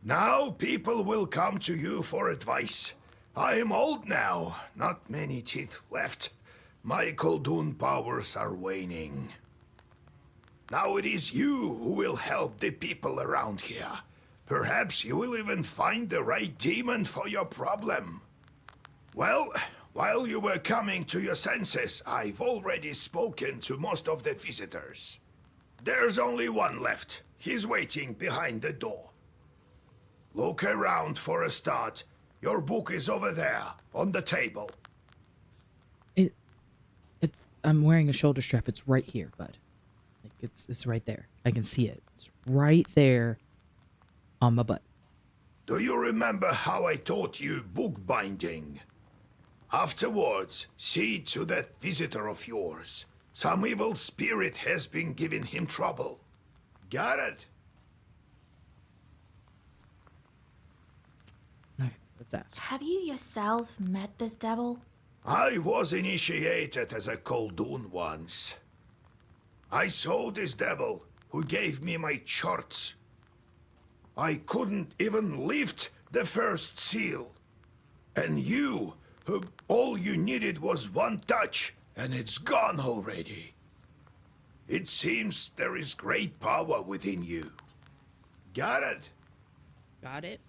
Speaker 14: Now people will come to you for advice. I am old now, not many teeth left. My Koldun powers are waning. Now it is you who will help the people around here. Perhaps you will even find the right demon for your problem. Well, while you were coming to your senses, I've already spoken to most of the visitors. There's only one left. He's waiting behind the door. Look around for a start. Your book is over there, on the table.
Speaker 1: I'm wearing a shoulder strap. It's right here, bud. Like it's right there. I can see it. It's right there on my butt.
Speaker 14: Do you remember how I taught you bookbinding? Afterwards, see to that visitor of yours. Some evil spirit has been giving him trouble. Got it?
Speaker 1: Okay, let's ask.
Speaker 13: Have you yourself met this devil?
Speaker 14: I was initiated as a Koldun once. I saw this devil who gave me my charts. I couldn't even lift the first seal. And you, all you needed was one touch, and it's gone already. It seems there is great power within you. Got it?
Speaker 1: Got it?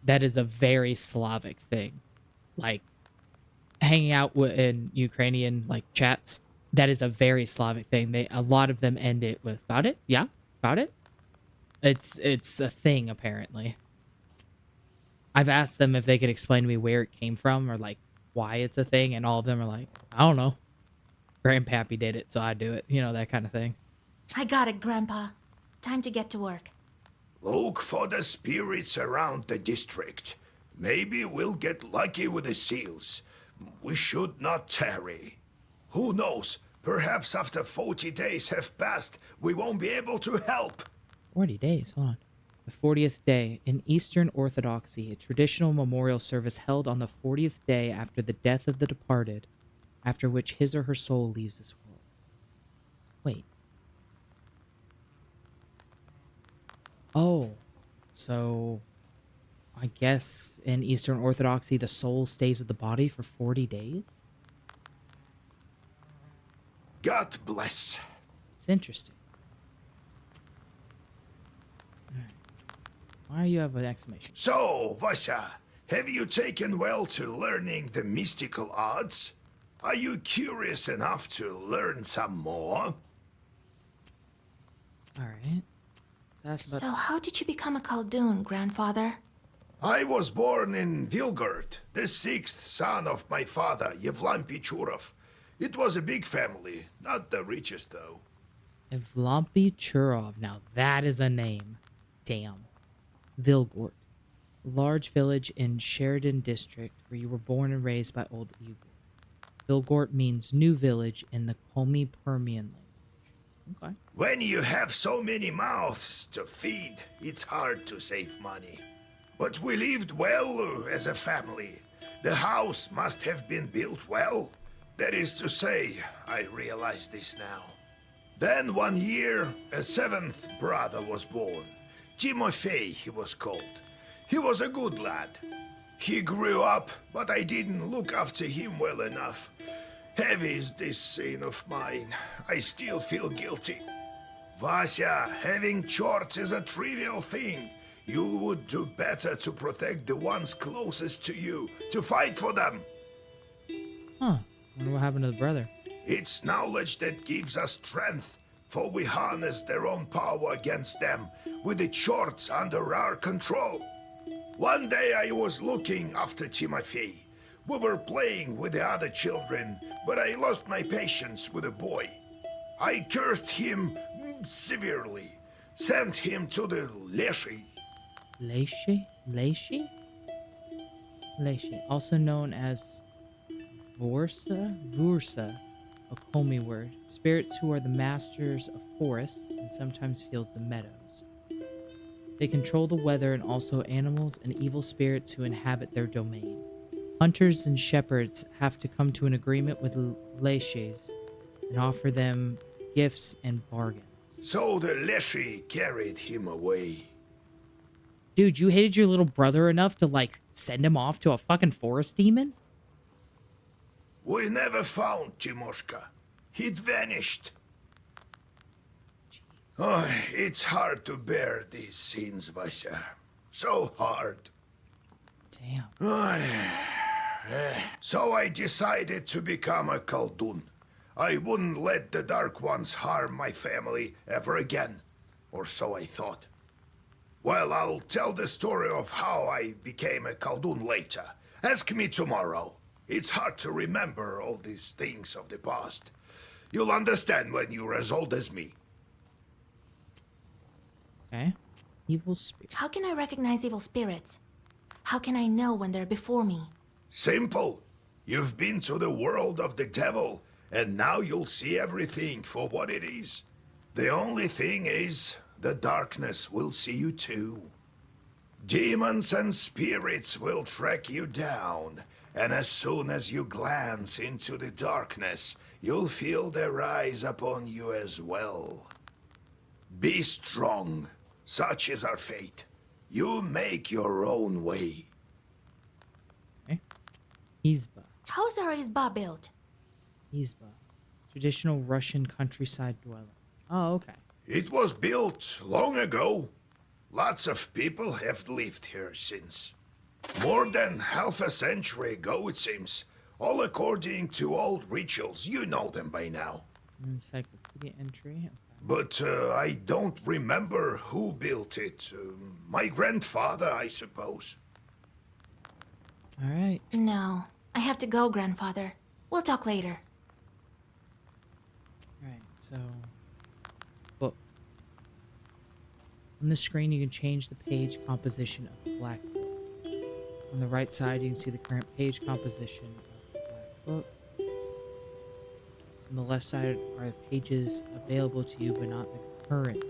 Speaker 1: That is a very Slavic thing. Like, hanging out in Ukrainian, like, chats, that is a very Slavic thing. A lot of them end it with, got it? Yeah? Got it? It's a thing, apparently. I've asked them if they could explain to me where it came from or, like, why it's a thing, and all of them are like, I don't know. Grandpappy did it, so I do it. You know, that kind of thing.
Speaker 13: I got it, Grandpa. Time to get to work.
Speaker 14: Look for the spirits around the district. Maybe we'll get lucky with the seals. We should not tarry. Who knows? Perhaps after 40 days have passed, we won't be able to help.
Speaker 1: 40 days, hold on. The 40th day. In Eastern Orthodoxy, a traditional memorial service held on the 40th day after the death of the departed, after which his or her soul leaves this world. Wait. Oh, so I guess in Eastern Orthodoxy, the soul stays with the body for 40 days?
Speaker 14: God bless.
Speaker 1: It's interesting. Why do you have an exclamation?
Speaker 14: So, Vasya, have you taken well to learning the mystical arts? Are you curious enough to learn some more?
Speaker 1: Alright.
Speaker 13: So how did you become a Khaldun, Grandfather?
Speaker 14: I was born in Vilgard, the 6th son of my father, Yevlam Pichurov. It was a big family, not the richest though.
Speaker 1: Evlampi Churov. Now that is a name. Damn. Vilgort. Large village in Sheridan district where you were born and raised by old Igor. Vilgort means new village in the Komi Permian language. Okay.
Speaker 14: When you have so many mouths to feed, it's hard to save money. But we lived well as a family. The house must have been built well. That is to say, I realize this now. Then one year, a 7th brother was born. Timofey, he was called. He was a good lad. He grew up, but I didn't look after him well enough. Heavy is this sin of mine. I still feel guilty. Vasya, having chores is a trivial thing. You would do better to protect the ones closest to you, to fight for them.
Speaker 1: Huh. Wonder what happened to the brother.
Speaker 14: It's knowledge that gives us strength, for we harness their own power against them with the chores under our control. One day I was looking after Timofey. We were playing with the other children, but I lost my patience with the boy. I cursed him severely, sent him to the Leshy.
Speaker 1: Leshy? Leshy? Leshy. Also known as Vorsa? Vursa, a Komi word. Spirits who are the masters of forests and sometimes fields and meadows. They control the weather and also animals and evil spirits who inhabit their domain. Hunters and shepherds have to come to an agreement with Leshes and offer them gifts and bargains.
Speaker 14: So the Leshy carried him away.
Speaker 1: Dude, you hated your little brother enough to, like, send him off to a fucking forest demon?
Speaker 14: We never found Timoshka. He'd vanished. Oh, it's hard to bear these scenes, Vasya. So hard.
Speaker 1: Damn.
Speaker 14: So I decided to become a Khaldun. I wouldn't let the Dark Ones harm my family ever again. Or so I thought. Well, I'll tell the story of how I became a Khaldun later. Ask me tomorrow. It's hard to remember all these things of the past. You'll understand when you're as old as me.
Speaker 1: Okay. Evil spirit.
Speaker 13: How can I recognize evil spirits? How can I know when they're before me?
Speaker 14: Simple. You've been to the world of the devil, and now you'll see everything for what it is. The only thing is, the darkness will see you too. Demons and spirits will track you down, and as soon as you glance into the darkness, you'll feel their eyes upon you as well. Be strong. Such is our fate. You make your own way.
Speaker 1: Izba.
Speaker 13: How's our Izba built?
Speaker 1: Izba. Traditional Russian countryside dwelling. Oh, okay.
Speaker 14: It was built long ago. Lots of people have lived here since. More than half a century ago, it seems. All according to old rituals. You know them by now.
Speaker 1: Encyclopedia entry. Okay.
Speaker 14: But I don't remember who built it. My grandfather, I suppose.
Speaker 1: All right.
Speaker 13: No, I have to go, grandfather. We'll talk later.
Speaker 1: All right. So, book. On the screen, you can change the page composition of the Black Book. On the right side, you can see the current page composition of the Black Book. On the left side are the pages available to you, but not the current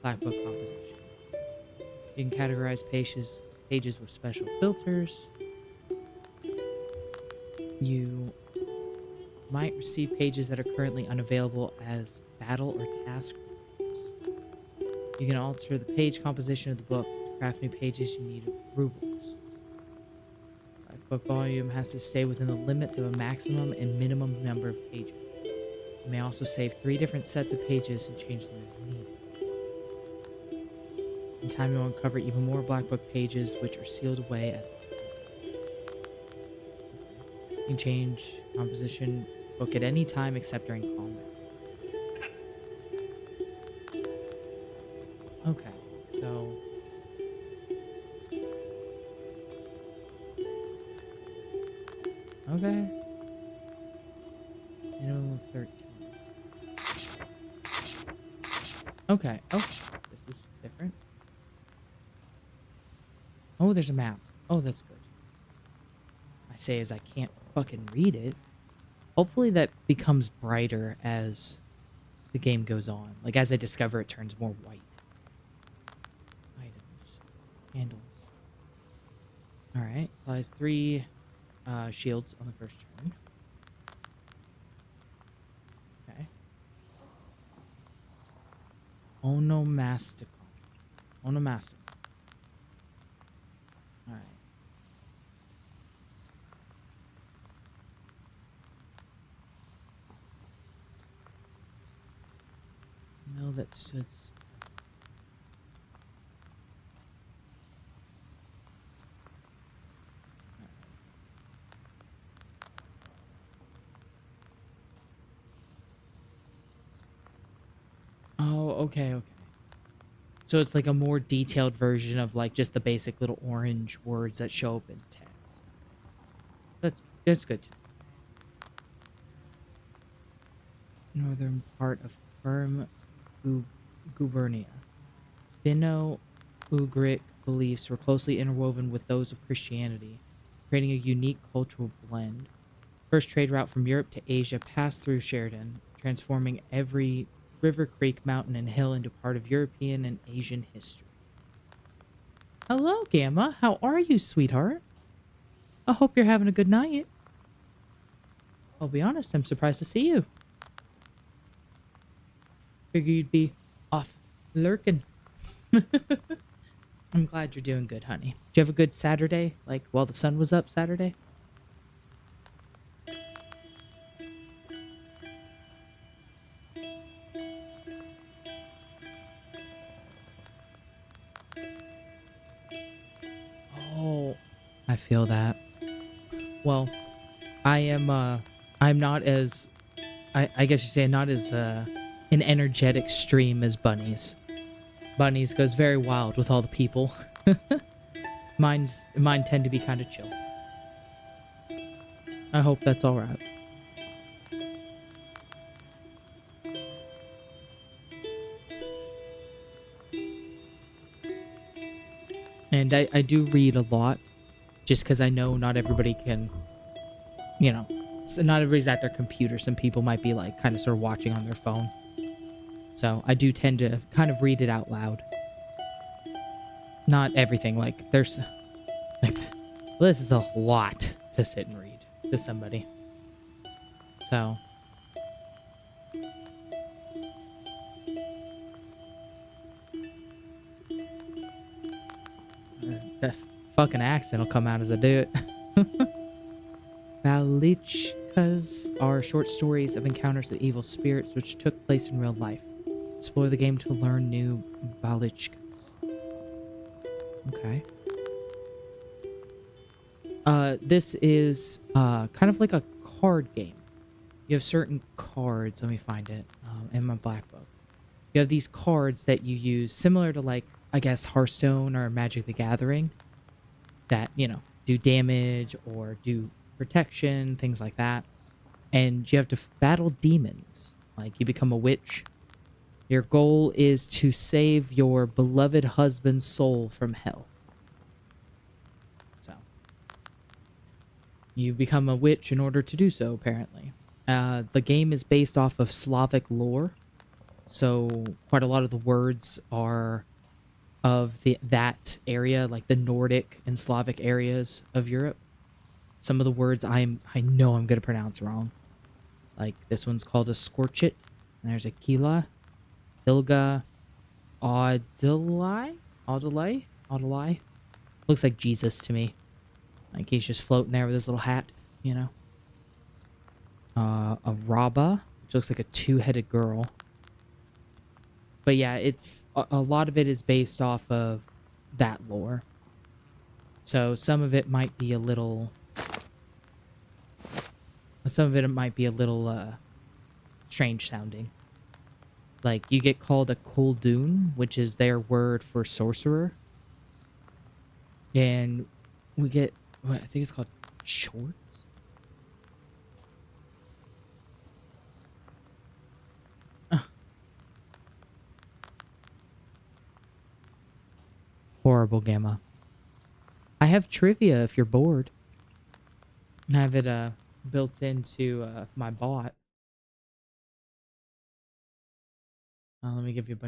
Speaker 1: Black Book composition. You can categorize pages with special filters. You might receive pages that are currently unavailable as battle or task rules. You can alter the page composition of the book to craft new pages you need approvals. Black Book volume has to stay within the limits of a maximum and minimum number of pages. You may also save 3 different sets of pages and change them as needed. In time, you'll uncover even more Black Book pages, which are sealed away at the outside. You can change composition book at any time except during combat. Okay, so okay. Minimum of 13. Okay. Oh, this is different. Oh, there's a map. Oh, that's good. I say as I can't fucking read it. Hopefully that becomes brighter as the game goes on. Like, as I discover, it turns more white. Items. Handles. Alright. Applies 3 shields on the first turn. Okay. Onomasticon. Onomasticon. Alright. No, that's just... Oh, okay, okay. So it's like a more detailed version of like just the basic little orange words that show up in text. That's good. Northern part of Perm Gubernia. Finno-Ugric beliefs were closely interwoven with those of Christianity, creating a unique cultural blend. First trade route from Europe to Asia passed through Sheridan, transforming every river, creek, mountain, and hill into part of European and Asian history. Hello, Gamma. How are you, sweetheart? I hope you're having a good night. I'll be honest, I'm surprised to see you. Figure you'd be off lurking. I'm glad you're doing good, honey. Did you have a good Saturday? Like, while the sun was up Saturday? feel that. Well, I'm not as, I guess you say not as an energetic stream as Bunnies. Bunnies goes very wild with all the people. Mine tend to be kind of chill. I hope that's all right. And I do read a lot, just because I know not everybody can, you know, so not everybody's at their computer. Some people might be like kind of sort of watching on their phone. So I do tend to kind of read it out loud. Not everything, like there's, like, this is a lot to sit and read to somebody. So. That fucking accent will come out as I do it. Balichkas are short stories of encounters with evil spirits which took place in real life. Explore the game to learn new Balichkas. Okay. This is kind of like a card game. You have certain cards. Let me find it in my black book. You have these cards that you use similar to, like, I guess Hearthstone or Magic the Gathering, that, you know, do damage or do protection, things like that. And you have to battle demons. Like, you become a witch. Your goal is to save your beloved husband's soul from hell. So, you become a witch in order to do so, apparently. The game is based off of Slavic lore. So, quite a lot of the words are of that area, like the Nordic and Slavic areas of Europe. Some of the words I know I'm gonna pronounce wrong. Like this one's called a Scorchit, and there's a Kila, Ilga, Audelai. Looks like Jesus to me. Like he's just floating there with his little hat, you know. A Raba, which looks like a two-headed girl. But yeah, it's a lot of it is based off of that lore. So some of it might be a little strange sounding. Like you get called a Kuldoon, which is their word for sorcerer. And we get I think it's called shorts. Horrible Gamma. I have trivia if you're bored. I have it built into my bot. Let me give you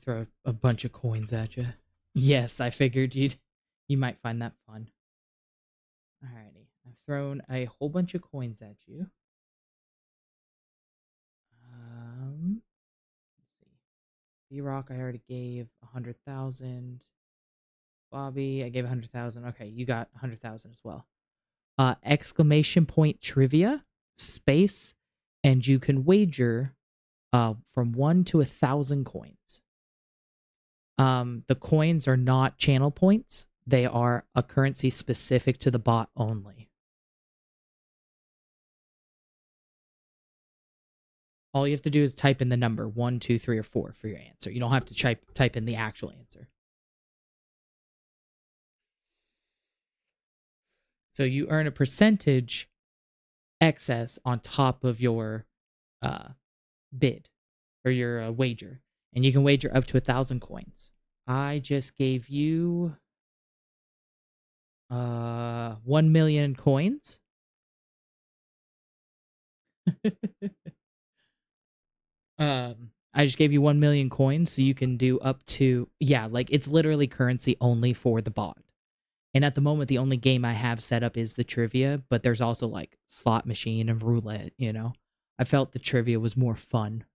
Speaker 1: throw a bunch of coins at you. Yes, I figured you might find that fun. Alrighty, I've thrown a whole bunch of coins at you. B-Rock, I already gave 100,000. Bobby, I gave 100,000. Okay, you got 100,000 as well. Exclamation point trivia, space, and you can wager from 1 to 1,000 coins. The coins are not channel points. They are a currency specific to the bot only. All you have to do is type in the number 1, 2, 3, or 4 for your answer. You don't have to type in the actual answer. So you earn a percentage excess on top of your bid or your wager. And you can wager up to 1,000 coins. I just gave you 1 million coins. I just gave you 1 million coins, so you can do up to, yeah, like it's literally currency only for the bot. And at the moment, the only game I have set up is the trivia, but there's also like slot machine and roulette, you know. I felt the trivia was more fun.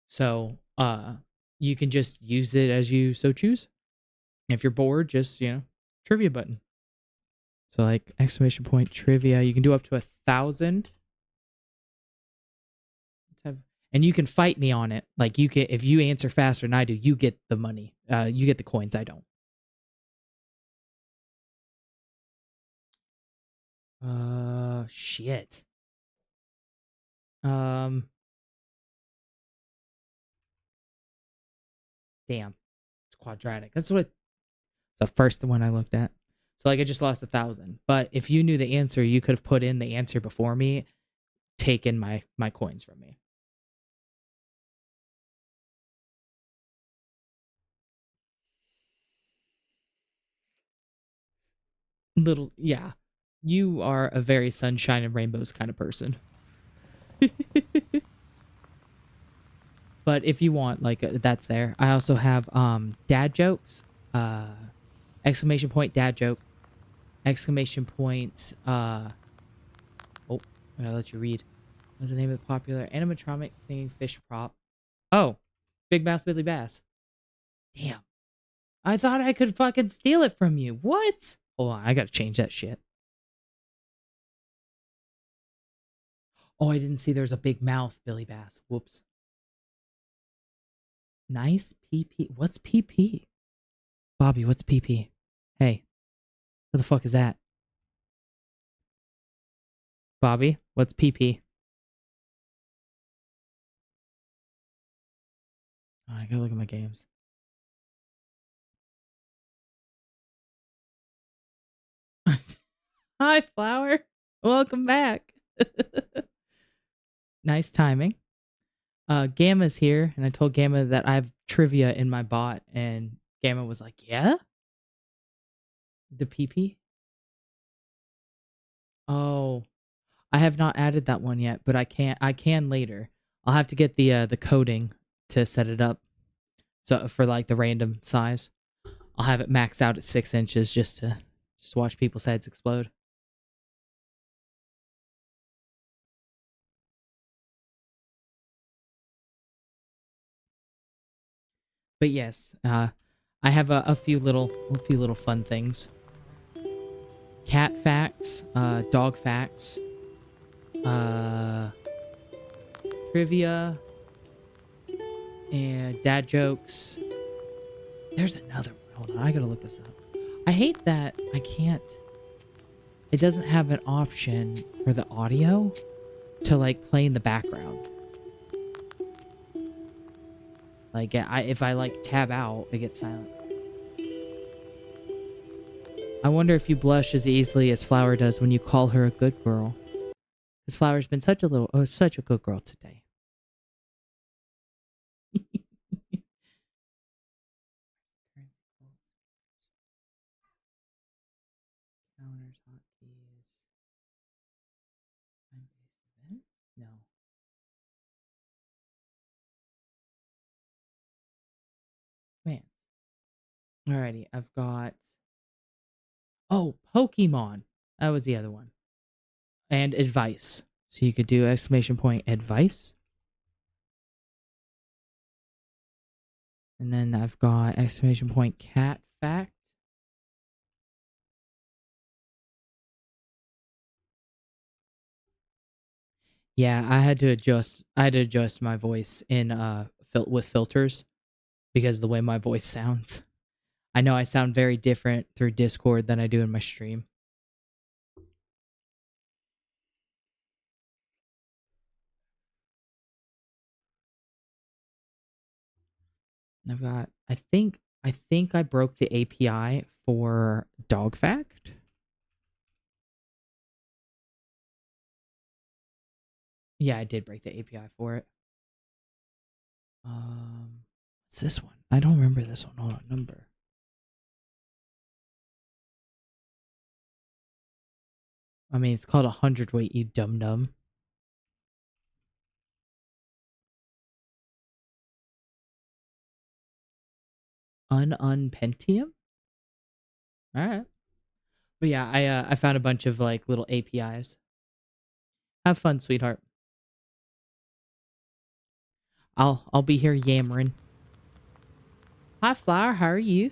Speaker 1: So, you can just use it as you so choose. If you're bored, just, you know, trivia button. So like exclamation point trivia, you can do up to 1,000. And you can fight me on it. Like you can, if you answer faster than I do, you get the money. You get the coins. I don't. Shit. Damn. It's quadratic. That's what the first one I looked at. So like I just lost 1,000. But if you knew the answer, you could have put in the answer before me, taken my coins from me. Little, yeah. You are a very sunshine and rainbows kind of person. But if you want, like, that's there. I also have dad jokes. Exclamation point dad joke. Exclamation point oh, I gotta let you read. What's the name of the popular animatronic singing fish prop? Oh, Big Mouth Billy Bass. Damn. I thought I could fucking steal it from you. What? Hold on, I gotta change that shit. Oh, I didn't see there's a big mouth, Billy Bass. Whoops. Nice PP. What's PP? Bobby, what's PP? Hey, what the fuck is that? Bobby, what's PP? Oh, I gotta look at my games. Hi, Flower. Welcome back. Nice timing. Gamma's here, and I told Gamma that I have trivia in my bot, and Gamma was like, yeah? The PP? Oh, I have not added that one yet, but I can later. I'll have to get the coding to set it up. So for like the random size, I'll have it maxed out at 6 inches just to watch people's heads explode. But yes, I have a few little fun things. Cat facts, dog facts, trivia, and dad jokes. There's another one. Hold on, I gotta look this up. I hate that I can't. It doesn't have an option for the audio to like play in the background. Like if I like tab out, it gets silent. I wonder if you blush as easily as Flower does when you call her a good girl. Because Flower's been such a good girl today. No. Man. Alrighty, I've got... Oh, Pokemon. That was the other one. And advice. So you could do exclamation point advice. And then I've got exclamation point cat fact. Yeah, I had to adjust my voice in with filters because of the way my voice sounds. I know I sound very different through Discord than I do in my stream. I've got I think I broke the API for dog fact. Yeah, I did break the API for it. What's this one? I don't remember this one. Hold on, number. I mean, it's called 100-weight, you dum-dum. Pentium? Alright. But yeah, I found a bunch of like little APIs. Have fun, sweetheart. I'll be here yammering. Hi, Flower. How are you?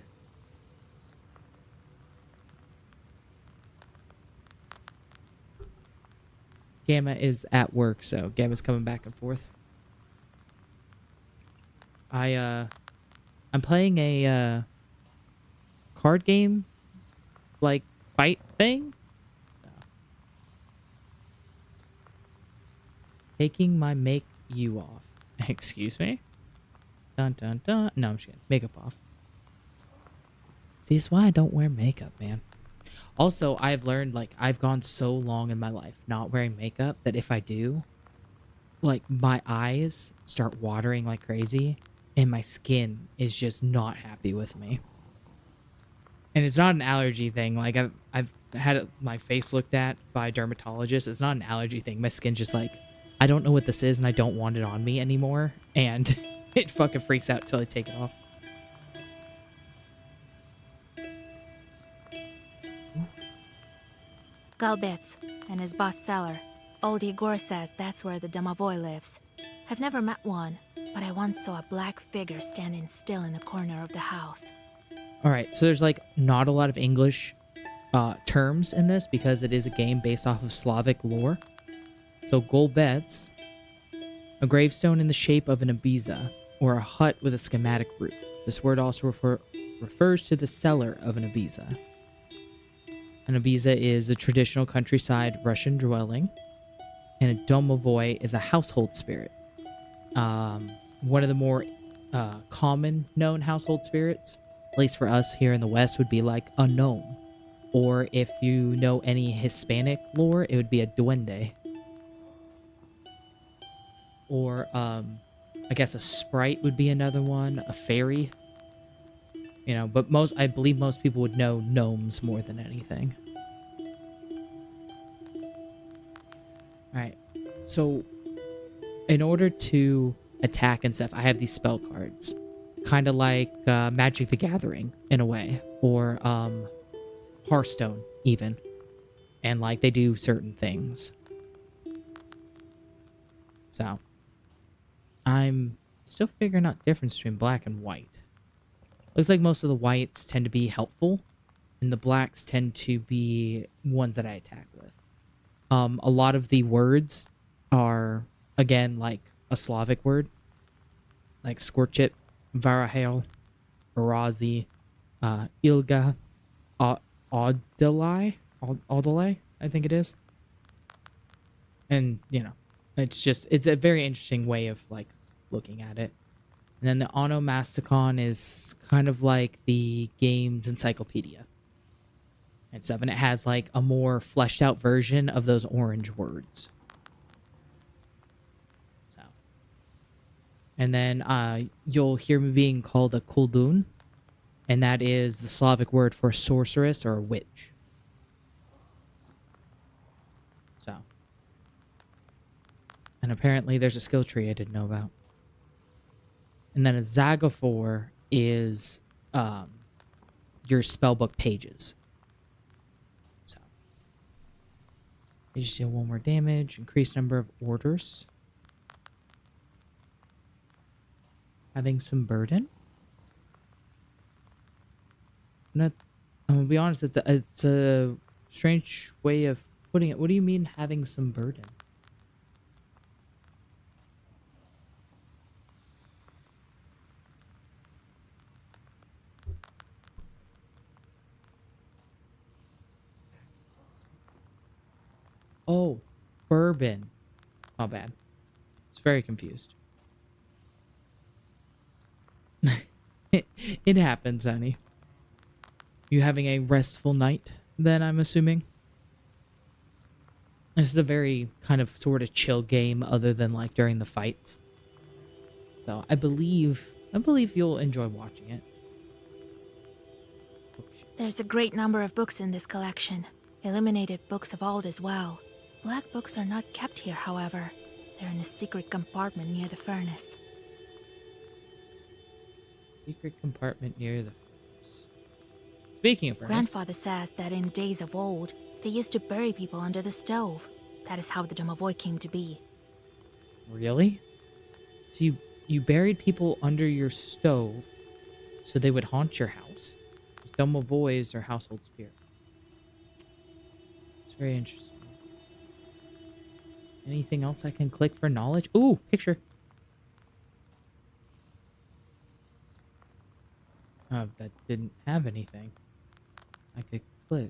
Speaker 1: Gamma is at work, so Gamma's coming back and forth. I'm playing a card game like fight thing. Taking my make you off. Excuse me? Dun dun dun. No, I'm just kidding. Makeup off. See, it's why I don't wear makeup, man. Also, I've learned, like, I've gone so long in my life not wearing makeup that if I do, like, my eyes start watering like crazy and my skin is just not happy with me. And it's not an allergy thing. Like, I've had my face looked at by a dermatologist. It's not an allergy thing. My skin's just like, I don't know what this is and I don't want it on me anymore. And it fucking freaks out until I take it off.
Speaker 13: Galbets and his boss cellar. Old Igor says that's where the Domovoy lives. I've never met one, but I once saw a black figure standing still in the corner of the house.
Speaker 1: Alright, so there's like not a lot of English terms in this because it is a game based off of Slavic lore. So Golbets, a gravestone in the shape of an Ibiza, or a hut with a schematic roof. This word also refers to the cellar of an Ibiza. An Ibiza is a traditional countryside Russian dwelling, and a domovoy is a household spirit. One of the more common known household spirits, at least for us here in the West, would be like a gnome. Or if you know any Hispanic lore, it would be a duende. Or, I guess a sprite would be another one, a fairy. You know, but I believe most people would know gnomes more than anything. Alright, so in order to attack and stuff, I have these spell cards. Kind of like Magic the Gathering, in a way. Or Hearthstone, even. And, like, they do certain things. So, I'm still figuring out the difference between black and white. Looks like most of the whites tend to be helpful, and the blacks tend to be ones that I attack with. A lot of the words are, again, like a Slavic word. Like Scorchit, Varahel, Arazi, Ilga, Audalai, I think it is. And, you know, it's a very interesting way of, like, looking at it. And then the onomasticon is kind of like the game's encyclopedia. And stuff. And it has like a more fleshed out version of those orange words. So. And then you'll hear me being called a kuldun. And that is the Slavic word for sorceress or a witch. So. And apparently there's a skill tree I didn't know about. And then a Zagafor is your spellbook pages. So. You just deal 1 more damage. Increased number of orders. Having some burden. I'm gonna be honest, it's a strange way of putting it. What do you mean having some burden? Oh, bourbon. Oh, bad. It's very confused. It happens, honey. You having a restful night, then, I'm assuming? This is a very kind of sort of chill game other than like during the fights. So I believe you'll enjoy watching it.
Speaker 13: There's a great number of books in this collection. Illuminated books of old as well. Black books are not kept here, however. They're in a secret compartment near the furnace.
Speaker 1: Secret compartment near the furnace. Speaking of furnace...
Speaker 13: Grandfather says that in days of old, they used to bury people under the stove. That is how the Domovoy came to be.
Speaker 1: Really? So you buried people under your stove so they would haunt your house? Domovoys are household spirits. It's very interesting. Anything else I can click for knowledge? Ooh, picture. Oh, that didn't have anything I could click.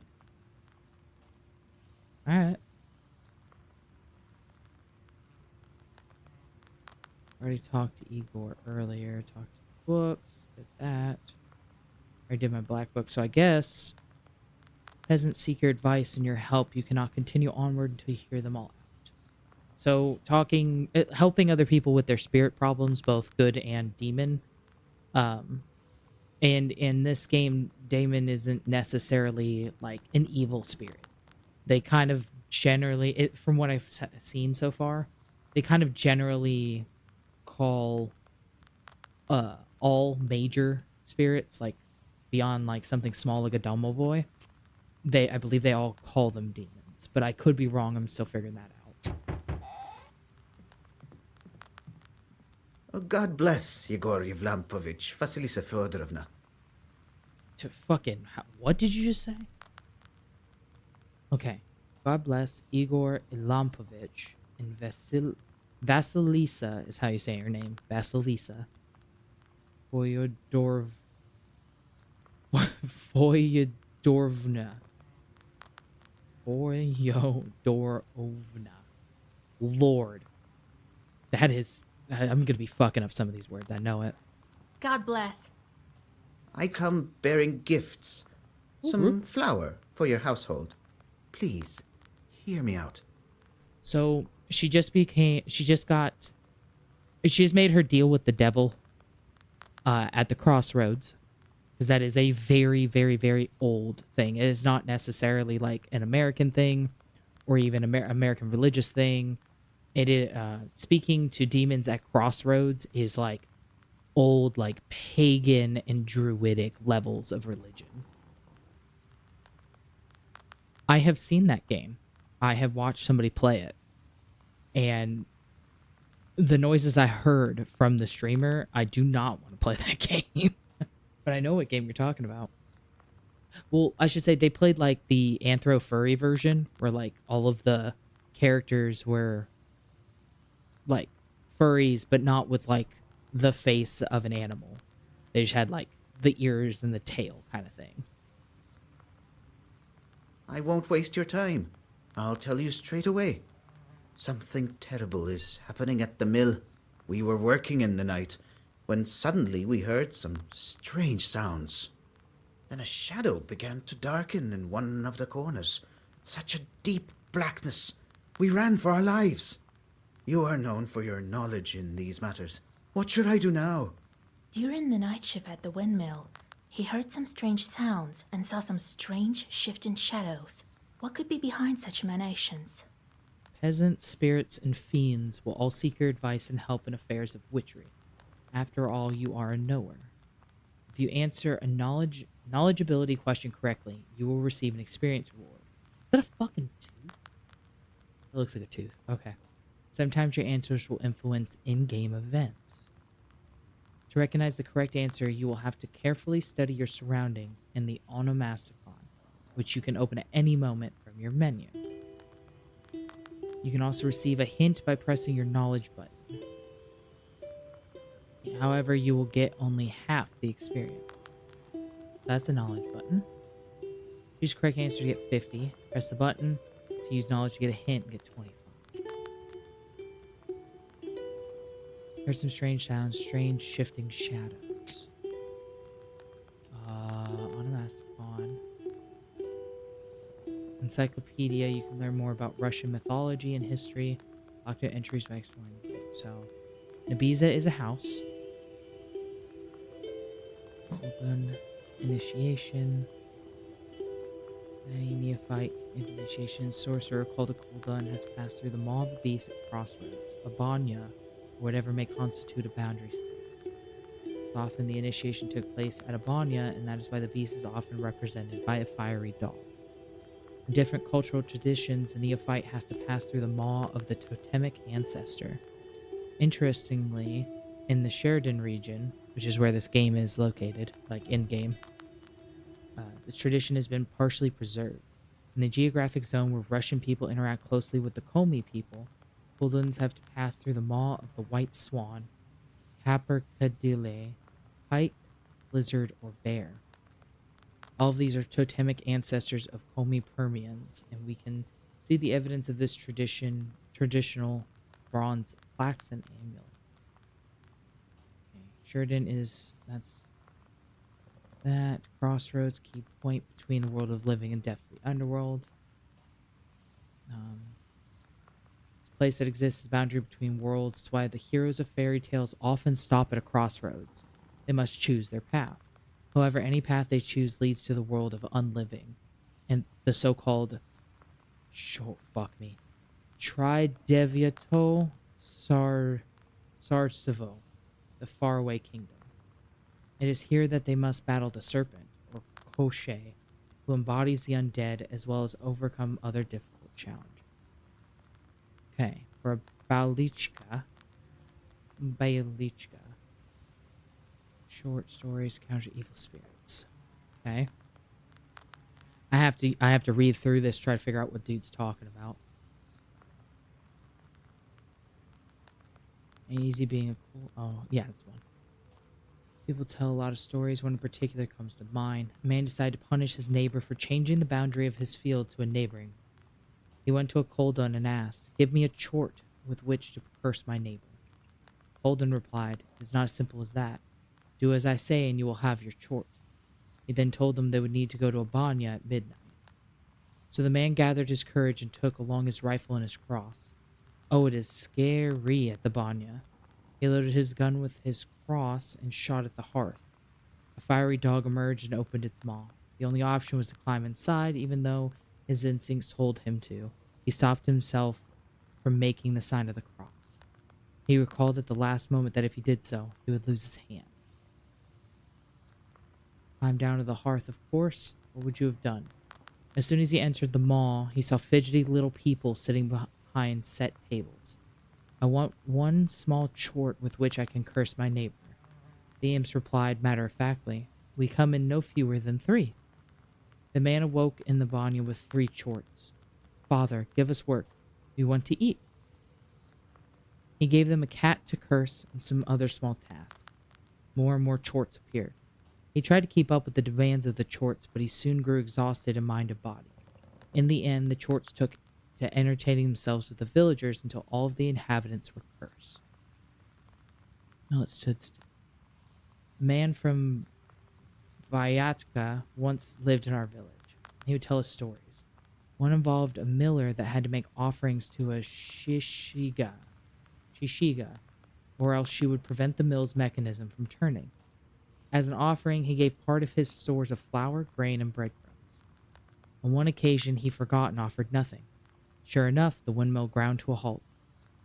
Speaker 1: Alright. Already talked to Igor earlier. Talked to the books. Did that. I did my black book. So I guess peasants seek your advice and your help. You cannot continue onward until you hear them all out. So helping other people with their spirit problems, both good and demon. And in this game, Damon isn't necessarily like an evil spirit. They kind of generally, from what I've seen so far, they kind of generally call all major spirits, like beyond like something small like a Domovoy, I believe they all call them demons, but I could be wrong. I'm still figuring that out.
Speaker 15: Oh, God bless Yegor Yevlampovich, Vasilisa Fyodorovna.
Speaker 1: To fucking, what did you just say? Okay. God bless Igor Ilampovich and Vasilisa is how you say her name. Vasilisa. Voyodorovna. Voyodorovna. Lord. That is... I'm going to be fucking up some of these words. I know it.
Speaker 13: God bless.
Speaker 15: I come bearing gifts. Some flour for your household. Please, hear me out.
Speaker 1: So, she just made her deal with the devil at the crossroads. Because that is a very, very, very old thing. It is not necessarily like an American thing or even American religious thing. It is, speaking to demons at crossroads is like old, like pagan and druidic levels of religion. I have seen that game. I have watched somebody play it. And the noises I heard from the streamer, I do not want to play that game. But I know what game you're talking about. Well, I should say they played like the Anthro Furry version, where like all of the characters were like furries, but not with like the face of an animal. They just had like the ears and the tail kind of thing.
Speaker 15: I won't waste your time. I'll tell you straight away. Something terrible is happening at the mill. We were working in the night when suddenly we heard some strange sounds. Then a shadow began to darken in one of the corners. Such a deep blackness. We ran for our lives. You are known for your knowledge in these matters. What should I do now?
Speaker 13: During the night shift at the windmill, he heard some strange sounds and saw some strange shifting shadows. What could be behind such emanations?
Speaker 1: Peasants, spirits, and fiends will all seek your advice and help in affairs of witchery. After all, you are a knower. If you answer a knowledgeability question correctly, you will receive an experience reward. Is that a fucking tooth? It looks like a tooth. Okay. Sometimes your answers will influence in-game events. To recognize the correct answer, you will have to carefully study your surroundings in the onomasticon, which you can open at any moment from your menu. You can also receive a hint by pressing your knowledge button. However, you will get only half the experience. So that's the knowledge button. Use correct answer to get 50. Press the button to use knowledge to get a hint and get 25. Here's some strange sounds, strange shifting shadows. Onomasticon. Encyclopedia, you can learn more about Russian mythology and history. Lock to entries by exploring the game. So, Nabiza is a house. Open initiation. Any neophyte initiation sorcerer called a Kuldan has passed through the maw of the beast at crossroads, a banya, or whatever may constitute a boundary space. Often the initiation took place at a banya, and that is why the beast is often represented by a fiery dog. In different cultural traditions, the neophyte has to pass through the maw of the totemic ancestor. Interestingly, in the Sheridan region, which is where this game is located, like in-game, this tradition has been partially preserved. In the geographic zone where Russian people interact closely with the Komi people, Kuldans have to pass through the maw of the white swan, capercaillie, pike, lizard, or bear. All of these are totemic ancestors of Komi Permians, and we can see the evidence of this traditional bronze plaques and amulets. Sheridan is that crossroads, key point between the world of living and depths of the underworld. It's a place that exists as a boundary between worlds. It's why the heroes of fairy tales often stop at a crossroads. They must choose their path. However, any path they choose leads to the world of unliving, and the so-called Trideviato Sarsivo, the faraway kingdom. It is here that they must battle the serpent, or Koshé, who embodies the undead, as well as overcome other difficult challenges. Okay, for a Balichka. Short stories counter evil spirits. Okay. I have to read through this, try to figure out what dude's talking about. Ain't easy being a cool. Oh, yeah, that's one. People tell a lot of stories. One in particular comes to mind. A man decided to punish his neighbor for changing the boundary of his field to a neighboring. He went to a Koldun and asked, "Give me a chort with which to curse my neighbor." Koldun replied, "It's not as simple as that. Do as I say and you will have your chort." He then told them they would need to go to a banya at midnight. So the man gathered his courage and took along his rifle and his cross. Oh, it is scary at the banya. He loaded his gun with his cross and shot at the hearth. A fiery dog emerged and opened its maw. The only option was to climb inside, even though his instincts told him to. He stopped himself from making the sign of the cross. He recalled at the last moment that if he did so, he would lose his hand. Climb down to the hearth, of course. What would you have done? As soon as he entered the maw, he saw fidgety little people sitting behind set tables. "I want one small chort with which I can curse my neighbor." The imps replied matter-of-factly, "We come in no fewer than 3. The man awoke in the banya with 3 chorts. "Father, give us work. We want to eat." He gave them a cat to curse and some other small tasks. More and more chorts appeared. He tried to keep up with the demands of the chorts, but he soon grew exhausted in mind and body. In the end, the chorts took to entertaining themselves with the villagers until all of the inhabitants were cursed. No, it stood still. A man from Vyatka once lived in our village. He would tell us stories. One involved a miller that had to make offerings to a shishiga, or else she would prevent the mill's mechanism from turning. As an offering, he gave part of his stores of flour, grain, and breadcrumbs. On one occasion, he forgot and offered nothing. Sure enough, the windmill ground to a halt.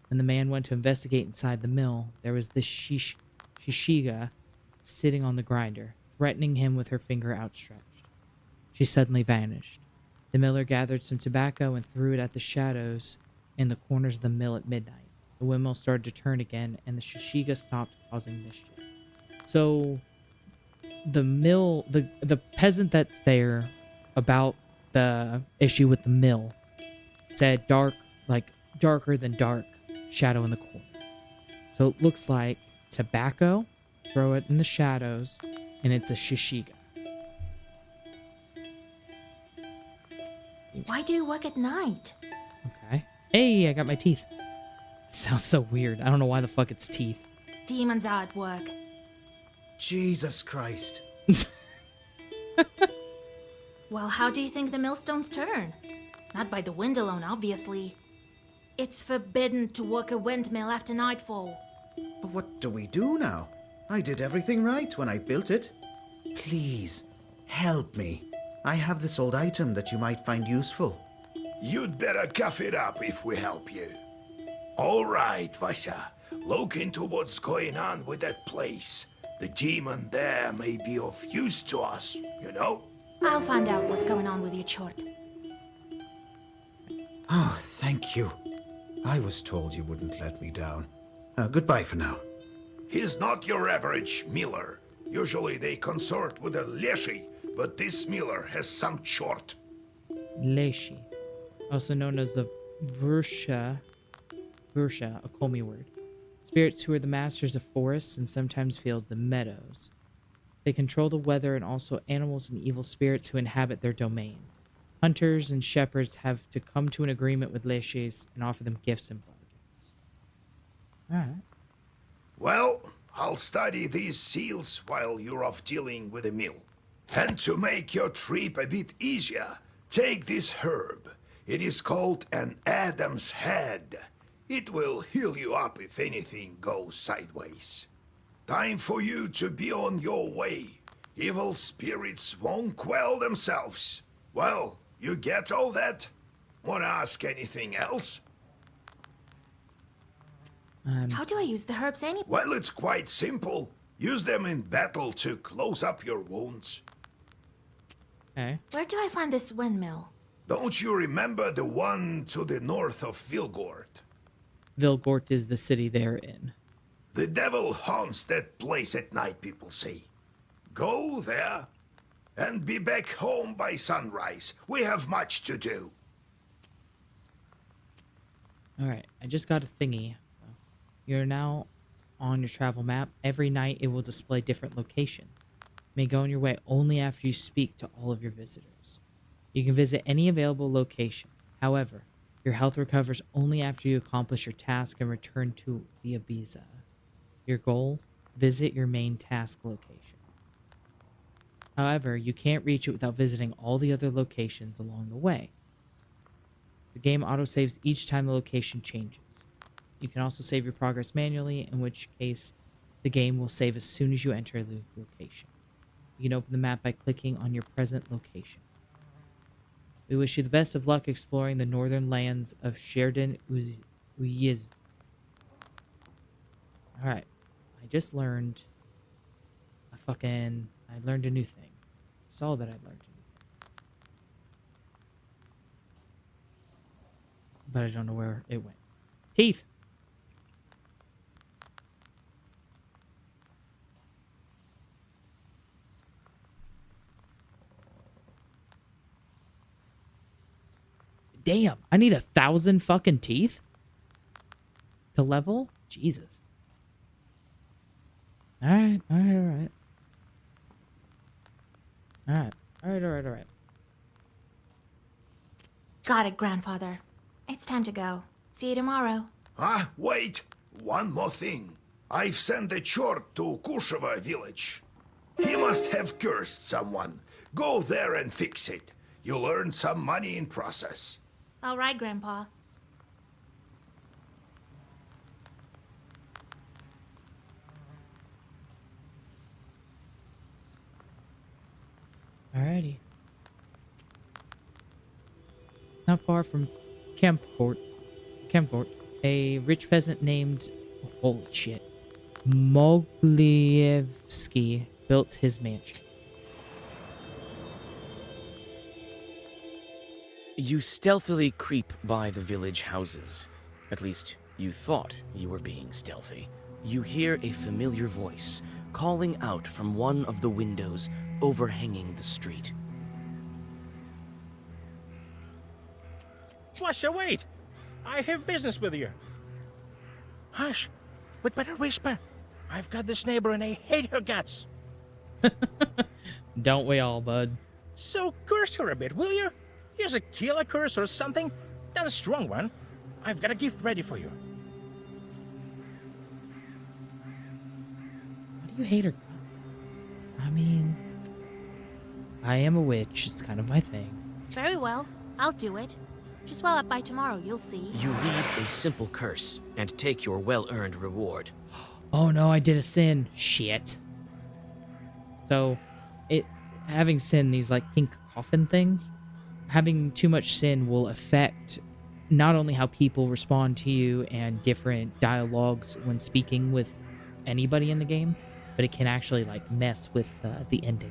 Speaker 1: When the man went to investigate inside the mill, there was the shishiga sitting on the grinder, threatening him with her finger outstretched. She suddenly vanished. The miller gathered some tobacco and threw it at the shadows in the corners of the mill at midnight. The windmill started to turn again, and the shishiga stopped causing mischief. So the mill, the peasant that's there about the issue with the mill said darker than dark shadow in the corner. So it looks like tobacco, throw it in the shadows, and it's a shishiga.
Speaker 13: Why do you work at night?
Speaker 1: Okay. Hey, I got my teeth. Sounds so weird. I don't know why the fuck it's teeth.
Speaker 13: Demons are at work.
Speaker 15: Jesus Christ.
Speaker 13: Well, how do you think the millstones turn? Not by the wind alone, obviously. It's forbidden to work a windmill after nightfall.
Speaker 15: But what do we do now? I did everything right when I built it. Please, help me. I have this old item that you might find useful.
Speaker 14: You'd better cough it up if we help you. All right, Vasha. Look into what's going on with that place. The demon there may be of use to us, you know?
Speaker 13: I'll find out what's going on with your chort.
Speaker 15: Oh, thank you. I was told you wouldn't let me down. Goodbye for now.
Speaker 14: He's not your average miller. Usually they consort with a leshi, but this miller has some chort.
Speaker 1: Leshi, also known as a Vursha, a Komi word. Spirits who are the masters of forests and sometimes fields and meadows. They control the weather and also animals and evil spirits who inhabit their domain. Hunters and shepherds have to come to an agreement with Leshis and offer them gifts and bargains. Alright.
Speaker 14: Well, I'll study these seals while you're off dealing with the mill. And to make your trip a bit easier, take this herb. It is called an Adam's Head. It will heal you up if anything goes sideways. Time for you to be on your way. Evil spirits won't quell themselves. Well, you get all that? Wanna ask anything else?
Speaker 13: How do I use the herbs anyway?
Speaker 14: Well, it's quite simple. Use them in battle to close up your wounds.
Speaker 1: Okay.
Speaker 13: Where do I find this windmill?
Speaker 14: Don't you remember the one to the north of Vilgort?
Speaker 1: Vilgort is the city they're in.
Speaker 14: The devil haunts that place at night, people say. Go there and be back home by sunrise. We have much to do.
Speaker 1: Alright, I just got a thingy. So you're now on your travel map. Every night it will display different locations. You may go on your way only after you speak to all of your visitors. You can visit any available location. However, your health recovers only after you accomplish your task and return to the Ibiza. Your goal? Visit your main task location. However, you can't reach it without visiting all the other locations along the way. The game autosaves each time the location changes. You can also save your progress manually, in which case the game will save as soon as you enter the location. You can open the map by clicking on your present location. We wish you the best of luck exploring the northern lands of Sheridan Uyezd. Alright, I just learned I learned a new thing. That's all that I learned a new thing. But I don't know where it went. Teeth! Damn, I need 1,000 fucking teeth to level? Jesus. Alright. Alright.
Speaker 13: Got it, Grandfather. It's time to go. See you tomorrow.
Speaker 14: Ah, wait! One more thing. I've sent a chort to Kusheva village. He must have cursed someone. Go there and fix it. You'll earn some money in process.
Speaker 13: All right, Grandpa.
Speaker 1: Alrighty. Not far from Kempfort, a rich peasant named, holy shit, Moglievsky built his mansion.
Speaker 12: You stealthily creep by the village houses. At least, you thought you were being stealthy. You hear a familiar voice calling out from one of the windows overhanging the street.
Speaker 16: Washer, wait! I have business with you. Hush! We'd better whisper. I've got this neighbor and I hate her guts.
Speaker 1: Don't we all, bud?
Speaker 16: So curse her a bit, will you? Use a killer curse or something. Not a strong one. I've got a gift ready for you.
Speaker 1: Why do you hate her? I mean, I am a witch. It's kind of my thing.
Speaker 13: Very well. I'll do it. Just well up by tomorrow, you'll see.
Speaker 12: You read a simple curse and take your well-earned reward.
Speaker 1: Oh no, I did a sin. Shit. So, having sin, these like pink coffin things, having too much sin will affect not only how people respond to you and different dialogues when speaking with anybody in the game, but it can actually like mess with the ending.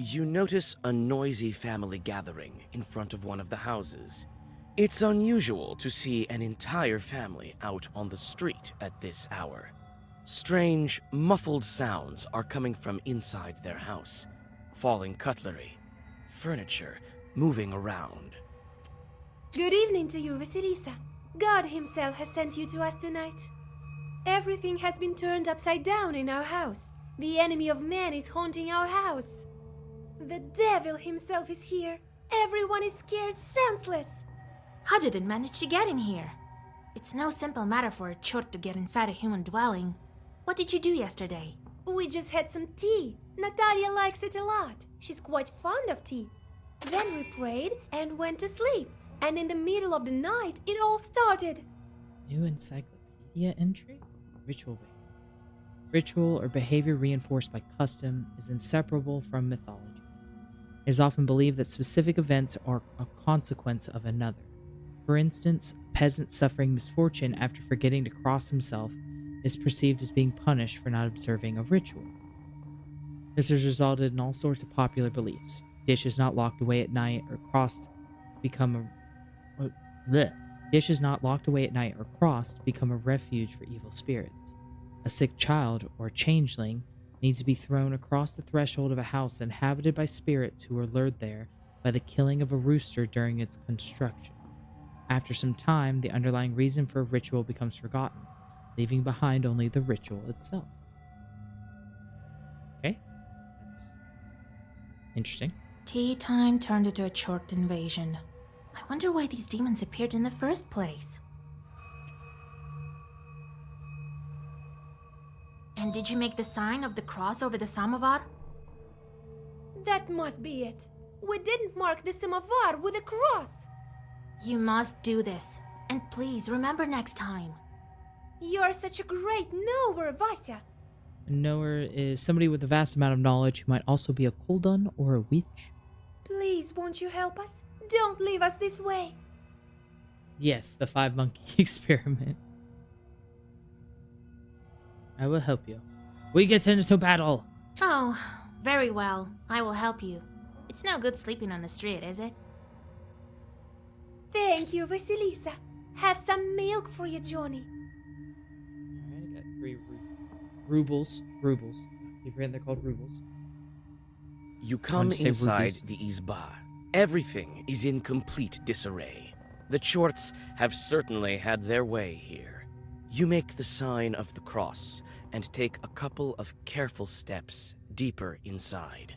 Speaker 12: You notice a noisy family gathering in front of one of the houses. It's unusual to see an entire family out on the street at this hour. Strange, muffled sounds are coming from inside their house. Falling cutlery, furniture moving around.
Speaker 17: Good evening to you, Vasilisa. God himself has sent you to us tonight. Everything has been turned upside down in our house. The enemy of man is haunting our house. The devil himself is here. Everyone is scared senseless.
Speaker 13: How did it manage to get in here? It's no simple matter for a chort to get inside a human dwelling. What did you do yesterday?
Speaker 17: We just had some tea. Natalia likes it a lot. She's quite fond of tea. Then we prayed and went to sleep. And in the middle of the night, it all started.
Speaker 1: New encyclopedia entry? Ritual behavior. Ritual or behavior reinforced by custom is inseparable from mythology. It is often believed that specific events are a consequence of another. For instance, a peasant suffering misfortune after forgetting to cross himself is perceived as being punished for not observing a ritual. This has resulted in all sorts of popular beliefs. Dishes not locked away at night or crossed become Dishes not locked away at night or crossed become a refuge for evil spirits. A sick child or changeling needs to be thrown across the threshold of a house inhabited by spirits who were lured there by the killing of a rooster during its construction. After some time, the underlying reason for a ritual becomes forgotten, leaving behind only the ritual itself. Okay, that's interesting.
Speaker 13: Tea time turned into a chort invasion. I wonder why these demons appeared in the first place. And did you make the sign of the cross over the samovar?
Speaker 17: That must be it. We didn't mark the samovar with a cross.
Speaker 13: You must do this. And please remember next time.
Speaker 17: You're such a great knower, Vasya.
Speaker 1: A knower is somebody with a vast amount of knowledge who might also be a koldun or a witch.
Speaker 17: Please, won't you help us? Don't leave us this way.
Speaker 1: Yes, the 5-monkey experiment. I will help you. We get into battle!
Speaker 13: Oh, very well. I will help you. It's no good sleeping on the street, is it?
Speaker 17: Thank you, Vasilisa. Have some milk for you, Johnny.
Speaker 1: Alright, I got 3 rubles. Rubles. Keep forgetting they're called rubles.
Speaker 12: You come
Speaker 1: say
Speaker 12: inside
Speaker 1: rupees.
Speaker 12: the Izba. Everything is in complete disarray. The Chorts have certainly had their way here. You make the sign of the cross and take a couple of careful steps deeper inside.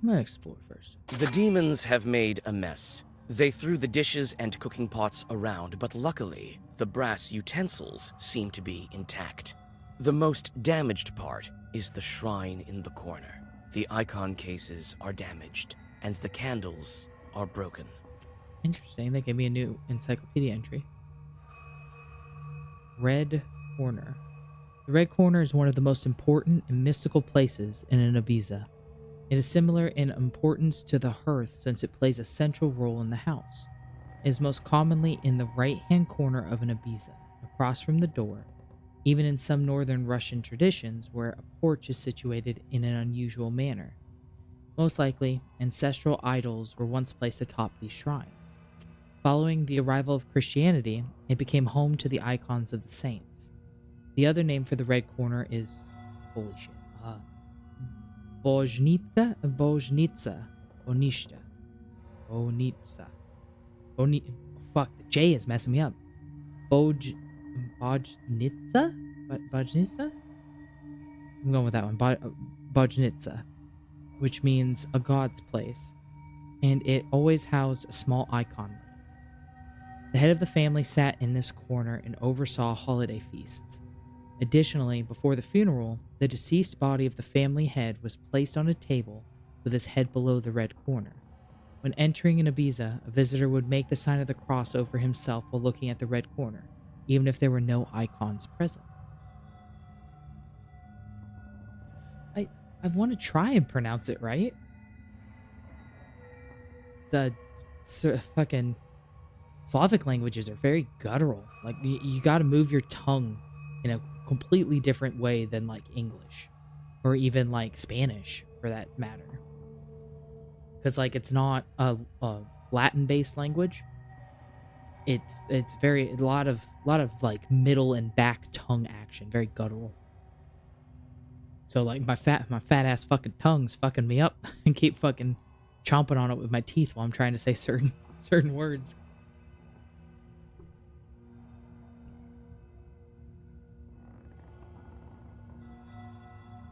Speaker 1: I'm gonna explore first.
Speaker 12: The demons have made a mess. They threw the dishes and cooking pots around, but luckily, the brass utensils seem to be intact. The most damaged part is the shrine in the corner. The icon cases are damaged, and the candles are broken.
Speaker 1: Interesting, they gave me a new encyclopedia entry. Red Corner. The Red Corner is one of the most important and mystical places in an Ibiza. It is similar in importance to the hearth since it plays a central role in the house. It is most commonly in the right-hand corner of an Ibiza, across from the door, even in some northern Russian traditions where a porch is situated in an unusual manner. Most likely, ancestral idols were once placed atop these shrines. Following the arrival of Christianity, it became home to the icons of the saints. The other name for the Red Corner is... holy shit. Bojnitsa, fuck, the J is messing me up. Bojnitsa? Bojnitsa? I'm going with that one. Bojnitsa, which means a god's place, and it always housed a small icon. The head of the family sat in this corner and oversaw holiday feasts. Additionally, before the funeral, the deceased body of the family head was placed on a table with his head below the red corner. When entering an Ibiza, a visitor would make the sign of the cross over himself while looking at the red corner, even if there were no icons present. I want to try and pronounce it right. The fucking Slavic languages are very guttural. Like, you gotta move your tongue in a completely different way than, like, English. Or even, like, Spanish, for that matter. Because, like, it's not a Latin-based language. It's very, a lot of, like, middle and back tongue action. Very guttural. So, like, my fat-ass fucking tongue's fucking me up. And keep fucking chomping on it with my teeth while I'm trying to say certain words.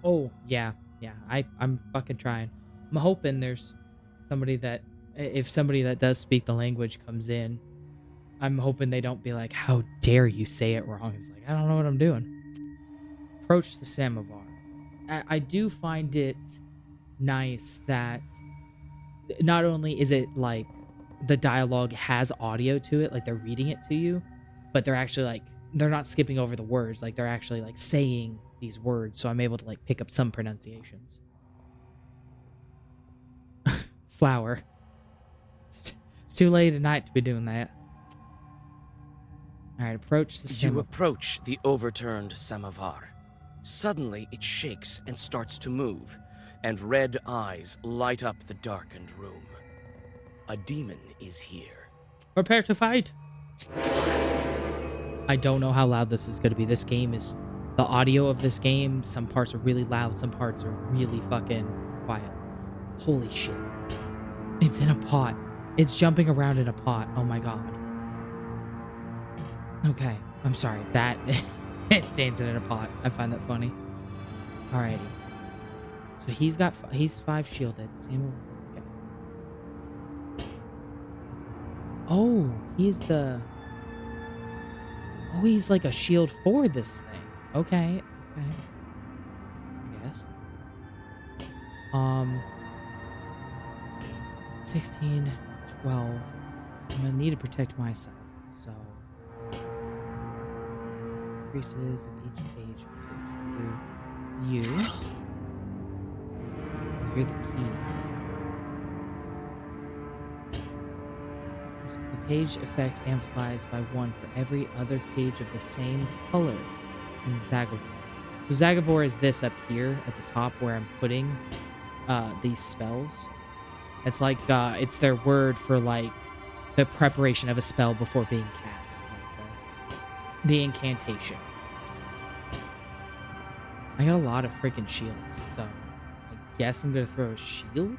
Speaker 1: Oh, yeah. Yeah, I'm fucking trying. I'm hoping there's somebody that, if somebody that does speak the language comes in, I'm hoping they don't be like, how dare you say it wrong. It's like, I don't know what I'm doing. Approach the samovar. I do find it nice that not only is it like the dialogue has audio to it, like they're reading it to you, but they're actually like, they're not skipping over the words, like they're actually like saying these words, so I'm able to like pick up some pronunciations. Flower. It's too late at night to be doing that. Alright, approach the
Speaker 12: You
Speaker 1: samovar.
Speaker 12: approach the overturned samovar. Suddenly, it shakes and starts to move, and red eyes light up the darkened room. A demon is here.
Speaker 1: Prepare to fight! I don't know how loud this is going to be. This game is... The audio of this game, some parts are really loud, some parts are really fucking quiet. Holy shit. It's in a pot. It's jumping around in a pot. Oh my god. Okay. I'm sorry. That... It's dancing in a pot. I find that funny. Alrighty. So he's 5 shielded. Same. Okay. Oh, he's the... Oh, he's like a shield for this thing. Okay. Okay. I guess. 16, 12. I'm gonna need to protect myself. So... increases of each page. Do you. You're the key. So the page effect amplifies by 1 for every other page of the same color in Zagavor. So Zagavor is this up here at the top where I'm putting these spells. It's like it's their word for like the preparation of a spell before being cast. Like the incantation. I got a lot of freaking shields, so I guess I'm gonna throw a shield,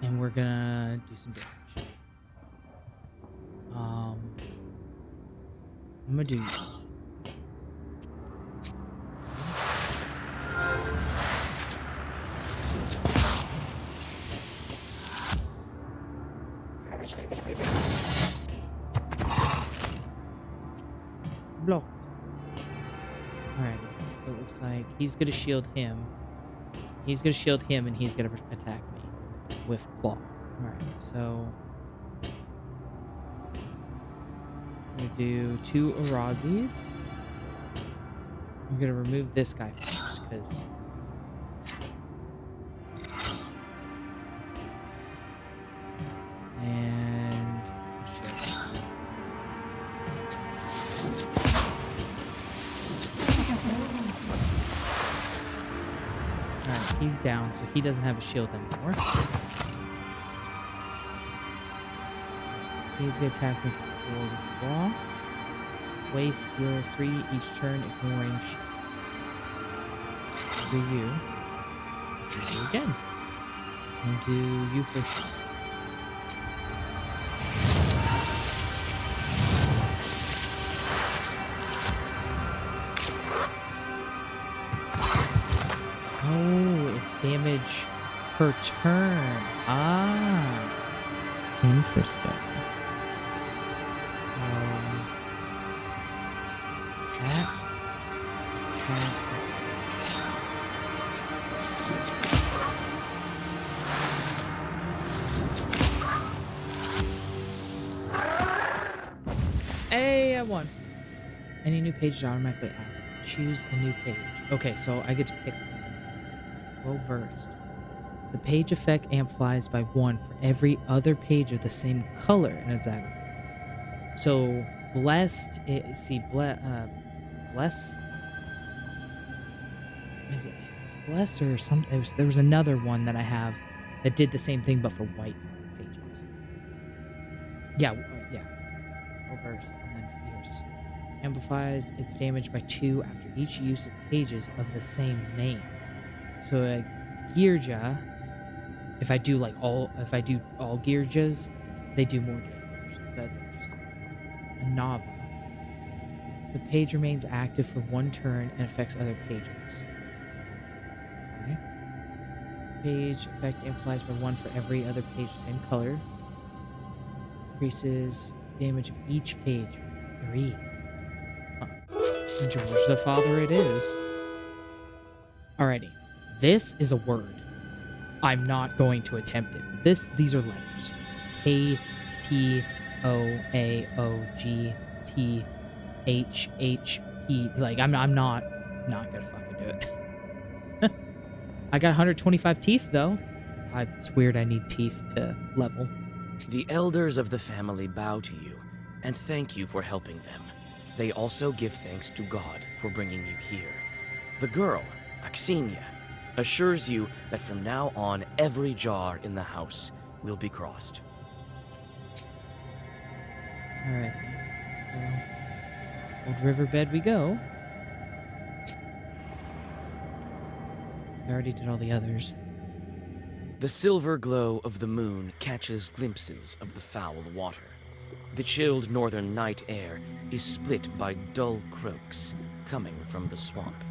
Speaker 1: and we're gonna do some damage. I'm gonna do. Block. Alright, so it looks like he's gonna shield him. He's gonna shield him, and he's gonna attack me with claw. Alright, so I'm gonna do 2 Arazis. I'm gonna remove this guy first, because and shit. Alright, he's down, so he doesn't have a shield anymore. He's gonna attack me with claw. Waste heals 3 each turn, ignoring shield. Do you. Do you again. And do you for shield. Oh, it's damage per turn. Ah. Interesting. Hey, I won. Any new page is automatically added. Choose a new page. Okay, so I get to pick. Well versed. The page effect amplifies by 1 for every other page of the same color in a Zagavor. So blessed. Bless. Is it blessed or something? There was another one that I have that did the same thing but for white pages. Yeah. Well versed and then fierce. Amplifies its damage by 2 after each use of pages of the same name. So Girja, if I do all Girjas, they do more damage. So that's interesting. A Nava. The page remains active for 1 turn and affects other pages. page effect amplifies by 1 for every other page the same color. Increases damage of each page for 3. Huh. George the Father it is. Alrighty. This is a word. I'm not going to attempt it. These are letters. K, T, O, A, O, G, T, H, H, P. Like, I'm not gonna fucking do it. I got 125 teeth, though. It's weird I need teeth to level.
Speaker 12: The elders of the family bow to you and thank you for helping them. They also give thanks to God for bringing you here. The girl, Axinia, assures you that from now on, every jar in the house will be crossed.
Speaker 1: Alright. Old riverbed we go. I already did all the others.
Speaker 12: The silver glow of the moon catches glimpses of the foul water. The chilled northern night air is split by dull croaks coming from the swamp.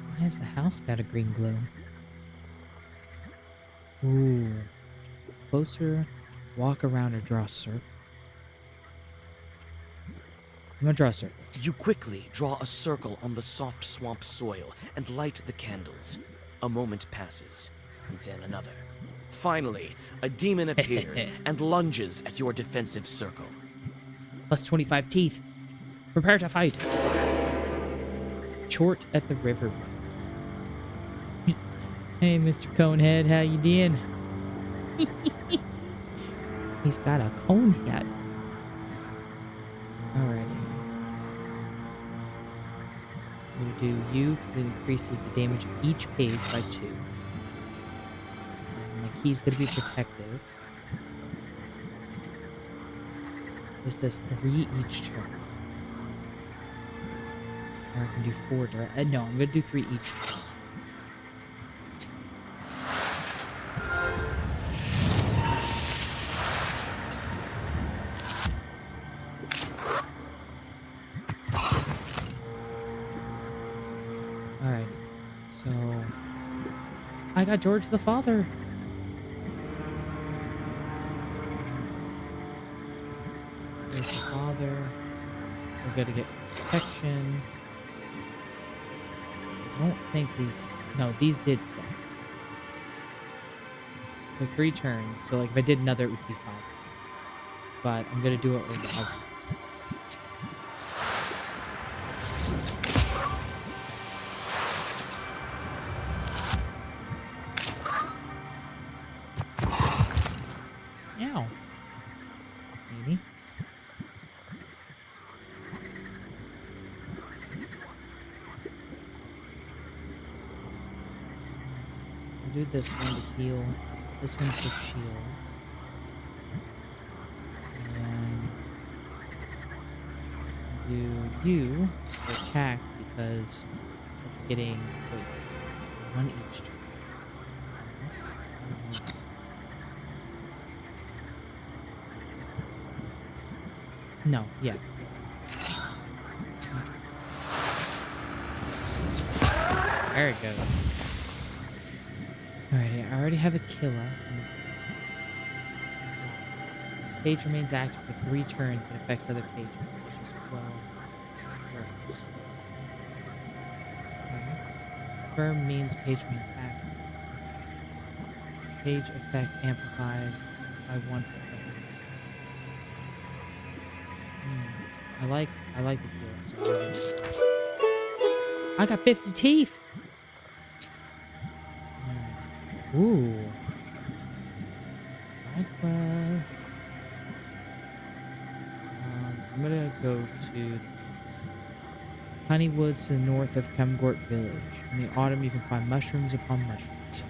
Speaker 1: Why has the house got a green glow? Ooh. Closer, walk around or draw a circle. I'm gonna draw a circle.
Speaker 12: You quickly draw a circle on the soft swamp soil and light the candles. A moment passes, and then another. Finally, a demon appears and lunges at your defensive circle.
Speaker 1: Plus 25 teeth. Prepare to fight. Chort at the river. Hey, Mr. Conehead, how you doing? He's got a cone head. Alrighty. I'm gonna do you because it increases the damage of each page by 2. And my key's gonna be protective. This does 3 each turn. Or I can do 4 direct. No, I'm gonna do 3 each turn. Alright, so I got George the Father. George the Father. We're gonna get protection. I don't think these. No, these did suck. For 3 turns, so like if I did another, it would be fine. But I'm gonna do it with the husband. Ow. Maybe. I'll do this one to heal. This one for shield. And do you for attack because it's getting waste. 1 each turn. No, yeah. There it goes. Alrighty, I already have a killer. Page remains active for 3 turns and affects other pages, such as 12. Firm means page remains active. Page effect amplifies by 1 per I like the kill. So I got 50 teeth. Ooh. Side quest. I'm gonna go to the Honeywoods to the north of Kemgort Village. In the autumn, you can find mushrooms upon mushrooms.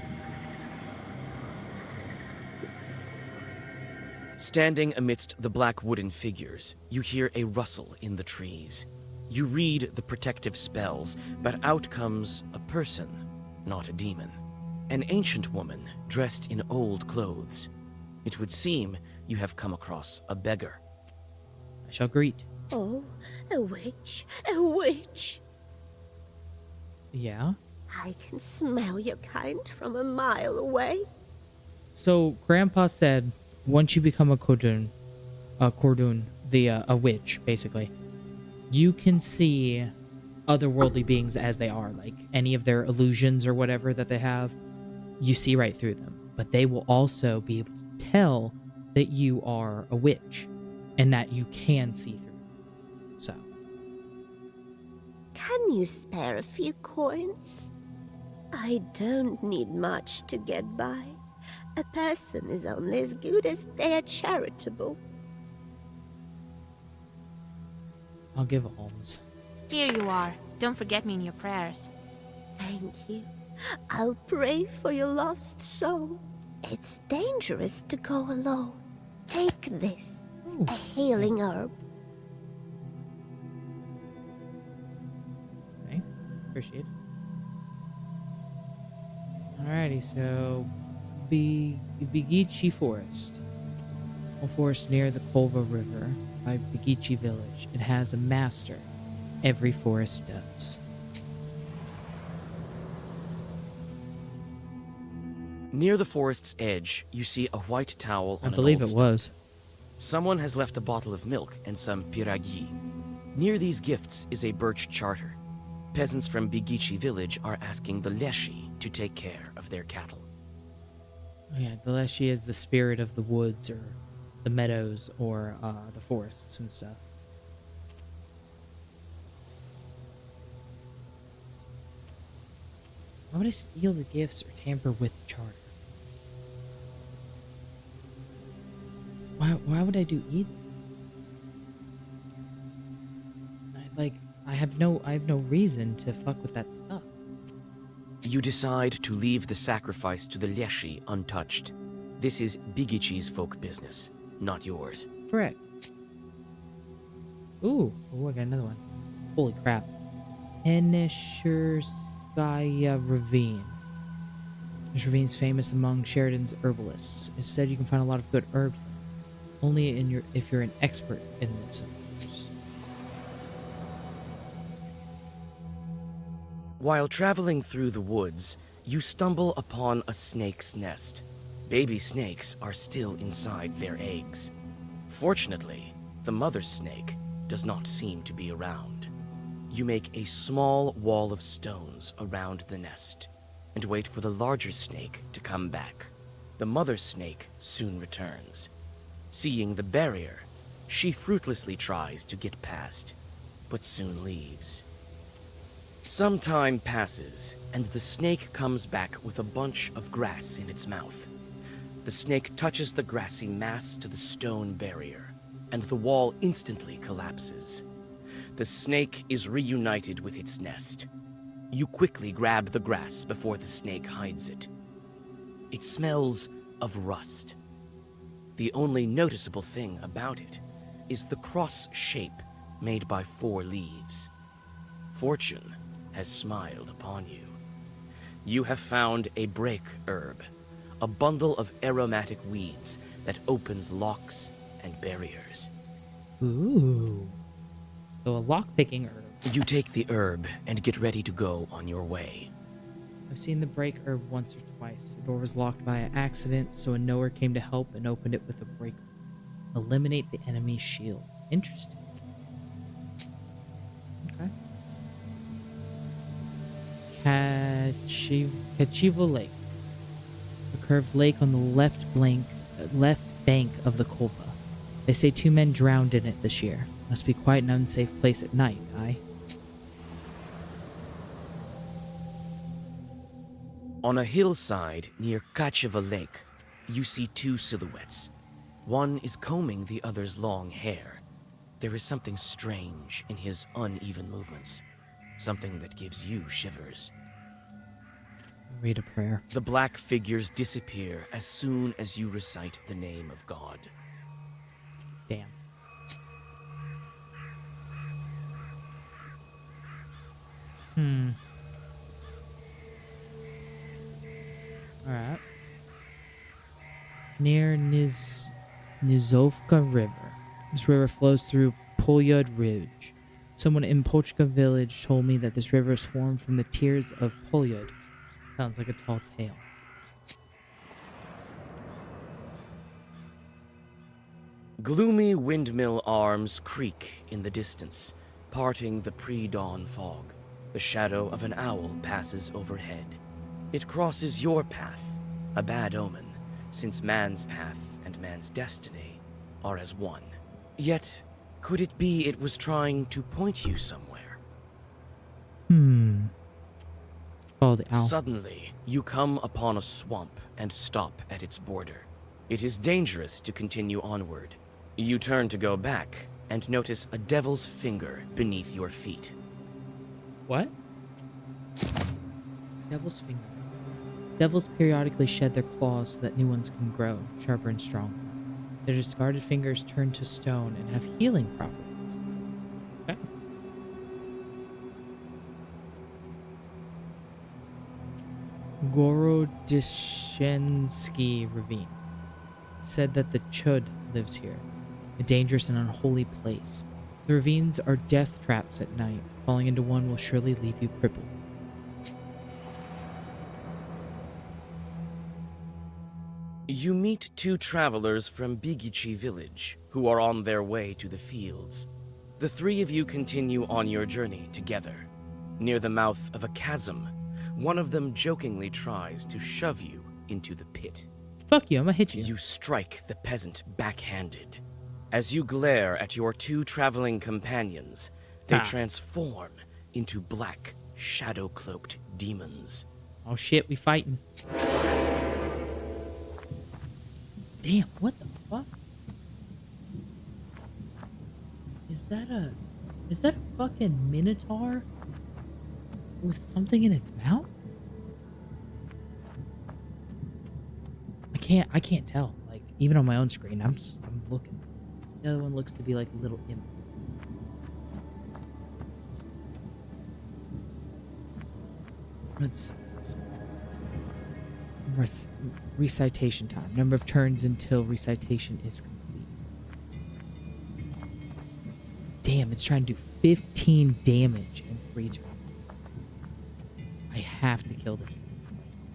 Speaker 12: Standing amidst the black wooden figures, you hear a rustle in the trees. You read the protective spells, but out comes a person, not a demon. An ancient woman dressed in old clothes. It would seem you have come across a beggar.
Speaker 1: I shall greet.
Speaker 18: Oh, a witch, a witch.
Speaker 1: Yeah?
Speaker 18: I can smell your kind from a mile away.
Speaker 1: So Grandpa said, once you become a Cordon, a witch, basically, you can see otherworldly beings as they are, like any of their illusions or whatever that they have. You see right through them, but they will also be able to tell that you are a witch, and that you can see through. So,
Speaker 18: Can you spare a few coins? I don't need much to get by. A person is only as good as they are charitable.
Speaker 1: I'll give alms.
Speaker 13: Here you are. Don't forget me in your prayers.
Speaker 18: Thank you. I'll pray for your lost soul. It's dangerous to go alone. Take this, a healing herb.
Speaker 1: Thanks. Appreciate it. Alrighty, so Bigichi Forest. A forest near the Kolva River by Bigichi Village. It has a master. Every forest does.
Speaker 12: Near the forest's edge, you see a white towel on
Speaker 1: I believe
Speaker 12: an
Speaker 1: it
Speaker 12: old
Speaker 1: was.
Speaker 12: Someone has left a bottle of milk and some piragi. Near these gifts is a birch charter. Peasants from Bigichi village are asking the Leshi to take care of their cattle.
Speaker 1: Yeah, the Leshi is the spirit of the woods or the meadows or the forests and stuff. Why would I steal the gifts or tamper with the charter? Why would I do either? I have no reason to fuck with that stuff.
Speaker 12: You decide to leave the sacrifice to the Leshi untouched. This is Bigichi's folk business, not yours.
Speaker 1: Correct. Ooh, I got another one. Holy crap. Henishurskaya Ravine. This ravine is famous among Sheridan's herbalists. It's said you can find a lot of good herbs there. Only if you're an expert in this, of course.
Speaker 12: While traveling through the woods, you stumble upon a snake's nest. Baby snakes are still inside their eggs. Fortunately, the mother snake does not seem to be around. You make a small wall of stones around the nest and wait for the larger snake to come back. The mother snake soon returns. Seeing the barrier, she fruitlessly tries to get past, but soon leaves. Some time passes, and the snake comes back with a bunch of grass in its mouth. The snake touches the grassy mass to the stone barrier, and the wall instantly collapses. The snake is reunited with its nest. You quickly grab the grass before the snake hides it. It smells of rust. The only noticeable thing about it is the cross shape made by 4 leaves. Fortune has smiled upon you. You have found a break herb, a bundle of aromatic weeds that opens locks and barriers.
Speaker 1: Ooh. So a lock-picking herb.
Speaker 12: You take the herb and get ready to go on your way.
Speaker 1: I've seen the break herb once or twice. The door was locked by accident, so a knower came to help and opened it with a break. Eliminate the enemy's shield. Interesting. Okay. Kachivo Lake. A curved lake on the left bank of the Kolpa. They say 2 men drowned in it this year. Must be quite an unsafe place at night, aye?
Speaker 12: On a hillside near Kachiva Lake, you see 2 silhouettes. One is combing the other's long hair. There is something strange in his uneven movements. Something that gives you shivers.
Speaker 1: Read a prayer.
Speaker 12: The black figures disappear as soon as you recite the name of God.
Speaker 1: Damn. Alright. Near Nizovka River. This river flows through Pulyud Ridge. Someone in Polchka village told me that this river is formed from the tears of Polyod. Sounds like a tall tale.
Speaker 12: Gloomy windmill arms creak in the distance, parting the pre-dawn fog. The shadow of an owl passes overhead. It crosses your path, a bad omen, since man's path and man's destiny are as one. Yet, could it be it was trying to point you somewhere?
Speaker 1: Oh, the owl.
Speaker 12: Suddenly, you come upon a swamp and stop at its border. It is dangerous to continue onward. You turn to go back and notice a devil's finger beneath your feet.
Speaker 1: What? Devil's finger. Devils periodically shed their claws so that new ones can grow, sharper and stronger. Their discarded fingers turn to stone and have healing properties. Okay. Gorodishensky Ravine said that the Chud lives here, a dangerous and unholy place. The ravines are death traps at night. Falling into one will surely leave you crippled.
Speaker 12: You meet two travelers from Bigichi village who are on their way to the fields. The three of you continue on your journey together. Near the mouth of a chasm, one of them jokingly tries to shove you into the pit.
Speaker 1: Fuck you, I'm gonna hit you.
Speaker 12: You strike the peasant backhanded. As you glare at your two traveling companions, they transform into black, shadow-cloaked demons.
Speaker 1: Oh shit, we fighting. Damn, what the fuck? Is that a fucking minotaur with something in its mouth? I can't tell. Like, even on my own screen, I'm looking. The other one looks to be like a little imp. Let's recitation time. Number of turns until recitation is complete. Damn, it's trying to do 15 damage in 3 turns. I have to kill this thing.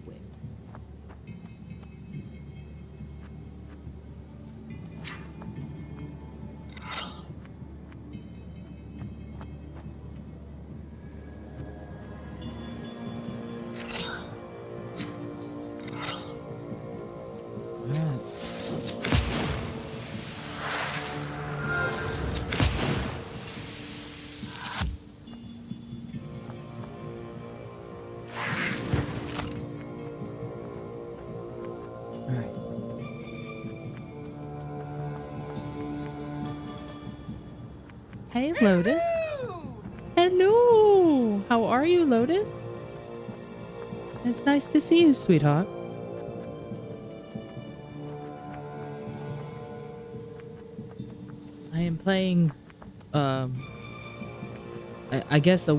Speaker 1: Quick. Hey, Lotus. Hello. How are you, Lotus? It's nice to see you, sweetheart. I am playing, I guess a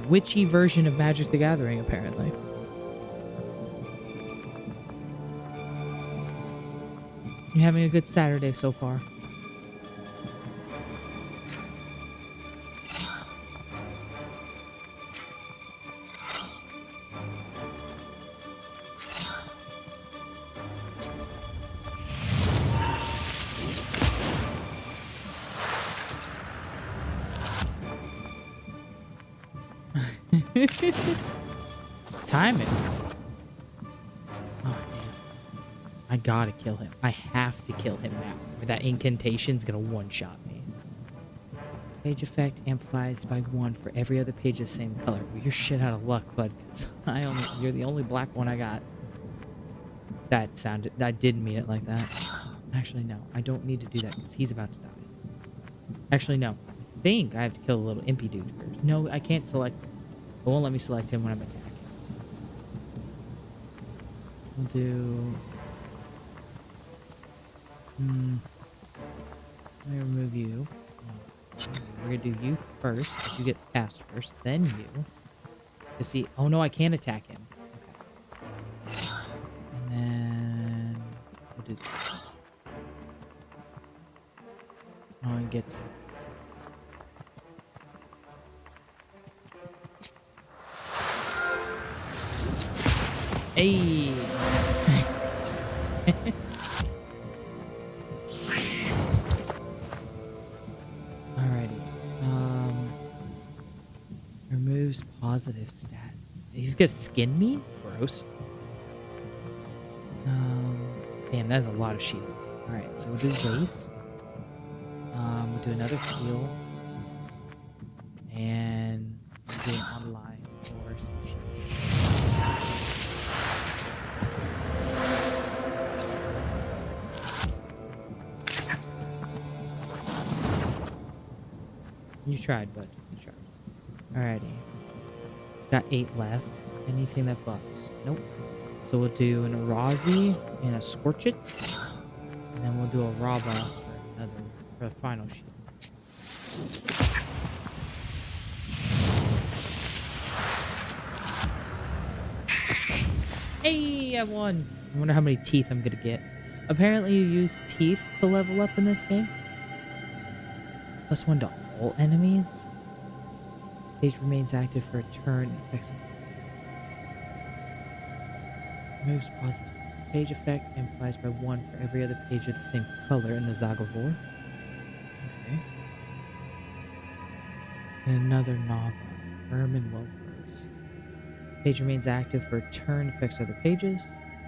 Speaker 1: witchy version of Magic the Gathering, apparently. You having a good Saturday so far? It's timing. Oh, damn. I gotta kill him. I have to kill him now. Or that incantation's gonna one-shot me. Page effect amplifies by 1 for every other page of the same color. Well, you're shit out of luck, bud. 'Cause you're the only black one I got. That didn't mean it like that. Actually, no. I don't need to do that because he's about to die. Actually, no. I think I have to kill the little impy dude first. No, I can't select. It won't let me select him when I'm attacking. So. We'll do... Let me remove you. We're gonna do you first, because you get passed first, then you. To see... Oh no, I can't attack him. Okay. And then... We'll do this. Oh, it gets... Hey. Alrighty. Removes positive stats. He's gonna skin me? Gross. Damn, that's a lot of shields. Alright, so we'll do waste. We'll do another heal. And we'll do an online for some shield. You tried, bud. You tried. Alrighty. It's got 8 left. Anything that buffs? Nope. So we'll do an Arazi and a Scorch It. And then we'll do a Raba for the final shield. Hey, I won! I wonder how many teeth I'm gonna get. Apparently you use teeth to level up in this game. +1 to all enemies. Page remains active for a turn. Moves positive. Page effect amplifies by 1 for every other page of the same color in the Zagavor. Okay. And another novel. Vermin Well Versed. Page remains active for a turn. Affects other pages.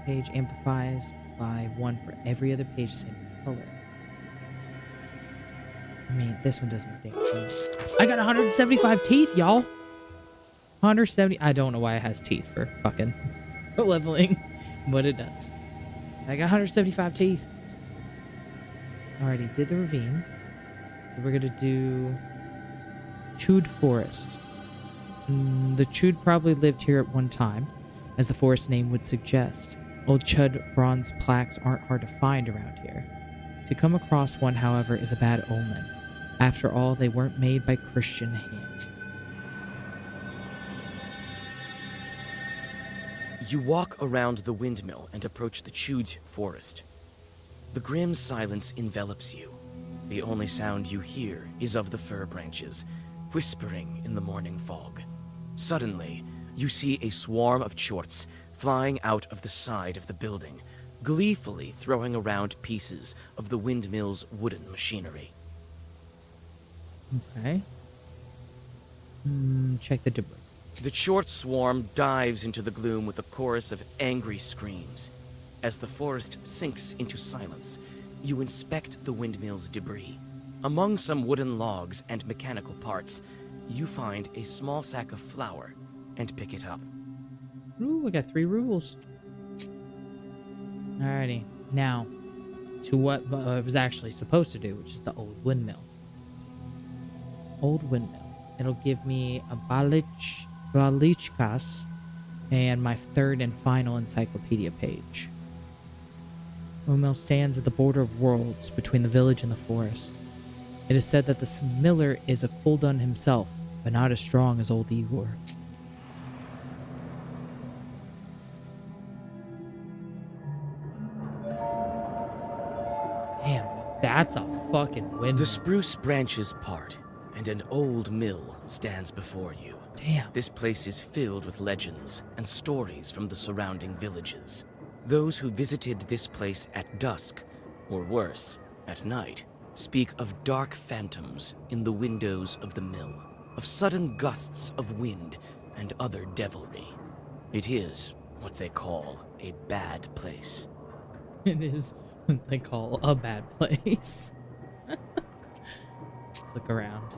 Speaker 1: Page amplifies by 1 for every other page, same color. I mean, this one doesn't make sense. I got 175 teeth, y'all. 170. I don't know why it has teeth for fucking leveling, but it does. I got 175 teeth. Alrighty, did the ravine. So we're gonna do Chewed Forest. The Chewed probably lived here at one time, as the forest name would suggest. Old Chud bronze plaques aren't hard to find around here. To come across one, however, is a bad omen. After all, they weren't made by Christian hands.
Speaker 12: You walk around the windmill and approach the Chewed Forest. The grim silence envelops you. The only sound you hear is of the fir branches, whispering in the morning fog. Suddenly, you see a swarm of chorts flying out of the side of the building, gleefully throwing around pieces of the windmill's wooden machinery.
Speaker 1: Okay. Check the debris.
Speaker 12: The chort swarm dives into the gloom with a chorus of angry screams. As the forest sinks into silence, you inspect the windmill's debris. Among some wooden logs and mechanical parts, you find a small sack of flour and pick it up.
Speaker 1: Ooh, I got 3 rubles. Alrighty. Now, to what I was actually supposed to do, which is the old windmill. Old windmill. It'll give me a Balichkas and my 3rd and final encyclopedia page. Windmill stands at the border of worlds between the village and the forest. It is said that the miller is a Kuldun himself, but not as strong as old Igor. Damn, that's a fucking windmill.
Speaker 12: The spruce branches part, and an old mill stands before you.
Speaker 1: Damn.
Speaker 12: This place is filled with legends and stories from the surrounding villages. Those who visited this place at dusk, or worse, at night, speak of dark phantoms in the windows of the mill, of sudden gusts of wind and other devilry. It is what they call a bad place.
Speaker 1: It is what they call a bad place. Let's look around.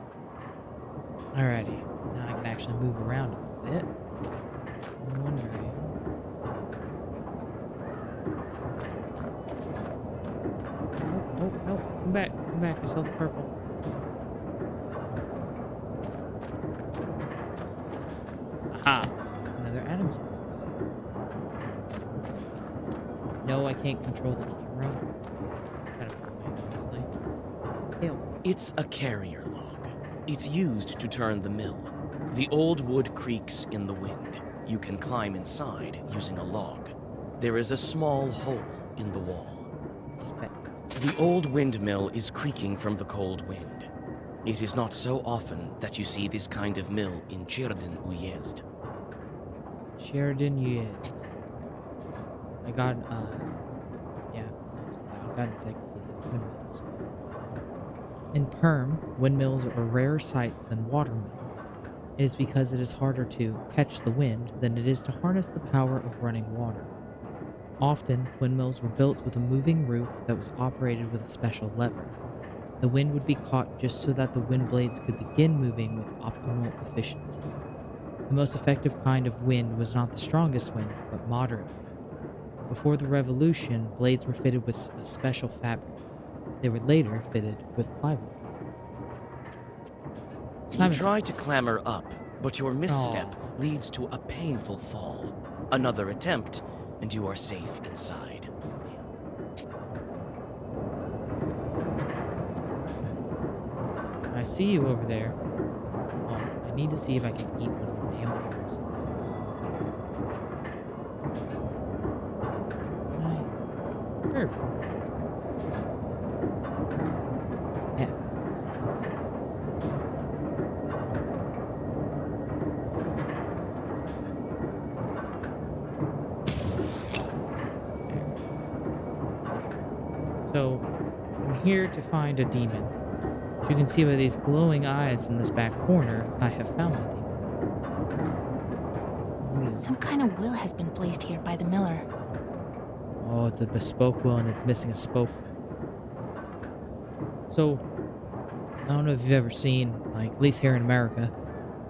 Speaker 1: Alrighty, now I can actually move around a little bit. I'm wondering. Oh, no, come back, I saw the purple. Aha, another atom cell. No, I can't control the camera. It's kind of annoying, honestly. Ew.
Speaker 12: It's a carrier log. It's used to turn the mill. The old wood creaks in the wind. You can climb inside using a log. There is a small hole in the wall. The old windmill is creaking from the cold wind. It is not so often that you see this kind of mill in Cherdyn Uyezd.
Speaker 1: Cherdyn Uyezd. I got yeah, I got encyclopedia. Windmills. In Perm, windmills are a rarer sights than water mills. It is because it is harder to catch the wind than it is to harness the power of running water. Often, windmills were built with a moving roof that was operated with a special lever. The wind would be caught just so that the wind blades could begin moving with optimal efficiency. The most effective kind of wind was not the strongest wind, but moderate. Before the revolution, blades were fitted with a special fabric. They were later fitted with plywood.
Speaker 12: You try to clamber up, but your misstep leads to a painful fall. Another attempt, and you are safe inside.
Speaker 1: I see you over there. I need to see if I can eat one of the damn bears. Sure. F. So, I'm here to find a demon. As you can see by these glowing eyes in this back corner, I have found a demon.
Speaker 13: Some kind of will has been placed here by the miller.
Speaker 1: Oh, it's a bespoke will and it's missing a spoke. So, I don't know if you've ever seen, like, at least here in America,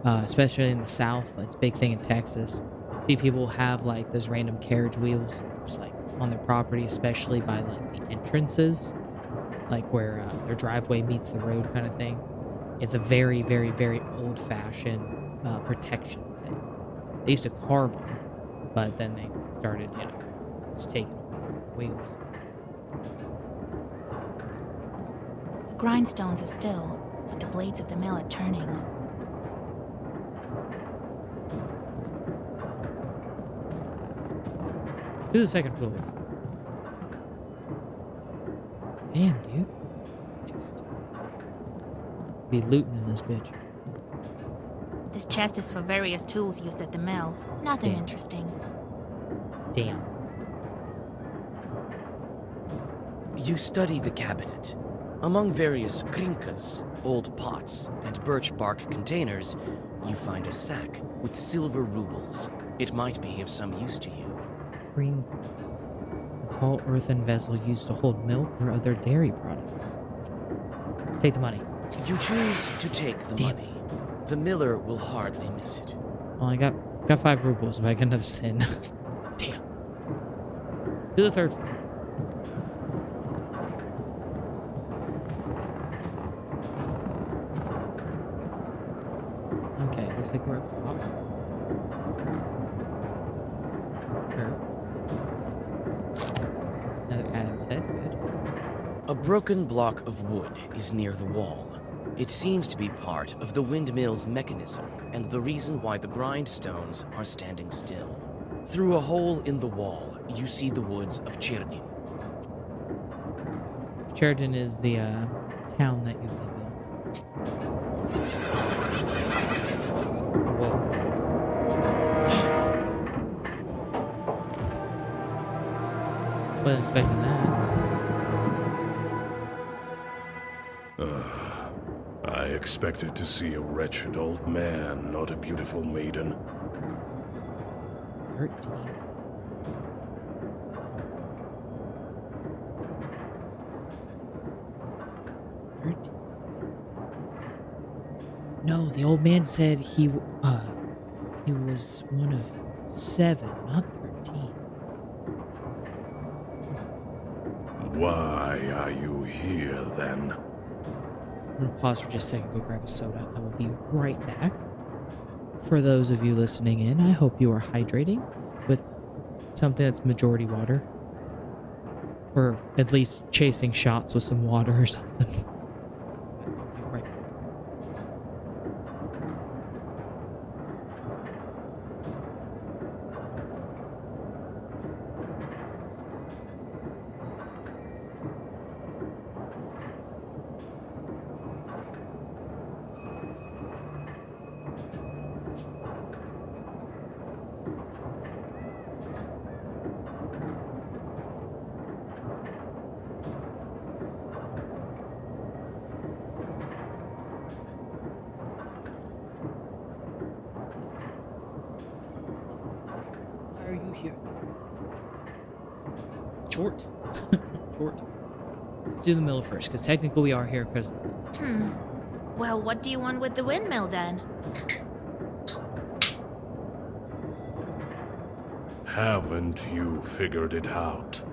Speaker 1: especially in the South, it's a big thing in Texas. See people have, like, those random carriage wheels, just, like, on their property, especially by, like, the entrances, like, where their driveway meets the road kind of thing. It's a very, very, very old-fashioned protection thing. They used to carve them, but then they started, you know, just taking wheels.
Speaker 13: The grindstones are still, but the blades of the mill are turning.
Speaker 1: To the second floor. Damn, dude. Just be looting in this bitch.
Speaker 13: This chest is for various tools used at the mill. Nothing
Speaker 1: Damn.
Speaker 13: interesting.
Speaker 1: Damn.
Speaker 12: You study the cabinet. Among various krinkas, old pots, and birch bark containers, you find a sack with silver rubles. It might be of some use to you.
Speaker 1: Cream press. A tall earthen vessel used to hold milk or other dairy products. Take the money.
Speaker 12: You choose to take the money. The miller will hardly miss it.
Speaker 1: Well, I got 5 rubles if I get another sin. Damn. To the third floor. Okay, looks like we're up top. Sure. Another Adam's head, good.
Speaker 12: A broken block of wood is near the wall. It seems to be part of the windmill's mechanism and the reason why the grindstones are standing still. Through a hole in the wall, you see the woods of Cherdin.
Speaker 1: Cherdin is the town that you live in. Whoa. Wasn't expecting that.
Speaker 6: I expected to see a wretched old man, not a beautiful maiden.
Speaker 1: 13. No, the old man said he was one of 7, not 13.
Speaker 6: Why are you here, then?
Speaker 1: I'm gonna pause for just a second, go grab a soda. I will be right back. For those of you listening in, I hope you are hydrating with something that's majority water. Or at least chasing shots with some water or something. I'll be right back. Short. Short. Let's do the mill first, because technically we are here because...
Speaker 13: Well, what do you want with the windmill then?
Speaker 6: Haven't you figured it out?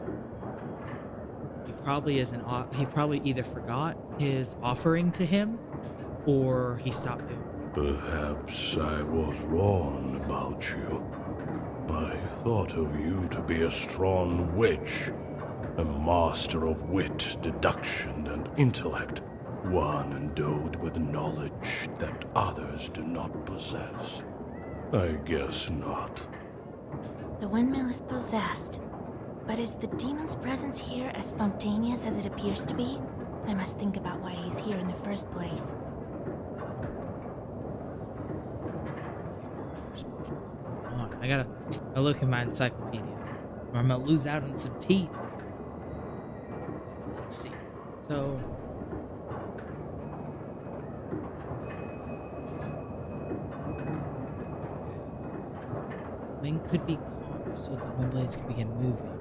Speaker 1: He probably isn't. He probably either forgot his offering to him, or he stopped doing it.
Speaker 6: Perhaps I was wrong about you. I thought of you to be a strong witch, a master of wit, deduction, and intellect, one endowed with knowledge that others do not possess. I guess not.
Speaker 13: The windmill is possessed. But is the demon's presence here as spontaneous as it appears to be? I must think about why he's here in the first place.
Speaker 1: Come on, I gotta look in my encyclopedia, or I'm gonna lose out on some teeth. Let's see. So, wind could be calm, so the wind blades could begin moving.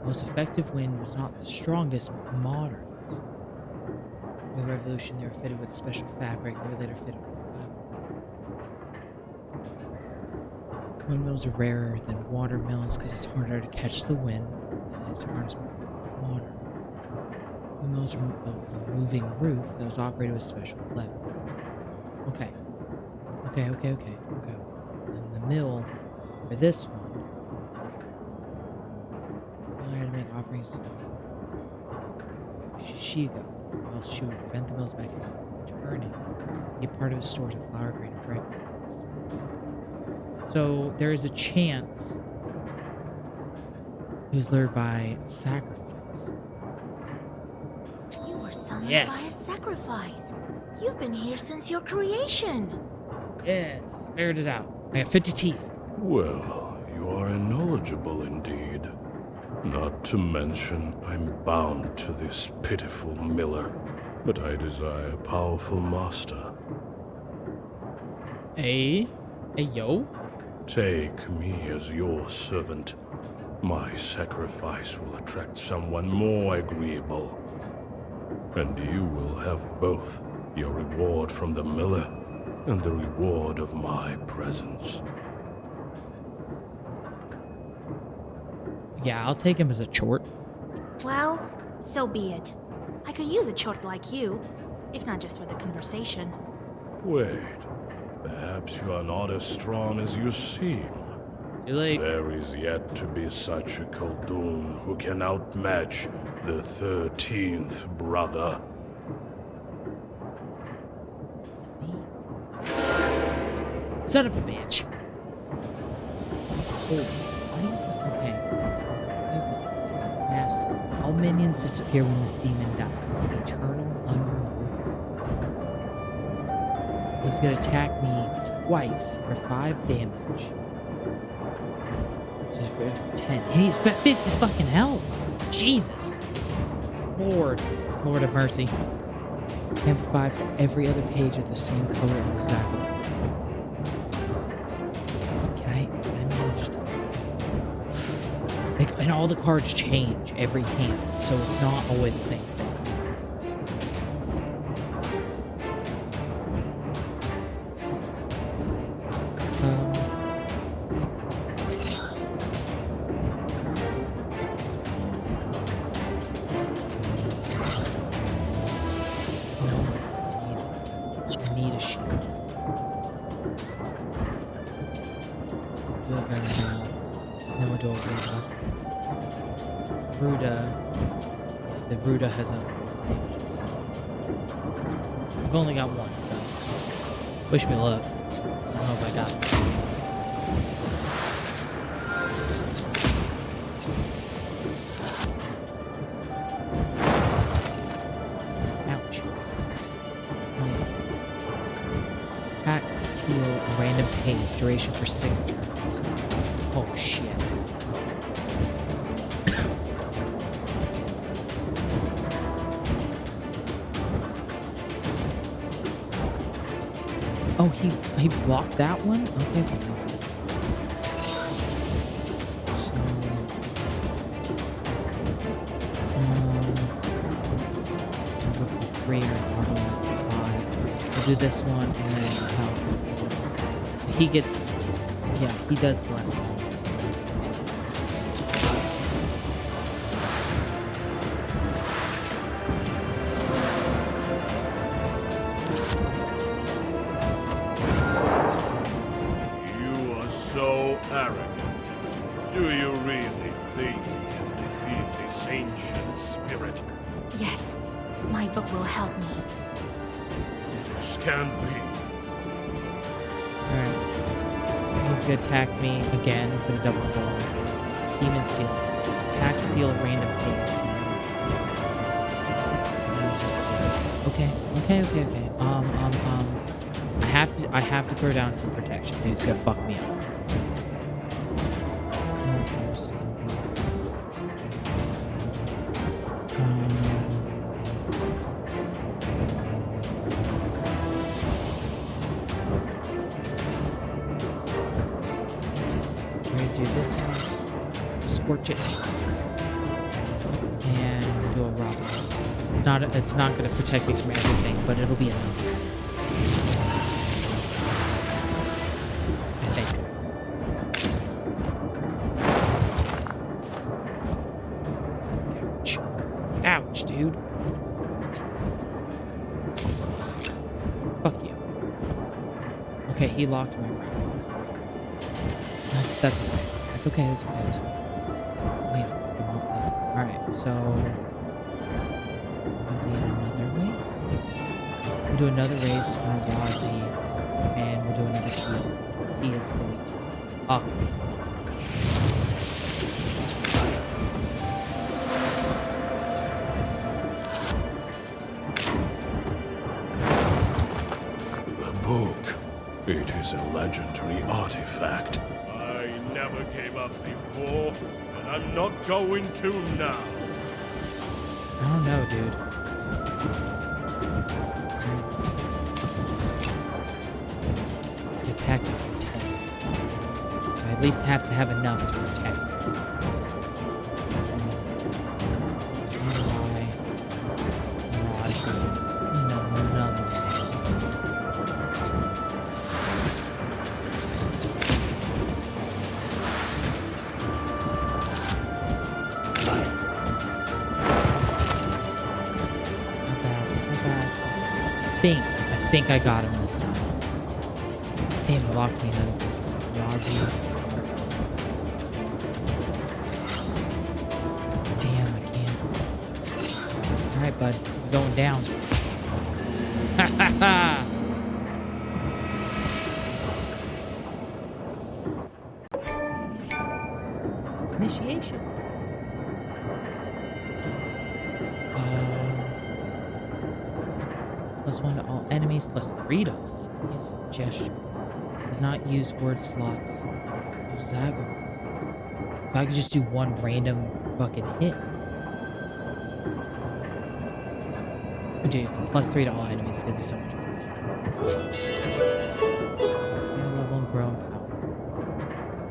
Speaker 1: The most effective wind was not the strongest, but moderate. For the revolution, they were fitted with special fabric. They were later fitted with windmills are rarer than water mills because it's harder to catch the wind and it's harder to move water. Windmills are built on a moving roof that was operated with special lever. Okay. And the mill for this one, I had to make offerings to Shishiga, or else she would prevent the mill's mechanism from turning, be part of a stores of flour, grain, and bread. So there is a chance he was lured by a sacrifice.
Speaker 13: You were summoned
Speaker 1: Yes.
Speaker 13: by a sacrifice. You've been here since your creation.
Speaker 1: Yes, figured it out. I got 50 teeth.
Speaker 6: Well, you are knowledgeable indeed. Not to mention, I'm bound to this pitiful miller, but I desire a powerful master.
Speaker 1: Hey, yo?
Speaker 6: Take me as your servant. My sacrifice will attract someone more agreeable. And you will have both your reward from the miller and the reward of my presence.
Speaker 1: Yeah, I'll take him as a chort.
Speaker 13: Well, so be it. I could use a chort like you, if not just for the conversation.
Speaker 6: Wait, perhaps you are not as strong as you seem.
Speaker 1: Too late.
Speaker 6: There is yet to be such a Khaldun who can outmatch the 13th brother.
Speaker 1: Son of a bitch. Oh, okay. Master. All minions disappear when this demon dies. Eternal unremovable. He's gonna attack me twice for 5 damage. So for 10. He's 50 fucking health. Jesus. Lord of mercy. Amplified for every other page with the same color and exactly. Can I manage to... Like, and all the cards change every hand, so it's not always the same thing. Ruda has a... I've only got one, so... Wish me luck. I don't know if I got it. Ouch. Attack, seal, a random page. Duration for 6 turns. Oh, shit. Oh, he blocked that one? Okay. So... We'll do this one and then he gets, yeah, he does bless one.
Speaker 6: You are so arrogant. Do you really think you can defeat this ancient spirit?
Speaker 13: Yes, my book will help me.
Speaker 6: This can't be.
Speaker 1: Alright. He's gonna attack me again for the double balls. Demon seals. Attack seal random page. Okay. I have to throw down some protection. Dude's gonna fuck me up. Do this one, scorch it, and do a rock. It's not going to protect me from everything, but it'll be enough. I think. Ouch! Ouch, dude. Fuck you. Okay, he locked me. That's okay. That's okay. That's okay. That's okay. I need to fuck him up though. Alright, so Wazi in another race. We'll do another race on Wazi, and we'll do another heal. See escalate. Up.
Speaker 6: The book. It is a legendary artifact. I never gave up before, and I'm not going to now.
Speaker 1: I don't know, dude. Let's attack with 10. I at least have to have enough to protect. I think I got him this time. Damn, he locked me another Wazi. Damn, I can't. Alright, bud. I'm going down. Ha ha ha! Initiation. +1 to all enemies, +3 to all enemies. Gesture. Does not use word slots of Zagor. If I could just do one random fucking hit. Dude, the +3 to all enemies is gonna be so much better. Higher level and grow in power.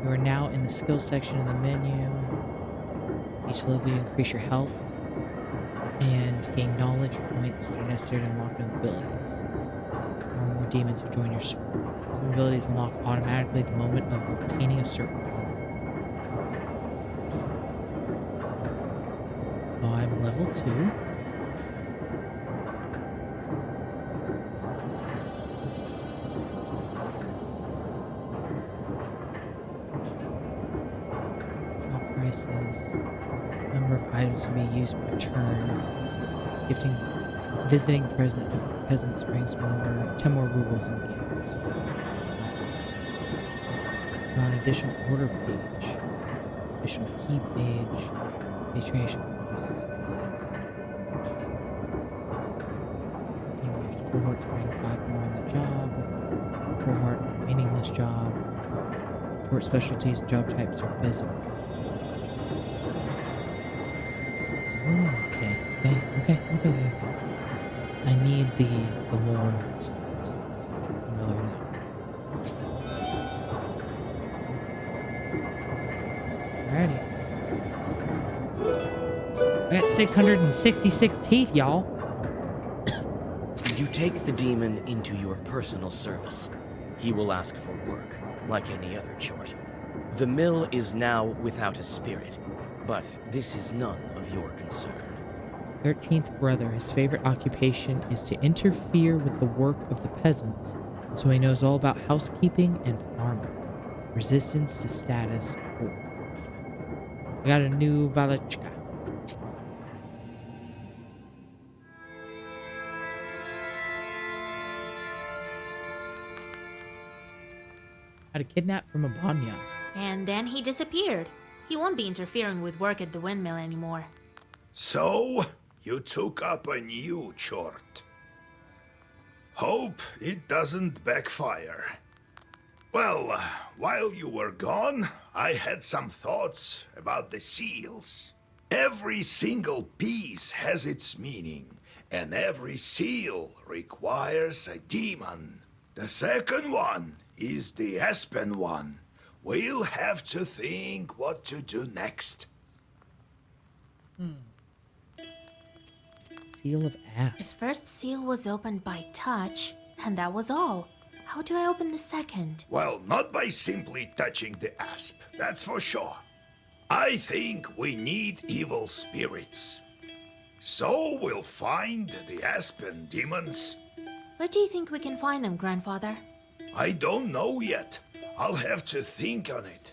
Speaker 1: You are now in the skill section of the menu. Each level you increase your health and gain knowledge points which are necessary to unlock new abilities. More demons will join your swarm. Some abilities unlock automatically at the moment of obtaining a certain level. So I'm level 2. Shop prices. Number of items can be used per turn. Visiting peasants brings 10 more rubles in gifts. On an additional order page, additional key page, patronation costs is less. Cohorts bring 5 more on the job. Cohort meaningless job. Cohort specialties and job types are visible. Okay. I need the more slots. So another now. Alrighty. I got 666 teeth, y'all.
Speaker 12: You take the demon into your personal service. He will ask for work, like any other chort. The mill is now without a spirit, but this is none of your concern.
Speaker 1: 13th brother, his favorite occupation is to interfere with the work of the peasants, so he knows all about housekeeping and farming. Resistance to status quo. I got a new Valachka. Had a kidnap from a banya.
Speaker 13: And then he disappeared. He won't be interfering with work at the windmill anymore.
Speaker 14: So, you took up a new chort. Hope it doesn't backfire. Well, while you were gone, I had some thoughts about the seals. Every single piece has its meaning, and every seal requires a demon. The second one is the Aspen one. We'll have to think what to do next.
Speaker 1: Seal of Asp.
Speaker 13: His first seal was opened by touch, and that was all. How do I open the second?
Speaker 14: Well, not by simply touching the asp, that's for sure. I think we need evil spirits. So we'll find the Aspen demons.
Speaker 13: Where do you think we can find them, Grandfather?
Speaker 14: I don't know yet. I'll have to think on it.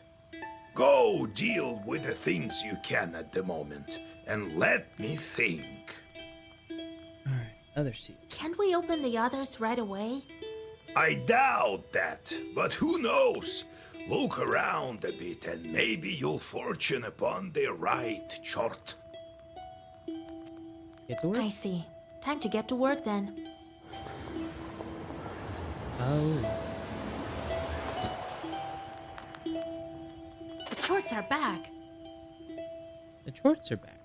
Speaker 14: Go deal with the things you can at the moment, and let me think.
Speaker 1: Alright, other seal.
Speaker 13: Can't we open the others right away?
Speaker 14: I doubt that, but who knows? Look around a bit and maybe you'll fortune upon the right chort.
Speaker 1: Let's get to work.
Speaker 13: I see. Time to get to work then.
Speaker 1: Oh.
Speaker 13: The chorts are back.
Speaker 1: The chorts are back.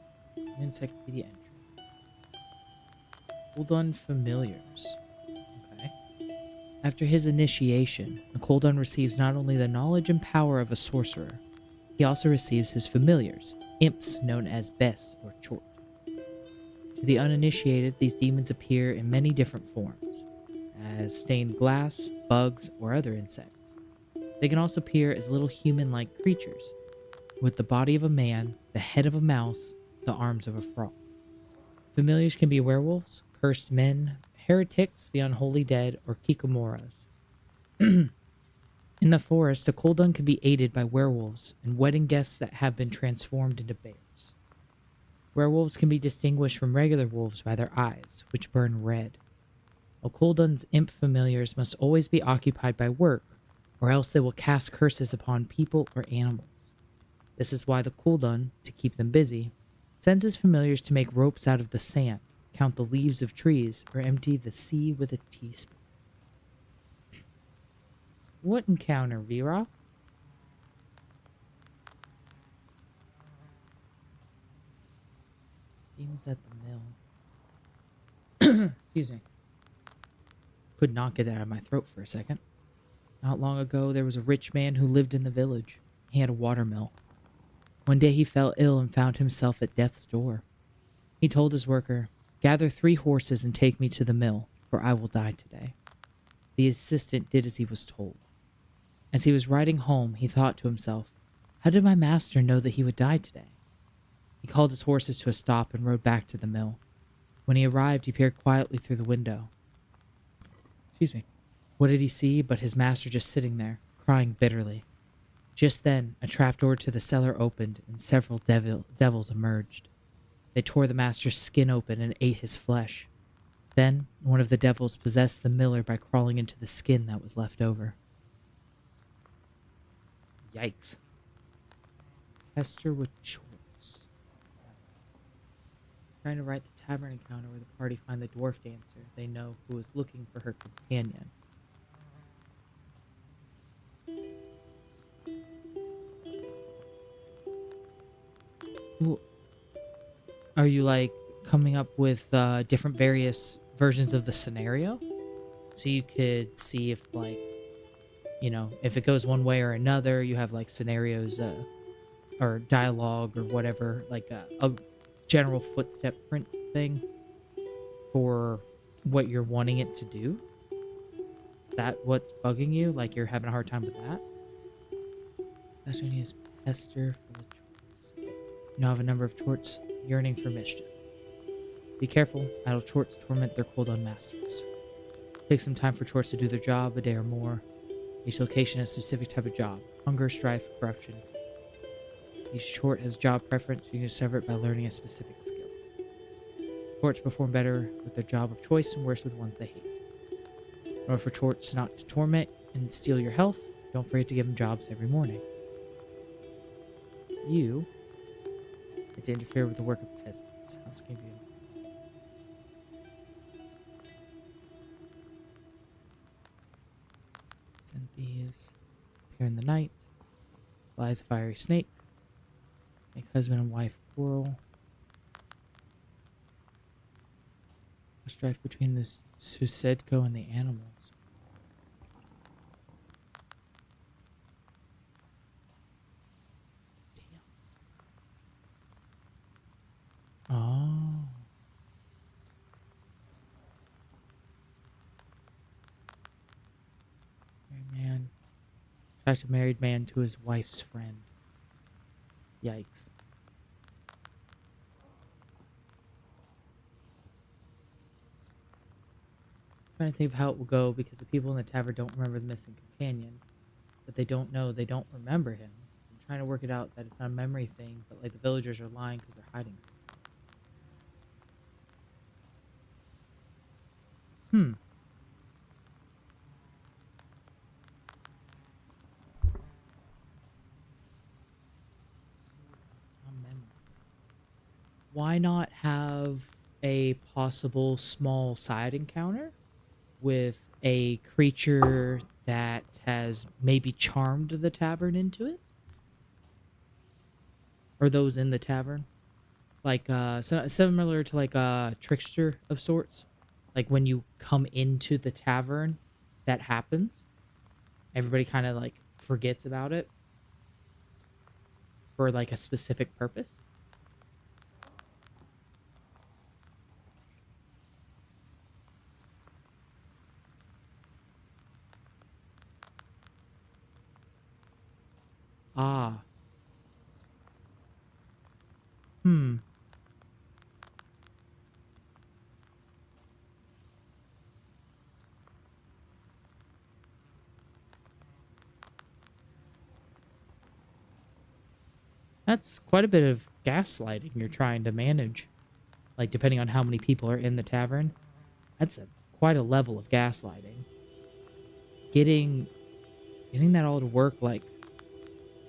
Speaker 1: Encyclopedia entry. Koldun familiars. Okay. After his initiation, the Koldun receives not only the knowledge and power of a sorcerer, he also receives his familiars, imps known as Bes or Chort. To the uninitiated, these demons appear in many different forms, as stained glass, bugs, or other insects. They can also appear as little human-like creatures, with the body of a man, the head of a mouse, the arms of a frog. Familiars can be werewolves, cursed men, heretics, the unholy dead, or kikomoras. In the forest, a Koldun can be aided by werewolves and wedding guests that have been transformed into bears. Werewolves can be distinguished from regular wolves by their eyes, which burn red. A Koldun's imp familiars must always be occupied by work, or else they will cast curses upon people or animals. This is why the Koldun, to keep them busy, sends his familiars to make ropes out of the sand, count the leaves of trees, or empty the sea with a teaspoon. What encounter, Vera? Demons at the mill. Excuse me. Could not get that out of my throat for a second. Not long ago, there was a rich man who lived in the village. He had a watermill. One day he fell ill and found himself at death's door. He told his worker, "Gather 3 horses and take me to the mill, for I will die today." The assistant did as he was told. As he was riding home, he thought to himself, "How did my master know that he would die today?" He called his horses to a stop and rode back to the mill. When he arrived, he peered quietly through the window. Excuse me. What did he see but his master just sitting there, crying bitterly? Just then, a trapdoor to the cellar opened and several devils emerged. They tore the master's skin open and ate his flesh. Then, one of the devils possessed the miller by crawling into the skin that was left over. Yikes. Hester with Chorts. Trying to write the tavern encounter where the party find the dwarf dancer they know who is looking for her companion. Are you like coming up with different various versions of the scenario? So you could see if like, you know, if it goes one way or another, you have like scenarios or dialogue or whatever, like a general footstep print thing for what you're wanting it to do? Is that what's bugging you? Like you're having a hard time with that? That's when you use pester for the chorts. You now have a number of chorts yearning for mischief. Be careful, idle chorts torment their cold-on masters. Take some time for chorts to do their job, a day or more. Each location has a specific type of job. Hunger, strife, corruption, etc. Each chort has job preference. You can discover it by learning a specific skill. Chorts perform better with their job of choice and worse with ones they hate. In order for chorts not to torment and steal your health, don't forget to give them jobs every morning. You get to interfere with the work of peasants. Housekeeping. Send thieves. Appear in the night. Flies a fiery snake. Make husband and wife quarrel. A strife between the Susedko and the animals. Damn. Oh. Married man. Attract a married man to his wife's friend. Yikes. Trying to think of how it will go because the people in the tavern don't remember the missing companion, but they don't remember him. I'm trying to work it out that it's not a memory thing, but like the villagers are lying because they're hiding something. Why not have a possible small side encounter with a creature that has maybe charmed the tavern into it? Or those in the tavern? Like, similar to like a trickster of sorts. Like when you come into the tavern, that happens. Everybody kind of like forgets about it for like a specific purpose. Ah. That's quite a bit of gaslighting you're trying to manage. Like, depending on how many people are in the tavern. That's quite a level of gaslighting. Getting that all to work, like,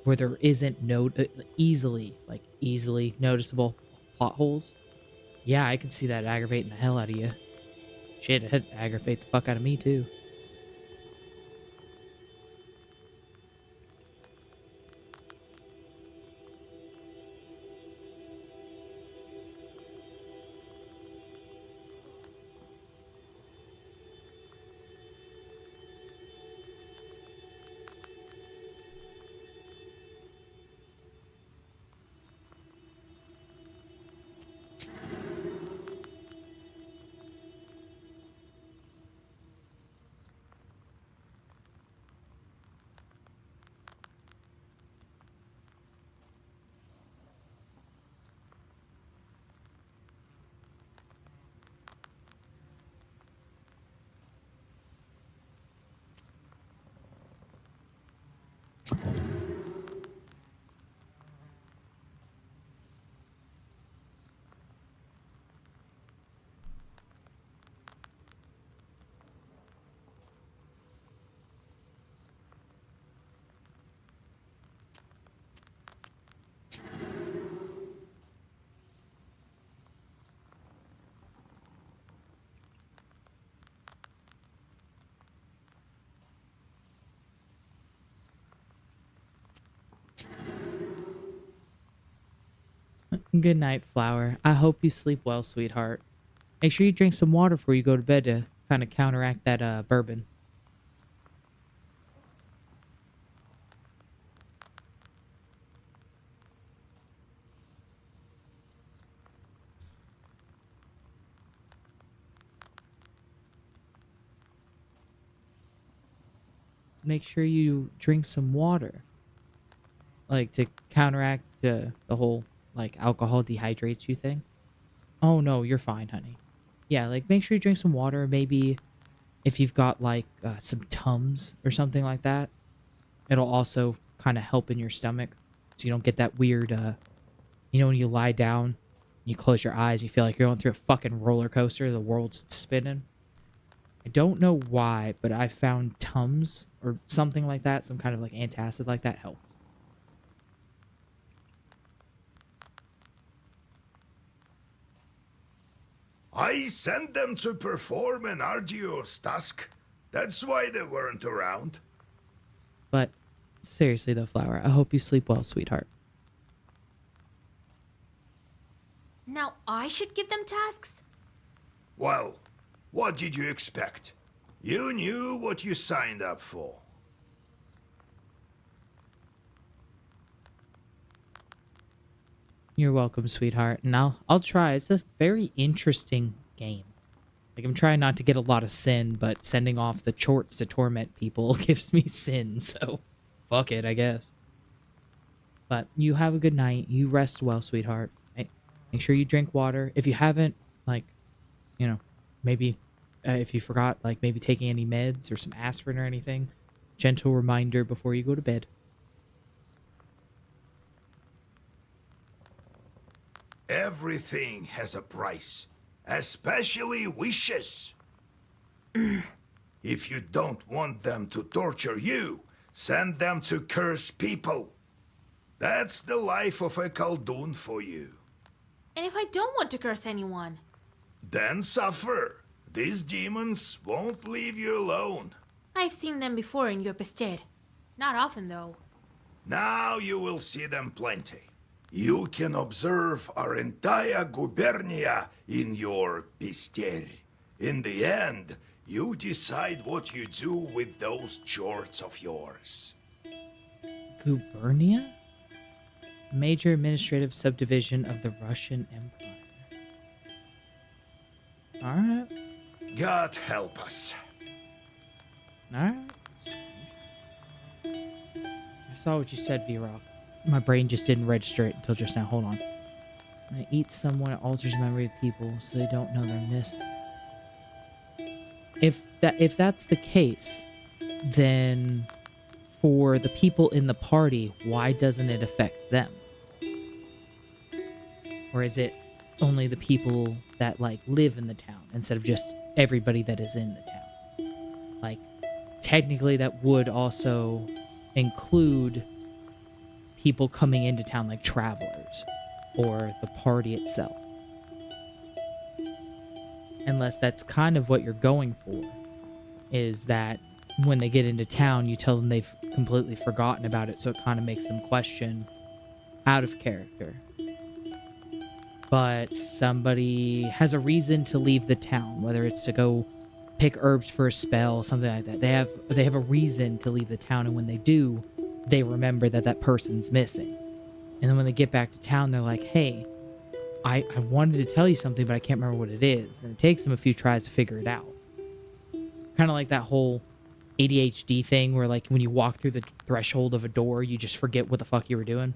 Speaker 1: where there isn't easily noticeable plot holes. Yeah, I can see that aggravating the hell out of you. Shit, it'd aggravate the fuck out of me, too. Good night, Flower. I hope you sleep well, sweetheart. Make sure you drink some water before you go to bed to kind of counteract that bourbon. make sure you drink some water. Like, to counteract the whole, like, alcohol dehydrates you thing. Oh, no, you're fine, honey. Yeah, like, make sure you drink some water. Maybe if you've got, like, some Tums or something like that, it'll also kind of help in your stomach. So you don't get that weird, you know, when you lie down, you close your eyes, you feel like you're going through a fucking roller coaster, the world's spinning. I don't know why, but I found Tums or something like that, some kind of like antacid like that helped.
Speaker 14: I sent them to perform an arduous task. That's why they weren't around.
Speaker 1: But seriously though, Flower, I hope you sleep well, sweetheart.
Speaker 17: Now I should give them tasks?
Speaker 14: Well, what did you expect? You knew what you signed up for.
Speaker 1: You're welcome, sweetheart. And I'll try. It's a very interesting game. Like, I'm trying not to get a lot of sin, but sending off the chorts to torment people gives me sin, so fuck it, I guess. But you have a good night. You rest well, sweetheart. Make sure you drink water. If you haven't, like, you know, maybe if you forgot, like, maybe taking any meds or some aspirin or anything, gentle reminder before you go to bed.
Speaker 14: Everything has a price, especially wishes. If you don't want them to torture you, send them to curse people. That's the life of a Khaldun for you.
Speaker 17: And if I don't want to curse anyone?
Speaker 14: Then suffer. These demons won't leave you alone.
Speaker 17: I've seen them before in your Pester. Not often, though.
Speaker 14: Now you will see them plenty. You can observe our entire gubernia in your Pester. In the end, you decide what you do with those jorts of yours.
Speaker 1: Gubernia? Major administrative subdivision of the Russian Empire. Alright.
Speaker 14: God help us.
Speaker 1: Alright. I saw what you said, V-Rock. My brain just didn't register it until just now. Hold on. When I eat someone, it alters the memory of people so they don't know they're missing. If that's the case, then for the people in the party, why doesn't it affect them? Or is it only the people that, like, live in the town instead of just everybody that is in the town? Like, technically that would also include people coming into town, like travelers, or the party itself. Unless that's kind of what you're going for, is that when they get into town, you tell them they've completely forgotten about it, so it kind of makes them question out of character. But somebody has a reason to leave the town, whether it's to go pick herbs for a spell, something like that. They have a reason to leave the town, and when they do, they remember that that person's missing. And then when they get back to town, they're like, hey, I wanted to tell you something, but I can't remember what it is. And it takes them a few tries to figure it out. Kind of like that whole ADHD thing where, like, when you walk through the threshold of a door, you just forget what the fuck you were doing.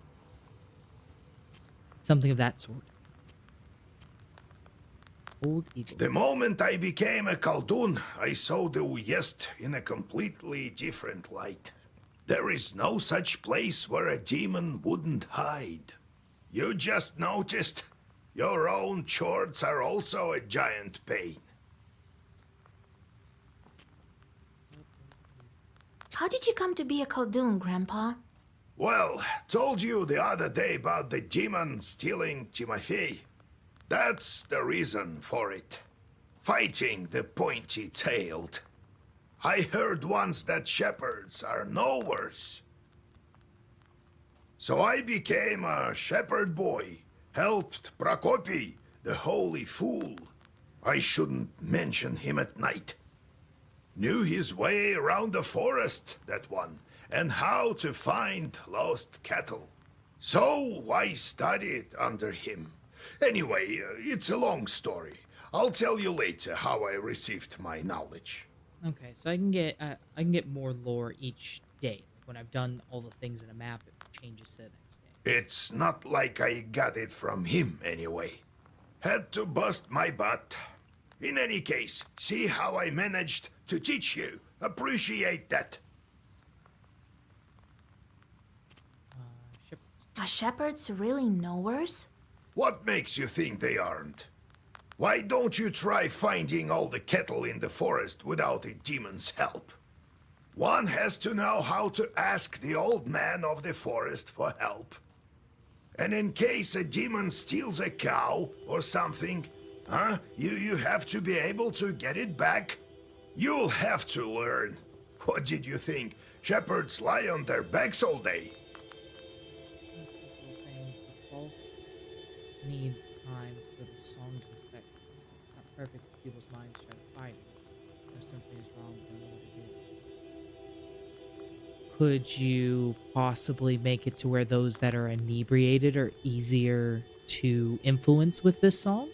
Speaker 1: Something of that sort. Old evil.
Speaker 14: The moment I became a Khaldun, I saw the Uyezd in a completely different light. There is no such place where a demon wouldn't hide. You just noticed? Your own chords are also a giant pain.
Speaker 17: How did you come to be a Khaldun, Grandpa?
Speaker 14: Well, told you the other day about the demon stealing Timofey. That's the reason for it. Fighting the pointy-tailed. I heard once that shepherds are no worse. So I became a shepherd boy, helped Prokopy, the holy fool. I shouldn't mention him at night. Knew his way around the forest, that one, and how to find lost cattle. So I studied under him. Anyway, it's a long story. I'll tell you later how I received my knowledge.
Speaker 1: Okay, so I can get more lore each day. When I've done all the things in a map, it changes to the next day.
Speaker 14: It's not like I got it from him anyway. Had to bust my butt. In any case, see how I managed to teach you. Appreciate that.
Speaker 13: Are shepherds really knowers?
Speaker 14: What makes you think they aren't? Why don't you try finding all the cattle in the forest without a demon's help? One has to know how to ask the old man of the forest for help. And in case a demon steals a cow or something, you have to be able to get it back. You'll have to learn. What did you think? Shepherds lie on their backs all day.
Speaker 1: Needs time for the song to affect. Not perfect if people's minds try to fight it. Or something is wrong with them. Could you possibly make it to where those that are inebriated are easier to influence with this song?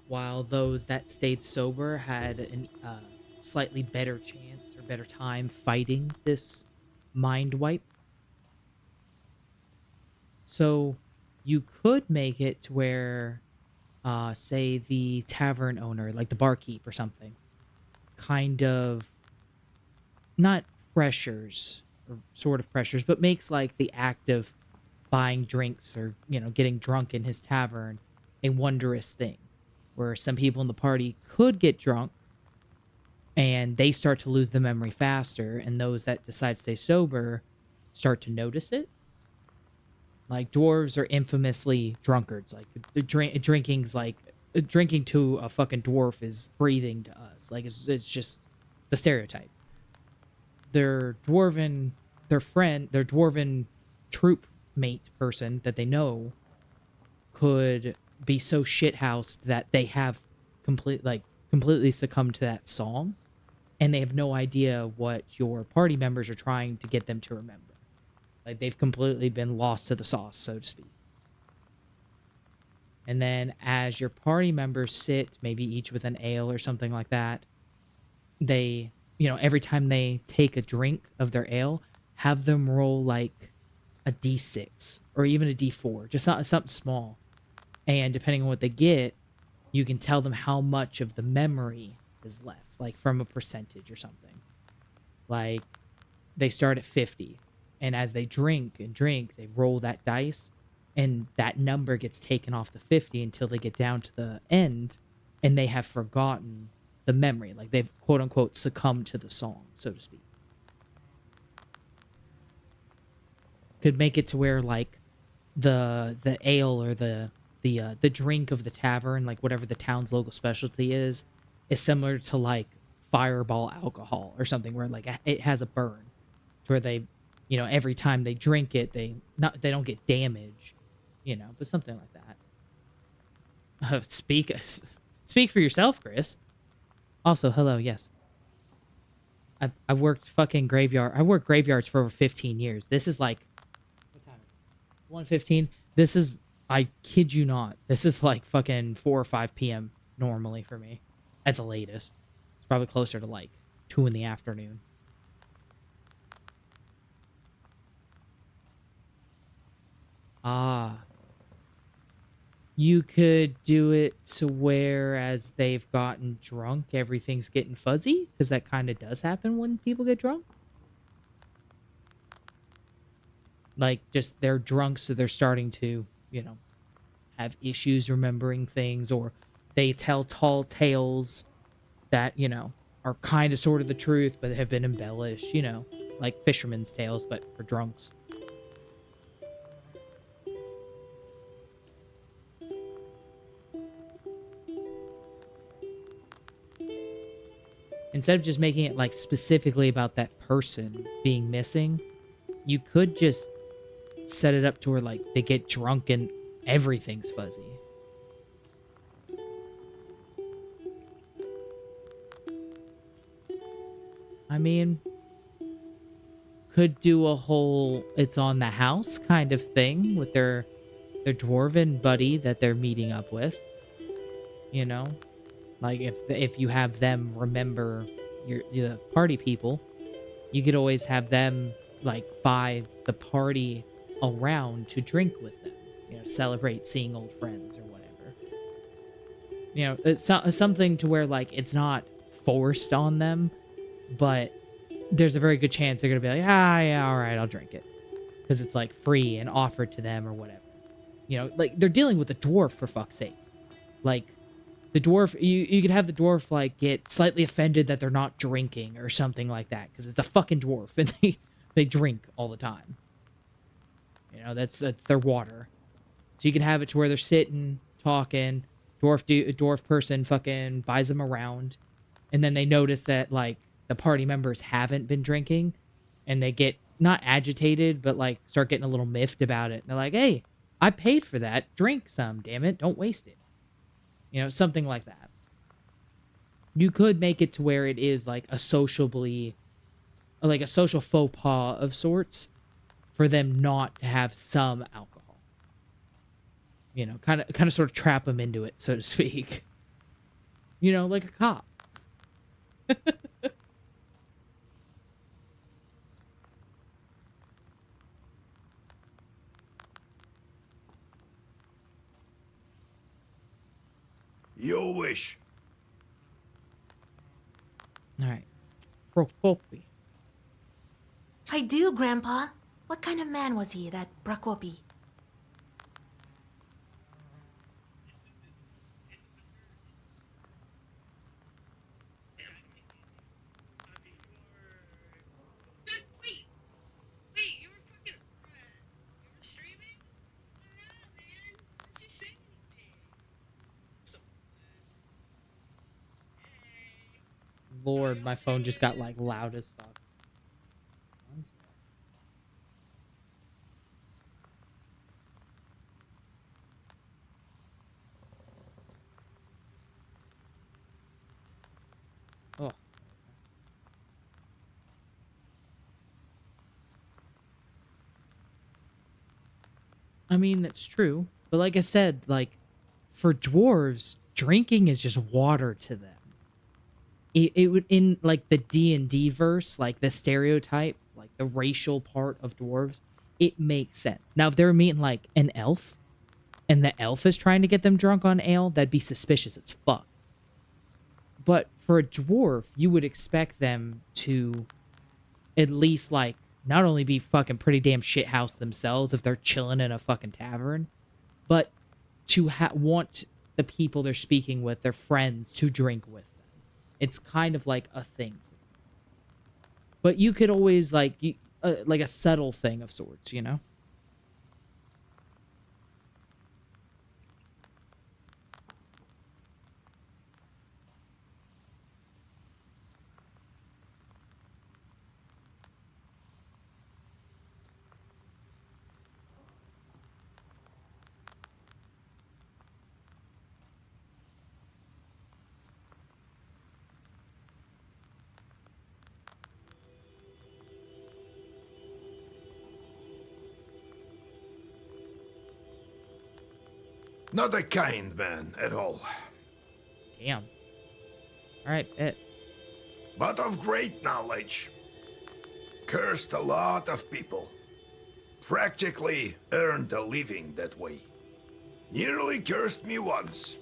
Speaker 1: While those that stayed sober had a slightly better chance or better time fighting this mind wipe? So you could make it to where, say, the tavern owner, like the barkeep or something, kind of not pressures or sort of pressures, but makes like the act of buying drinks or, getting drunk in his tavern a wondrous thing, where some people in the party could get drunk and they start to lose the memory faster, and those that decide to stay sober start to notice it. Like, dwarves are infamously drunkards. Like, drinking to a fucking dwarf is breathing to us. Like, it's just the stereotype. Their dwarven troop mate person that they know could be so shithoused that they have completely succumbed to that song, and they have no idea what your party members are trying to get them to remember. Like, they've completely been lost to the sauce, so to speak. And then as your party members sit, maybe each with an ale or something like that, they, every time they take a drink of their ale, have them roll like a D6 or even a D4, just something small. And depending on what they get, you can tell them how much of the memory is left, like from a percentage or something. Like, they start at 50. And as they drink and drink, they roll that dice, and that number gets taken off the 50 until they get down to the end, and they have forgotten the memory. Like, they've, quote-unquote, succumbed to the song, so to speak. Could make it to where, like, the ale or the drink of the tavern, like whatever the town's local specialty is similar to, like, Fireball alcohol or something, where, like, it has a burn, to where they... every time they drink it, they don't get damage, but something like that. Speak for yourself, Chris. Also, hello, yes. I worked fucking graveyard. I worked graveyards for over 15 years. This is like, what time? 1:15. This is, I kid you not, this is like fucking 4 or 5 p.m. normally for me, at the latest. It's probably closer to like 2 in the afternoon. You could do it to where as they've gotten drunk, everything's getting fuzzy, because that kind of does happen when people get drunk. Like, just they're drunk, so they're starting to, have issues remembering things, or they tell tall tales that, are kind of sort of the truth, but have been embellished, like fishermen's tales, but for drunks. Instead of just making it like specifically about that person being missing, you could just set it up to where like they get drunk and everything's fuzzy. I mean, could do a whole it's on the house kind of thing with their dwarven buddy that they're meeting up with. You know, like if you have them remember your party people, you could always have them like buy the party around to drink with them. You know, celebrate seeing old friends or whatever. You know, it's something to where like it's not forced on them, but there's a very good chance they're gonna be like, yeah, all right, I'll drink it, because it's like free and offered to them or whatever. You know, like they're dealing with a dwarf, for fuck's sake. Like the dwarf, you could have the dwarf like get slightly offended that they're not drinking or something like that, because it's a fucking dwarf and they drink all the time. You know, that's their water. So you can have it to where they're sitting, talking, dwarf person fucking buys them around, and then they notice that like the party members haven't been drinking, and they get not agitated, but like start getting a little miffed about it. And they're like, hey, I paid for that. Drink some, damn it. Don't waste it. You know, something like that. You could make it to where it is like a social faux pas of sorts for them not to have some alcohol. You know, kind of sort of trap them into it, so to speak. You know, like a cop.
Speaker 14: Your wish.
Speaker 1: All right. Prokopi.
Speaker 13: I do, Grandpa. What kind of man was he, that Prokopi?
Speaker 1: Lord, my phone just got like loud as fuck. Oh. I mean, that's true. But like I said, like, for dwarves, drinking is just water to them. It would, in like the D&D verse, like the stereotype, like the racial part of dwarves, it makes sense. Now, if they were meeting like an elf, and the elf is trying to get them drunk on ale, that'd be suspicious as fuck. But for a dwarf, you would expect them to at least like not only be fucking pretty damn shithouse themselves if they're chilling in a fucking tavern, but to want the people they're speaking with, their friends, to drink with them. It's kind of like a thing. But you could always like a subtle thing of sorts, you know?
Speaker 14: Not a kind man at all.
Speaker 1: Damn. Alright, bet.
Speaker 14: But of great knowledge. Cursed a lot of people. Practically earned a living that way. Nearly cursed me once.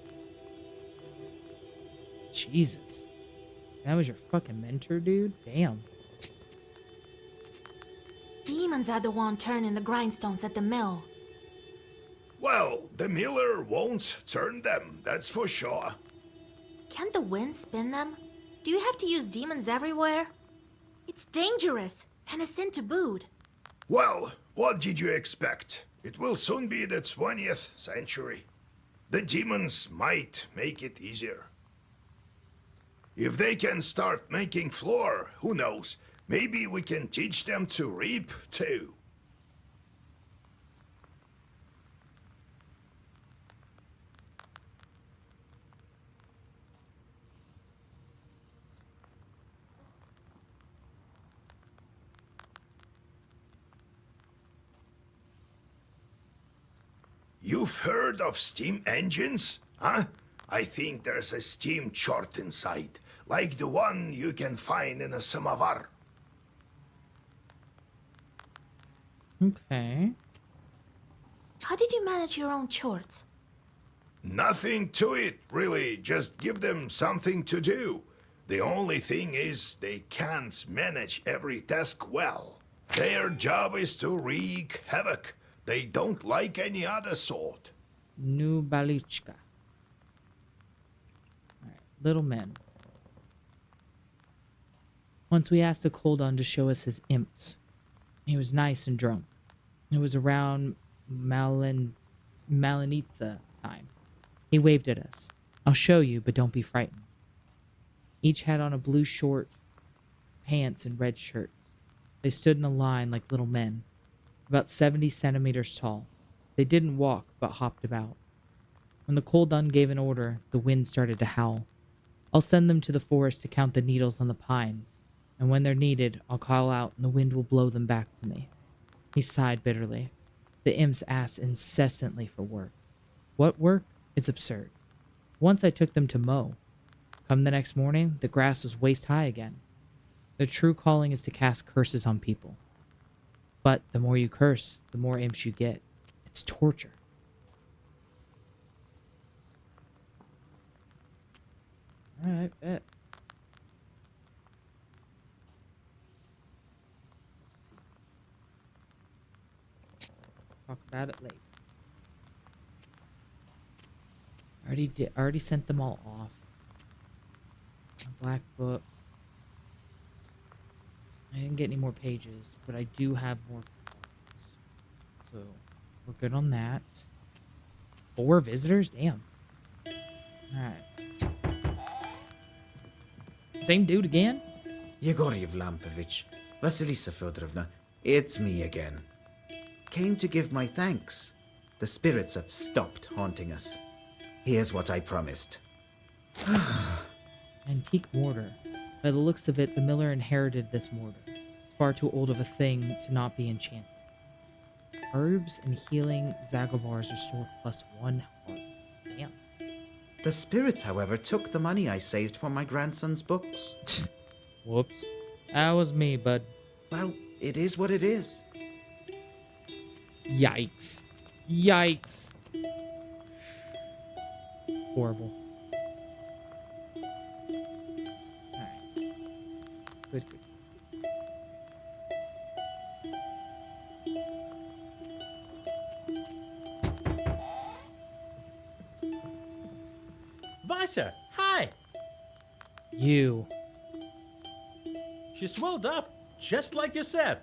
Speaker 1: Jesus. That was your fucking mentor, dude? Damn.
Speaker 13: Demons are the one turning the grindstones at the mill.
Speaker 14: Well, the miller won't turn them, that's for sure.
Speaker 13: Can't the wind spin them? Do you have to use demons everywhere? It's dangerous, and a sin to boot.
Speaker 14: Well, what did you expect? It will soon be the 20th century. The demons might make it easier. If they can start making flour, who knows? Maybe we can teach them to reap, too. You've heard of steam engines, huh? I think there's a steam chart inside, like the one you can find in a samovar.
Speaker 1: Okay.
Speaker 13: How did you manage your own chores?
Speaker 14: Nothing to it, really. Just give them something to do. The only thing is they can't manage every task well. Their job is to wreak havoc. They don't like any other sort.
Speaker 1: New Balichka. Alright, little men. Once we asked a Koldun to show us his imps. He was nice and drunk. It was around Malinitsa time. He waved at us. I'll show you, but don't be frightened. Each had on a blue short pants and red shirts. They stood in a line like little men, about 70 centimeters tall. They didn't walk, but hopped about. When the Koldun gave an order, the wind started to howl. I'll send them to the forest to count the needles on the pines, and when they're needed, I'll call out and the wind will blow them back to me. He sighed bitterly. The imps asked incessantly for work. What work? It's absurd. Once I took them to mow. Come the next morning, the grass was waist high again. The true calling is to cast curses on people. But the more you curse, the more imps you get. It's torture. Alright, bet. Let's see. Talk about it later. I already sent them all off. A black book. I didn't get any more pages, but I do have more cards. So we're good on that. 4 visitors? Damn. Alright. Same dude again?
Speaker 15: Yegor Yevlampovich, Vasilisa Fyodorovna, it's me again. Came to give my thanks. The spirits have stopped haunting us. Here's what I promised.
Speaker 1: Antique mortar. By the looks of it, the miller inherited this mortar. It's far too old of a thing to not be enchanted. Herbs and healing Zagobars restore +1 heart. Damn.
Speaker 15: The spirits, however, took the money I saved for my grandson's books.
Speaker 1: Whoops. That was me, bud.
Speaker 15: Well, it is what it is.
Speaker 1: Yikes. Yikes. Horrible. Alright. Good, good.
Speaker 16: Vasa, hi!
Speaker 1: You.
Speaker 16: She swelled up, just like you said.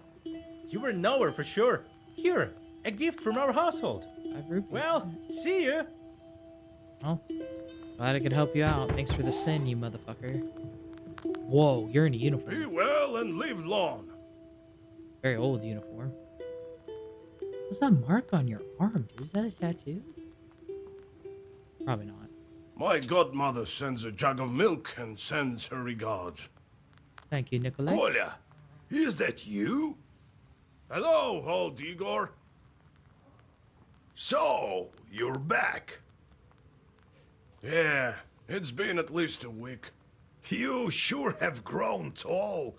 Speaker 16: You were nowhere for sure. Here, a gift from our household. Well, see you.
Speaker 1: Well, glad I could help you out. Thanks for the sin, you motherfucker. Whoa, you're in a uniform.
Speaker 6: Be well and live long.
Speaker 1: Very old uniform. What's that mark on your arm, dude? Is that a tattoo? Probably not.
Speaker 6: My godmother sends a jug of milk and sends her regards.
Speaker 1: Thank you, Nikolai.
Speaker 14: Kolya, is that you?
Speaker 6: Hello, old Igor.
Speaker 14: So, you're back.
Speaker 6: Yeah, it's been at least a week.
Speaker 14: You sure have grown tall.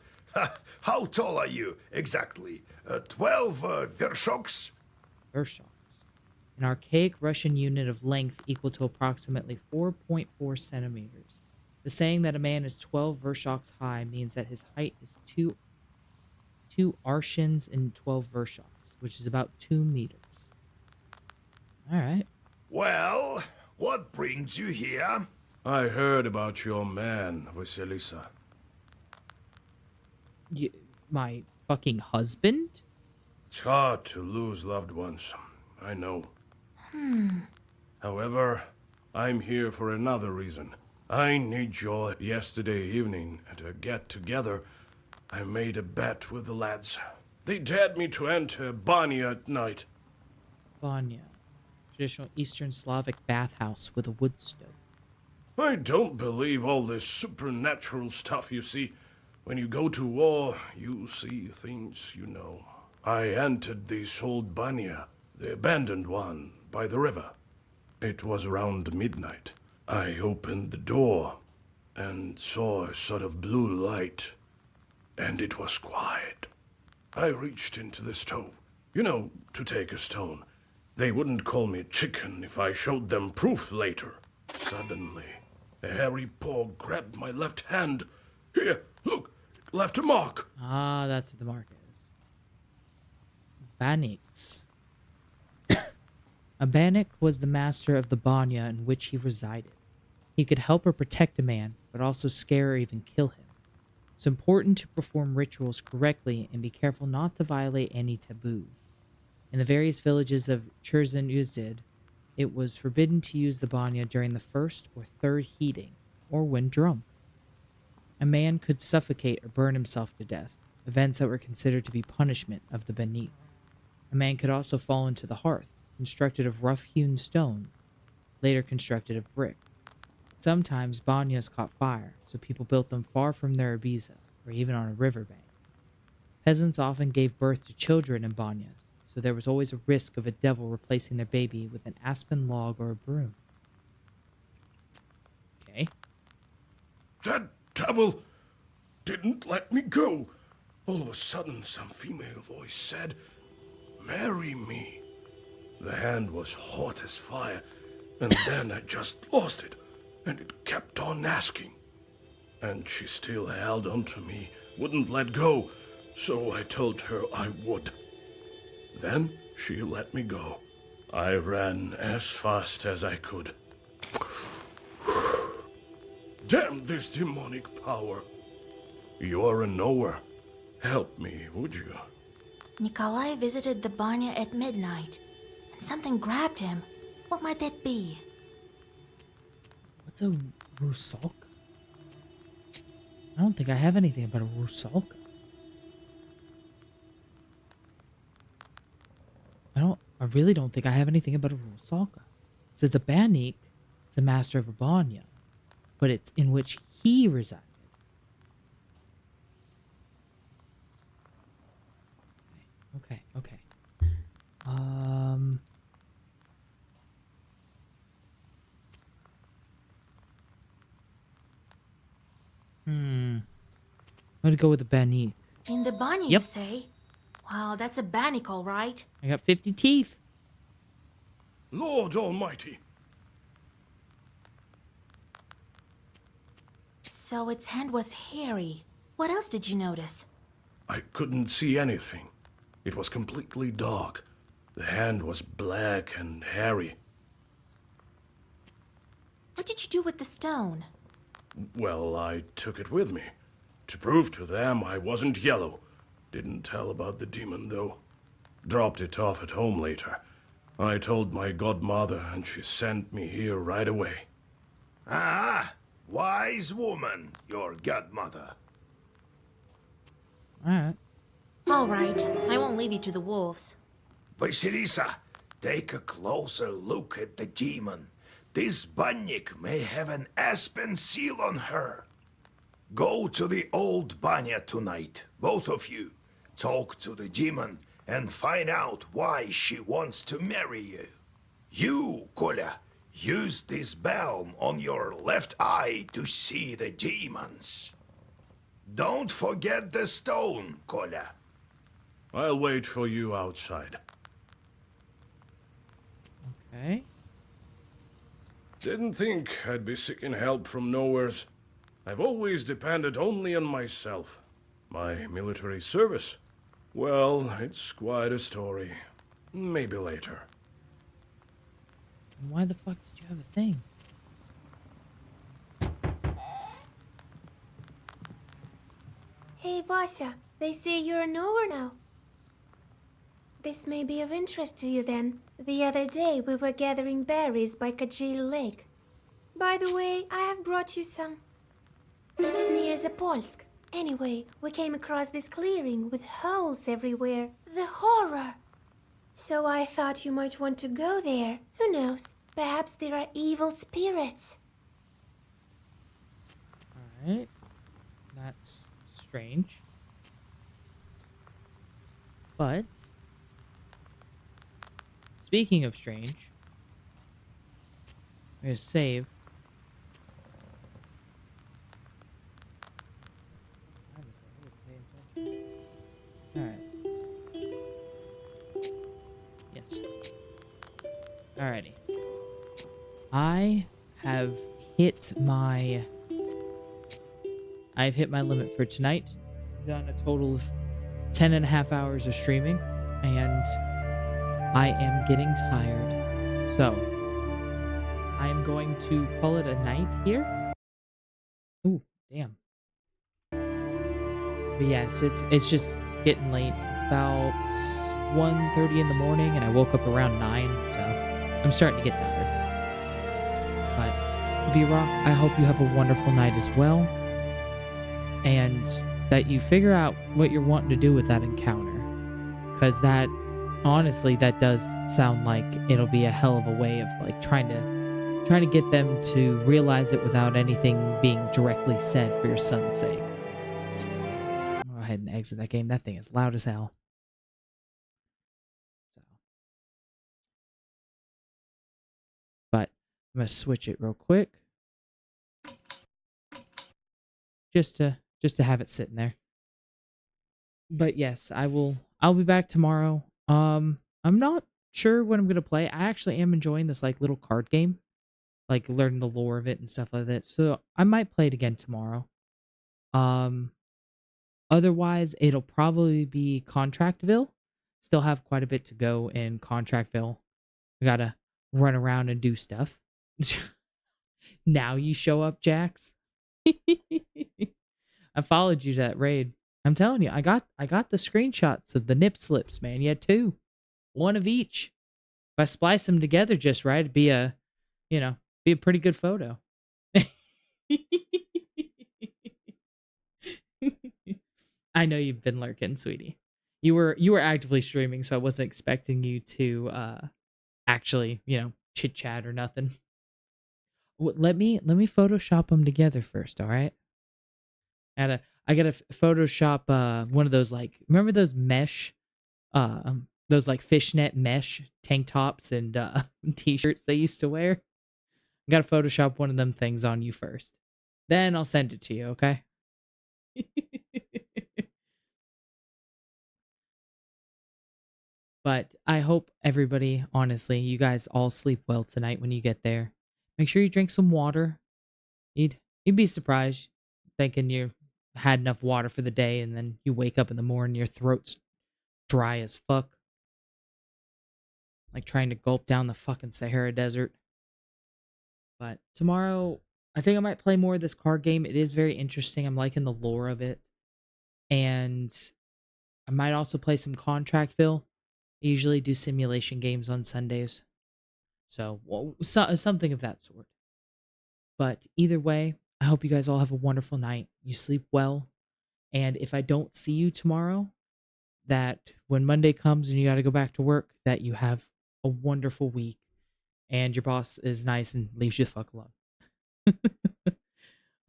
Speaker 14: How tall are you, exactly? 12 vershoks?
Speaker 1: Vershoks. An archaic Russian unit of length equal to approximately 4.4 centimeters. The saying that a man is 12 vershoks high means that his height is 2 arshins and 12 vershoks, which is about 2 meters. Alright.
Speaker 14: Well, what brings you here?
Speaker 6: I heard about your man, Vasilisa.
Speaker 1: My fucking husband?
Speaker 6: It's hard to lose loved ones, I know. However, I'm here for another reason. I need your yesterday evening at a get-together. I made a bet with the lads. They dared me to enter Banya at night.
Speaker 1: Banya. Traditional Eastern Slavic bathhouse with a wood stove.
Speaker 6: I don't believe all this supernatural stuff you see. When you go to war, you see things you know. I entered this old Banya, the abandoned one, by the river. It was around midnight. I opened the door and saw a sort of blue light, and it was quiet. I reached into the stove, to take a stone. They wouldn't call me chicken if I showed them proof later. Suddenly, a hairy paw grabbed my left hand. Here, look, it left a mark.
Speaker 1: Ah, that's what the mark is. Banix. A Bannock was the master of the Banya in which he resided. He could help or protect a man, but also scare or even kill him. It's important to perform rituals correctly and be careful not to violate any taboo. In the various villages of Churzin Uzid, it was forbidden to use the Banya during the first or third heating, or when drunk. A man could suffocate or burn himself to death, events that were considered to be punishment of the Banit. A man could also fall into the hearth, constructed of rough-hewn stones, later constructed of brick. Sometimes banyas caught fire, so people built them far from their Ibiza, or even on a riverbank. Peasants often gave birth to children in banyas, so there was always a risk of a devil replacing their baby with an aspen log or a broom. Okay.
Speaker 6: That devil didn't let me go. All of a sudden, some female voice said, "Marry me." The hand was hot as fire, and then I just lost it, and it kept on asking. And she still held onto me, wouldn't let go, so I told her I would. Then she let me go. I ran as fast as I could. Damn this demonic power. You're a knower. Help me, would you?
Speaker 13: Nikolai visited the Banya at midnight, and something grabbed him. What might that be?
Speaker 1: What's a rusalka? I don't think I have anything about a rusalka. I really don't think I have anything about a rusalka. It says a Bannik is the master of a Banya, but it's in which he resided. Okay. I'm gonna go with the Bannik.
Speaker 13: In the Banya,
Speaker 1: Yep.
Speaker 13: you say? Wow, that's a Bannik, all right.
Speaker 1: I got 50 teeth.
Speaker 6: Lord Almighty.
Speaker 13: So its hand was hairy. What else did you notice?
Speaker 6: I couldn't see anything. It was completely dark. The hand was black and hairy.
Speaker 13: What did you do with the stone?
Speaker 6: Well, I took it with me. To prove to them I wasn't yellow. Didn't tell about the demon, though. Dropped it off at home later. I told my godmother, and she sent me here right away.
Speaker 14: Ah, wise woman, your godmother.
Speaker 1: Alright.
Speaker 13: All right, I won't leave you to the wolves.
Speaker 14: Vasilisa, take a closer look at the demon. This Bannik may have an aspen seal on her. Go to the old Banya tonight, both of you. Talk to the demon and find out why she wants to marry you. You, Kolya, use this balm on your left eye to see the demons. Don't forget the stone, Kolya.
Speaker 6: I'll wait for you outside.
Speaker 1: Okay.
Speaker 6: Didn't think I'd be seeking help from nowheres. I've always depended only on myself. My military service? Well, it's quite a story. Maybe later.
Speaker 1: Why the fuck did you have a thing?
Speaker 17: Hey, Vasya, they say you're a knower now. This may be of interest to you then. The other day we were gathering berries by Kajil Lake. By the way, I have brought you some. It's near Zapolsk. Anyway, we came across this clearing with holes everywhere. The horror! So I thought you might want to go there. Who knows? Perhaps there are evil spirits.
Speaker 1: Alright. That's strange. But speaking of strange, I'm gonna save Yes. Alrighty. I have hit my... I've hit my limit for tonight. Done a total of 10.5 hours of streaming, and I am getting tired. So, I am going to call it a night here. Ooh, damn. But yes, it's just getting late. It's about 1:30 in the morning, and I woke up around 9, so I'm starting to get tired. But, V-Rock, I hope you have a wonderful night as well, and that you figure out what you're wanting to do with that encounter. Because that, honestly, that does sound like it'll be a hell of a way of, like, trying to get them to realize it without anything being directly said for your son's sake. I'll go ahead and exit that game. That thing is loud as hell. So. But I'm going to switch it real quick. Just to have it sitting there. But yes, I'll be back tomorrow. I'm not sure what I'm going to play. I actually am enjoying this like little card game. Like learning the lore of it and stuff like that. So I might play it again tomorrow. Otherwise, it'll probably be Contractville. Still have quite a bit to go in Contractville. We gotta run around and do stuff. Now you show up, Jax. I followed you to that raid. I'm telling you, I got the screenshots of the nip slips, man. You had 2. 1 of each. If I splice them together just right, it'd be a, be a pretty good photo. I know you've been lurking, sweetie. You were actively streaming, so I wasn't expecting you to actually, chit chat or nothing. Let me Photoshop them together first, all right? I gotta Photoshop one of those, like, remember those mesh, those like fishnet mesh tank tops and t-shirts they used to wear? I gotta Photoshop one of them things on you first. Then I'll send it to you, okay? But I hope everybody, honestly, you guys all sleep well tonight when you get there. Make sure you drink some water. You'd be surprised thinking you had enough water for the day, and then you wake up in the morning, your throat's dry as fuck. Like trying to gulp down the fucking Sahara Desert. But tomorrow, I think I might play more of this card game. It is very interesting. I'm liking the lore of it. And I might also play some Contractville. I usually do simulation games on Sundays. So, something of that sort. But either way, I hope you guys all have a wonderful night. You sleep well. And if I don't see you tomorrow, that when Monday comes and you got to go back to work, that you have a wonderful week. And your boss is nice and leaves you the fuck alone.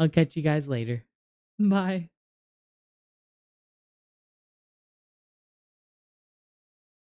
Speaker 1: I'll catch you guys later. Bye.